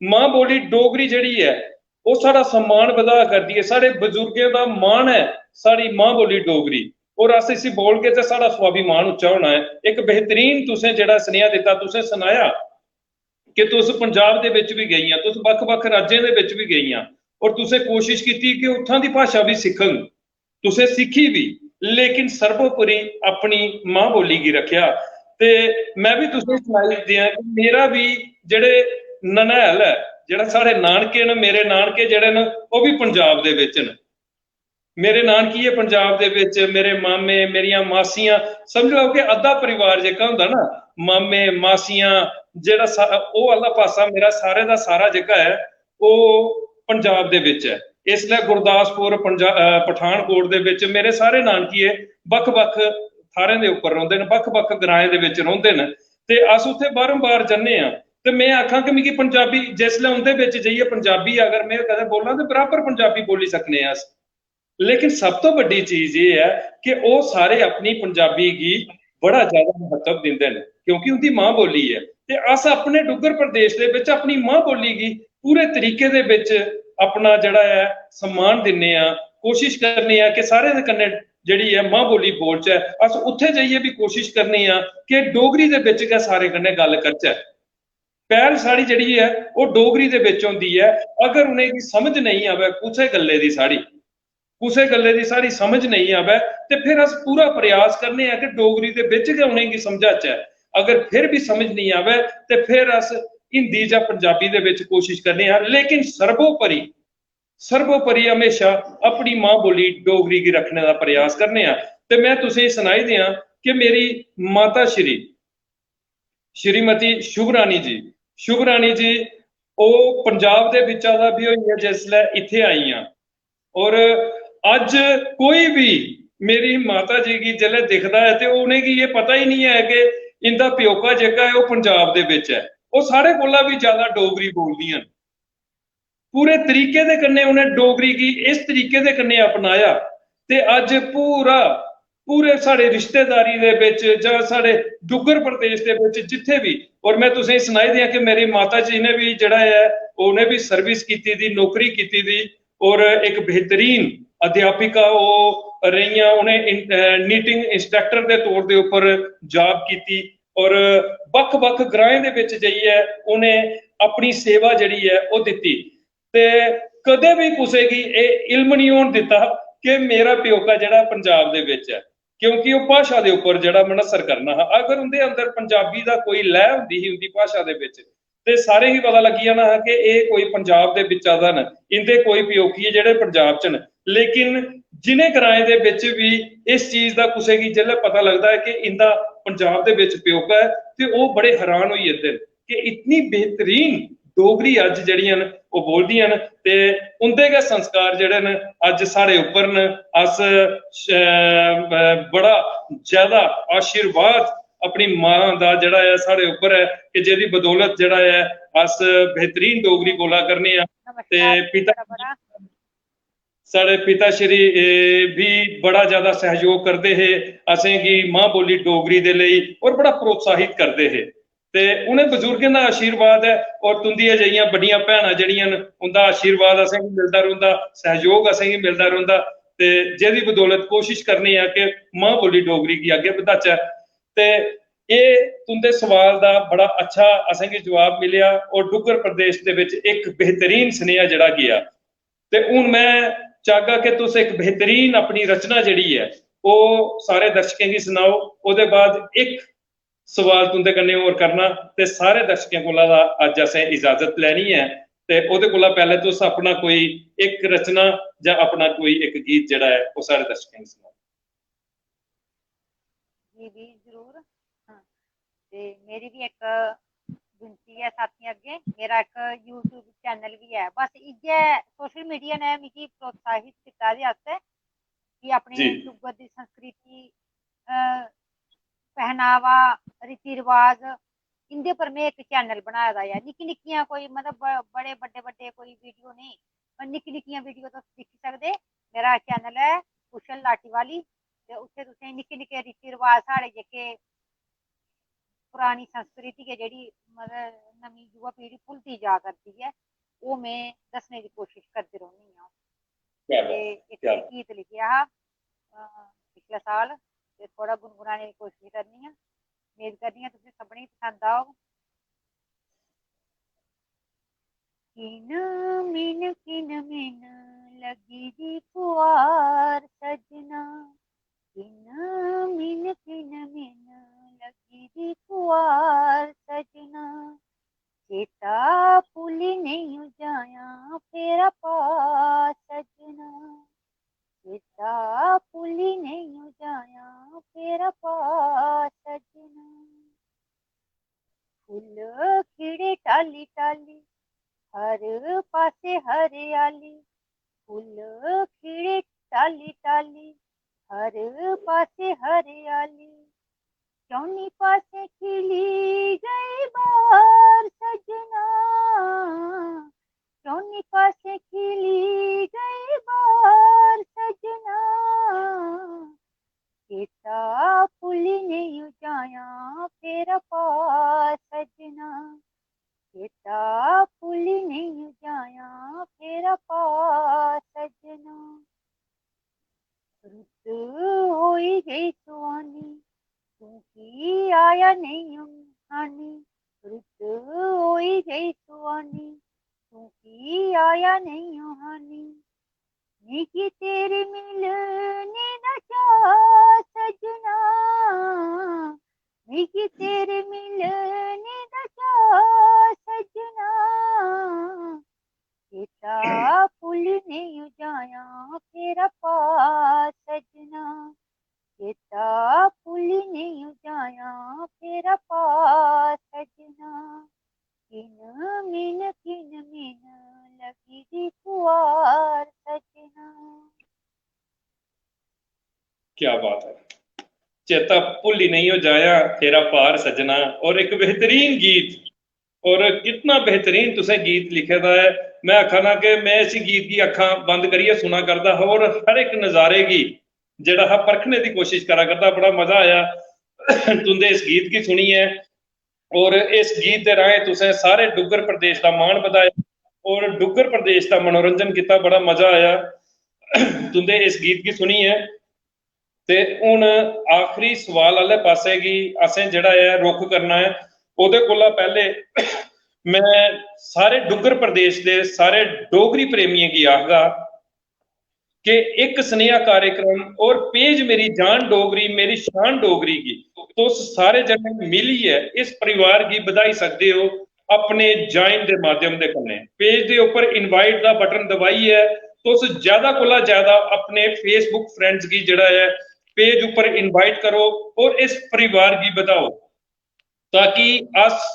मां बोली डोगरी जिहड़ी है वो साड़ा सम्मान बधा करदी है, साढ़े बजुर्गें दा मान है साड़ी मां बोली डोगरी, और अस इसी बोल के ते साड़ा स्वाभिमान उच्चा होना है। एक बेहतरीन तुसें जेहड़ा स्नेहा दिता, तुसें सुनाया कि तुस पंजाब दे विच भी गईयां, तुस बक्ख-बक्ख राज्यें दे विच भी गईयां और तुसें कोशिश की कि उत्थां दी भाशा भी सिक्खन, तुसें सिक्खी भी, लेकिन सर्वोपरि अपनी मां बोली गी रखिया। ते मैं भी तुसें सनाई दियां कि मेरा भी जेहड़े ननैल है जेहड़ा साढ़े नानके न, मेरे नानके जेहड़े न वो भी पंजाब दे विच न। मेरे नानकी पंजाब दे विच, मेरे मामे मेरियां मासियां, समझ लो कि अद्धा परिवार जेह्का होंदा ना, मामे मासियां जेहड़ा ओह् आह्ला पासा मेरा सारे दा सारा जेह्का है वो पंजाब दे विच है। इसलिए गुरदासपुर पठानकोट दे विच मेरे सारे नानकीए बख-बख थारें दे उपर रहिंदे ने, बख-बख ग्राएं दे विच रहिंदे ने ते अस उत्थे बारंबार जन्ने आ ते मैं आखां कि मिगी पंजाबी जिसलै उंदे विच जाइए पंजाबी अगर मैं कदें बोलां ते बराबर पंजाबी बोली सकने अस। लेकिन सब तो बड़ी चीज ये है कि वो सारे अपनी पंजाबी गी बड़ा ज्यादा महत्व दिंदे ने क्योंकि उनकी मां बोली है ते अस अपने डुग्गर प्रदेश दे विच अपनी मां बोली गी पूरे तरीके दे विच अपना जड़ा है सम्मान दिन्ने आ, कोशिश करने आ कि सारे दे कन्नै जेह्ड़ी है मां बोली बोलचै। अस उत्थे जाइयै भी कोशिश करने आ कि डोगरी दे विच गै सारे कन्नै गल्ल करचै। पैह्ल साढ़ी जेह्ड़ी है वो डोगरी दे विच होंदी है। अगर उनेंगी समझ नहीं आवे कुसै गल्ले दी साढ़ी कुसै गल्ले दी साढ़ी समझ नहीं आवे ते फिर अस पूरा प्रयास करने आ कि डोगरी दे विच गै उनेंगी समझाचै। अगर फिर भी समझ नहीं आवे ते फिर अस हिंदी जां पंजाबी दे विच कोशिश करने आ। लेकिन सर्वोपरि हमेशा अपनी मां बोली डोगरी गी रखने दा प्रयास करने आ। ते मैं तुसेंगी सनाई देआं कि मेरी माता श्रीमती शुभ रानी जी ओह् पंजाब दे बिच्चा दा भी होई है जिसलै इत्थे आईयां और अज कोई भी मेरी माता जी गी जिसलै दिखदा है ते उनेंगी ये पता ही नहीं है कि इंदा प्योका जेह्का है ओह् पंजाब दे बिच है। ओह् साढ़े कोला भी ज्यादा डोगरी बोलदियां न। पूरे तरीके दे कन्नै उन्हें डोगरी गी इस तरीके दे कन्नै अपनाया ते अज पूरे साढ़े रिश्तेदारी दे विच जां साढ़े डुग्गर प्रदेश दे विच जिथे भी और मैं तुसेंगी सनाई देआं कि मेरी माता जी ने भी जेह्ड़ा है उन्हें भी सर्विस कीती दी, नौकरी कीती दी और एक बेहतरीन अध्यापिका वो रहियां। उन्हें नीटिंग इंस्ट्रक्टर के तौर के उपर जॉब की और बख-बख ग्राएं दे विच जाइयै उन्हें अपनी सेवा जिहड़ी है वो दित्ती ते कदे भी कुसै गी एह् इल्म नहीं होन दित्ता कि मेरा प्योका जेह्ड़ा पंजाब दे विच है क्योंकि वो भाशा दे उपर जेह्ड़ा मनसर करना हा। अगर उंदे अंदर पंजाबी दा कोई लैऽ हुंदी ही उंदी भाशा दे विच ते सारें गी पता लग्गी जाना हा कि एह् कोई पंजाब दे बिच्चा दा न, इंदे कोई प्योकिये जेह्ड़े पंजाब च न। लेकिन जिनें ग्राएं दे विच भी इस चीज दा कुसै गी जेल्लै पता लगदा है कि इंदा पंजाब दे विच प्योका है ते ओह् बड़े हैरान होई जंदे न कि इतनी बेहतरीन डोगरी अज जेह्ड़ियां न ओह् बोलदियां न ते उंदे गै संस्कार जेह्ड़े न अज साढ़े उप्पर न। अस बड़ा ज्यादा आशीर्वाद अपनी मां दा जेह्ड़ा है साढ़े उप्पर है कि जेह्दी बदौलत जेह्ड़ा है अस बेहतरीन डोगरी बोला करने आ ते पिता बड़ा साढ़े पिता श्री भी बड़ा ज्यादा सहयोग करते हे असेंगी मां बोली डोगरी दे लेई और बड़ा प्रोत्साहित करते हे ते उन्हें बजुर्गें दा आशीर्वाद है और तुंदियां जेहियां बड्डियां भैणां जेह्ड़ियां न उंदा आशीर्वाद असेंगी मिलदा रौंह्दा, सहयोग असेंगी मिलदा रौंह्दा ते जेह्दी बदौलत कोशिश करने आ कि मां बोली डोगरी गी अग्गें बधाचै। ते एह् तुंदे सवाल दा बड़ा अच्छा असेंगी जवाब मिलेआ और डुग्गर प्रदेश दे विच इक बेहतरीन सनेहा जेह्ड़ा गेआ ते हुण मैं चाहगा कि तुस एक बेहतरीन अपनी रचना जेह्ड़ी है ओह् सारे दर्शकें गी सनाओ। ओह्दे बाद इक सवाल तुंदे कन्नै होर करना ते सारे दर्शकें कोला दा अज्ज असें इजाजत लैनी है ते ओह्दे कोला पैह्ले तुस अपना कोई इक रचना जां अपना कोई इक गीत जेह्ड़ा है ओह् सारे दर्शकें गी सनाओ। जी जरूर। हाँ, ते मेरी भी एक विनती है साथियों अग्गे, मेरा एक यूट्यूब चैनल भी है। बस इ'यै सोशल मीडिया ने मिगी प्रोत्साहित कीता एह्दे आस्तै कि अपने जी डुग्गर दी संस्कृति पहनावा रीति रिवाज इंदे पर में एक चैनल बनाए दा ऐ। निक्की निक्कियां कोई मतलब बड़े बड्डे बड्डे कोई वीडियो नहीं, निक्की निक्कियां वीडियो तुस दिक्खी सकदे। मेरा चैनल है कुशल लाटीवाली ते उत्थे तुसें निक्के निक्के रीति रिवाज साढ़े जेह्के पुरानी संस्कृति है जेह्ड़ी मतलब नमीं युवा पीढ़ी भुलदी जा करदी है ओह् मैं दस्सने दी कोशिश करदी रौह्नी आं। क्या ते बात इक क्या मैं गीत लिखेआ हा पिछले साल ते थोह्ड़ा गुनगुनाने दी कोशिश करनी आं। मेद करनी आं तुसें सभनें गी पसंद औग। किन मिन लगी दी कुआर सजना, किन मिन लगी दी कुआर सजना, चेता भुली नहीं जाया फेरा पा सजना, चेता भुली नहीं जाया फेरा पा सजना, फुल्ल खिड़े टाली टाली हर पासे हरियाली, फुल खिड़े टाली टाली, हर पासे हरियाली, चौनी पासे खिली गई बार सजना, चौनी पासे खिली गई बार सजना, केता फुली ने जाया फेरा पा सजना, केता फुली ने जाया फेरा पा सजना, रुत होई गई सुहानी, तू की आया नहीं हानी, रुत होई गई सुहानी, तू की आया नहीं हानी, निकी तेरे मिलने न चाह सजना, निकी तेरे मिलने न चाह सजना, केता फुल ने जाया फेरा पा सजना, केता फुल ने जाया फेरा पा सजना, किन मिन लगी दी कुआर सजना। क्या बात है। चेता भुल ही नहीं हो जाया तेरा पार सजना, और एक बेहतरीन गीत, और कितना बेहतरीन तुसें गीत लिखे दा है। मैं आखा ना कि मैं इसी गीत की अखा बंद करिए सुना करता हा, और हर एक नजारे की जेड़ा हा परखने की कोशिश करा करता। बड़ा मजा आया तुंदे इस गीत की सुनी है, और इस गीत के राहें तुसें सारे डुग्गर प्रदेश का मान बधाया और डुग्गर प्रदेश का मनोरंजन किया। बड़ा मजा आया तुंदे इस गीत की सुनी है। ते हुण आखिरी सवाल वाले पासे की असें जेड़ा है रुख करना है। ओहदे कोला पहले मैं सारे डुग्गर प्रदेश के सारे डोगरी प्रेमियों की आखगा कि एक स्नेहा कार्यक्रम और पेज मेरी जान डोगरी मेरी शान डोगरी की तुस सारे जने मिलिए इस परिवार की बधाई सकते हो अपने ज्वाइन के माध्यम के कन्ने। पेज के ऊपर इनवाइट का बटन दबाइए, तुस ज्यादा कोला ज्यादा अपने फेसबुक फ्रेंड्स की जड़ा है पेज ऊपर इनवाइट करो और इस परिवार की बधाओ, ताकि अस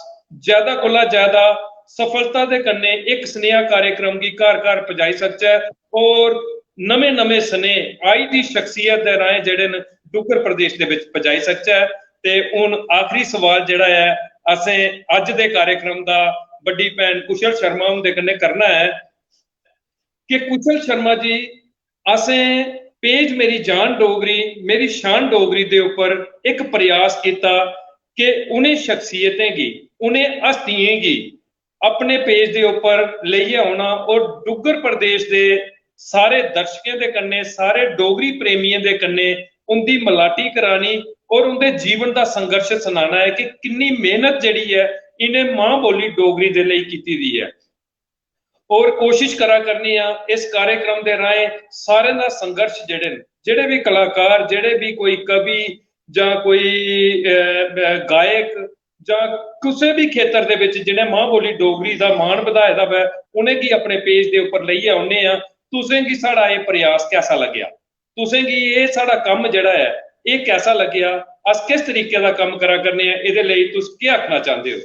ज्यादा कोला ज्यादा सफलता के कन्ने एक स्नेहा कार्यक्रम की घर घर पजाई सकचै और नवे नवे सने आई दी शख्सियत दे राहें जेड़े न डुग्गर प्रदेश दे विच पजाई सकचै। ते हुण आखिरी सवाल जेड़ा है असें अज दे कार्यक्रम दा बड्डी भैन कुशल शर्मा हुंदे कन्नै करना है कि कुशल शर्मा जी असें पेज मेरी जान डोगरी मेरी शान डोगरी दे ऊपर एक प्रयास किया कि उन्हें शख्सियतें की उन्हें हस्तियें की अपने पेज के ऊपर लेइयै आना और डुग्गर प्रदेश के सारे दर्शकों के कन्ने सारे डोगरी प्रेमियों के कन्ने उनकी मलाटी करानी और उनके जीवन का संघर्ष सुनाना है कि कितनी मेहनत जिहड़ी है इन्हें मां बोली डोगरी के लिए की दी है। और कोशिश करा करनी आ इस कार्यक्रम के राहें सारे का संघर्ष जेड़े भी कलाकार जेड़े भी कोई कवि जां कोई गायक जां किसी भी खेतर दे विच जिन्हें मां बोली डोगरी का मान वधाए दा वै उन्हें की अपने पेज के ऊपर लेइयै आउने आ। तुसें गी साड़ा ये प्रयास कैसा लग्या, तुसें गी ये साड़ा कम जेड़ा है ये कैसा लग्या, अस किस तरीके का कम करा करने आ, इहदे लई तुस क्या आखना चाहते हो?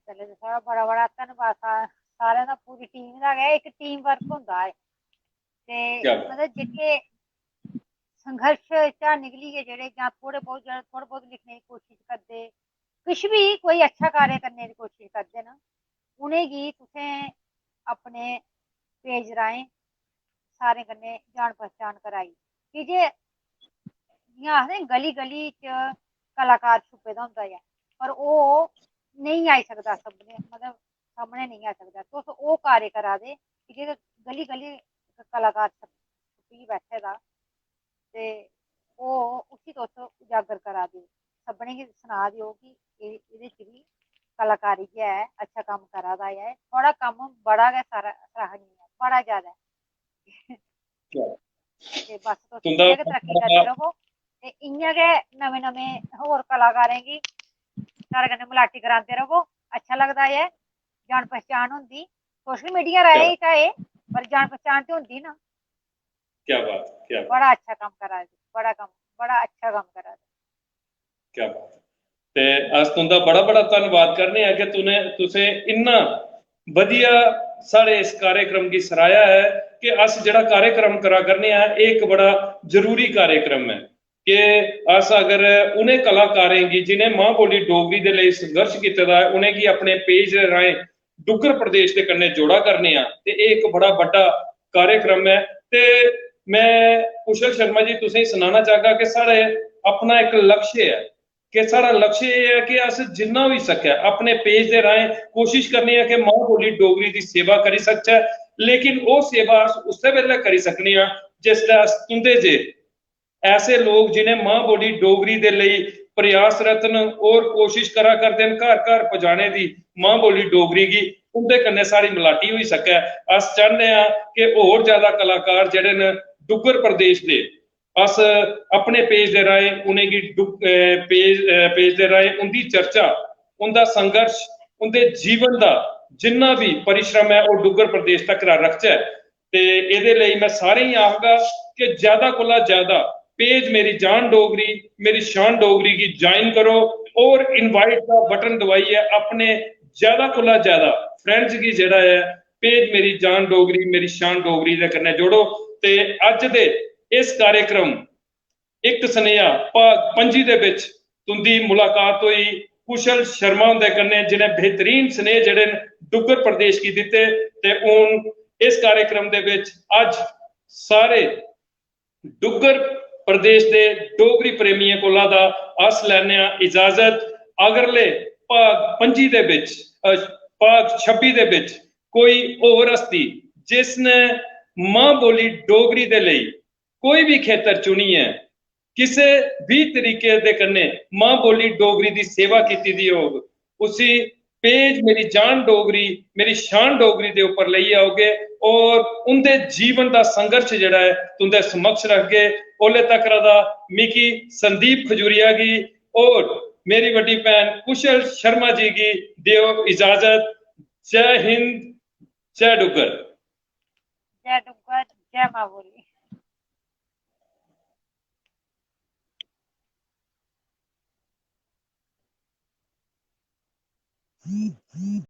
चलो जी सारा बड़ा बड़ा धन्नवाद सारे का पूरी टीम का है, एक टीम वर्क होंदा है ते क्या बात। मतलब जेह्के संघर्ष चा निकलियै जेह्ड़े जां थोड़े बहुत लिखने की कोशिश करदे किश भी कोई अच्छा कार्य करने की कोशिश करदे न उ'नेंगी तुसें अपने पेज राहें सारें कन्नै जान पहचान कराई कि जे जियां आखदे गली गली च कलाकार छुपे दा होंदा ऐ पर ओह् नेईं आई सकदा सभनें मतलब सामनै नेईं आई सकदा। तुस ओह् कार्य करा दे कि जे गली गली कलाकार छुप्पियै बैठे दा ते ओह् उसी तुस उजागर करा दे ओ, सभनें गी सना दे ओ कि एह्दे च बी कलाकारी ऐ अच्छा कम्म करा दा ऐ, थुआढ़ा कम्म बड़ा गै सराहनीय ऐ बड़ा ज्यादा ते बस तुस तुंदा इ'यां गै तरक्की करदे रवो ते इ'यां गै नमें नमें होर कलाकारें गी साढ़े कन्नै मलाटी करांदे रवो। अच्छा लगदा ऐ जान पहचान होंदी सोशल मीडिया राहें चाहे पर जान पहचान ते होंदी ना। क्या बात, क्या बात, बड़ा अच्छा कम्म करा दे बड़ा अच्छा कम्म करा दे। क्या बात। ते अस तुंदा बड़ा बड़ा धन्नवाद करने हैं कि तुसें इन्ना वधिया साढ़े इस कार्यक्रम की सराहया है कि अस जिहड़ा कार्यक्रम करा करने एक बड़ा जरूरी कार्यक्रम है कि अस अगर उन्हें कलाकारें की जिन्हें मां बोली डोगरी के लिए संघर्ष किया है उन्हें अपने पेज राएं डुग्गर प्रदेश के कन्ने जोड़ा करने ते एक बड़ा बड़ा कार्यक्रम है। ते मैं कुशल शर्मा जी तुसें सुनाना चाहगा कि साढ़े अपना एक लक्ष्य है कि साढ़ा लक्ष्य ये है कि अस जिन्ना भी सकै अपने पेज के राएं कोशिश करनी है कि मां बोली डोगरी की सेवा करी सकचै, लेकिन वो सेवा अस उस्सै वेल्ले करी सकने जिसलै अस तुंदे जे ऐसे लोग जिन्हें मां बोली डोगरी के लिए प्रयासरत न और कोशिश करा करते हैं घर घर पहुंचाने की मां बोली डोगरी की उनके कन्नै साड़ी मलाटी हुई सकै। अस चाहते हैं कि होर ज्यादा कलाकार जेह्ड़े न डुग्गर प्रदेश के अस अपने पेज के राएं उनेंगी पेज के राएं उनकी चर्चा उनका संघर्ष उनके जीवन का जिन्ना भी परिश्रम है वो डुग्गर प्रदेश तक रखचै। ते एदे लई मैं सारें ही आखगा कि ज्यादा कोला ज्यादा पेज मेरी जान डोगरी मेरी शान डोगरी की ज्वाइन करो और इनवाइट का बटन दबाइए अपने ज्यादा कोला ज्यादा फ्रेंड्स की जेड़ा है पेज मेरी जान डोगरी मेरी शान डोगरी दे कन्नै जोड़ो। ते अज दे इस कार्यक्रम एक स्नेहा भाग 5 दे विच तुंदी मुलाकात हुई कुशल शर्मा हुंदे कन्नै जिन्हें बेहतरीन स्नेह जेड़े डुग्गर प्रदेश की दिते ते हुण इस कार्यक्रम दे विच अज सारे डुग्गर प्रदेश के डोगरी प्रेमियों कोला दा अस लैने इजाजत। अगरले भाग 25 दे विच भाग 26 दे विच कोई होर हस्ती जिसने मां बोली डोगरी दे लई कोई भी खेतर चुनी है किसी भी तरीके दे कन्ने मां बोली डोगरी की सेवा की दी होग उसी पेज मेरी जान डोगरी मेरी शान डोगरी के उपर लेइयै आओगे और उनके जीवन का संघर्ष जिहड़ा है तुंदे समक्ष रखगे। ओले तक दा मिकी संदीप खजूरिया की और मेरी बड़ी भैन कुशल शर्मा जी की दियो इजाजत। जय हिंद जय डुग्गर। जय डुग्गर जय मां बोली।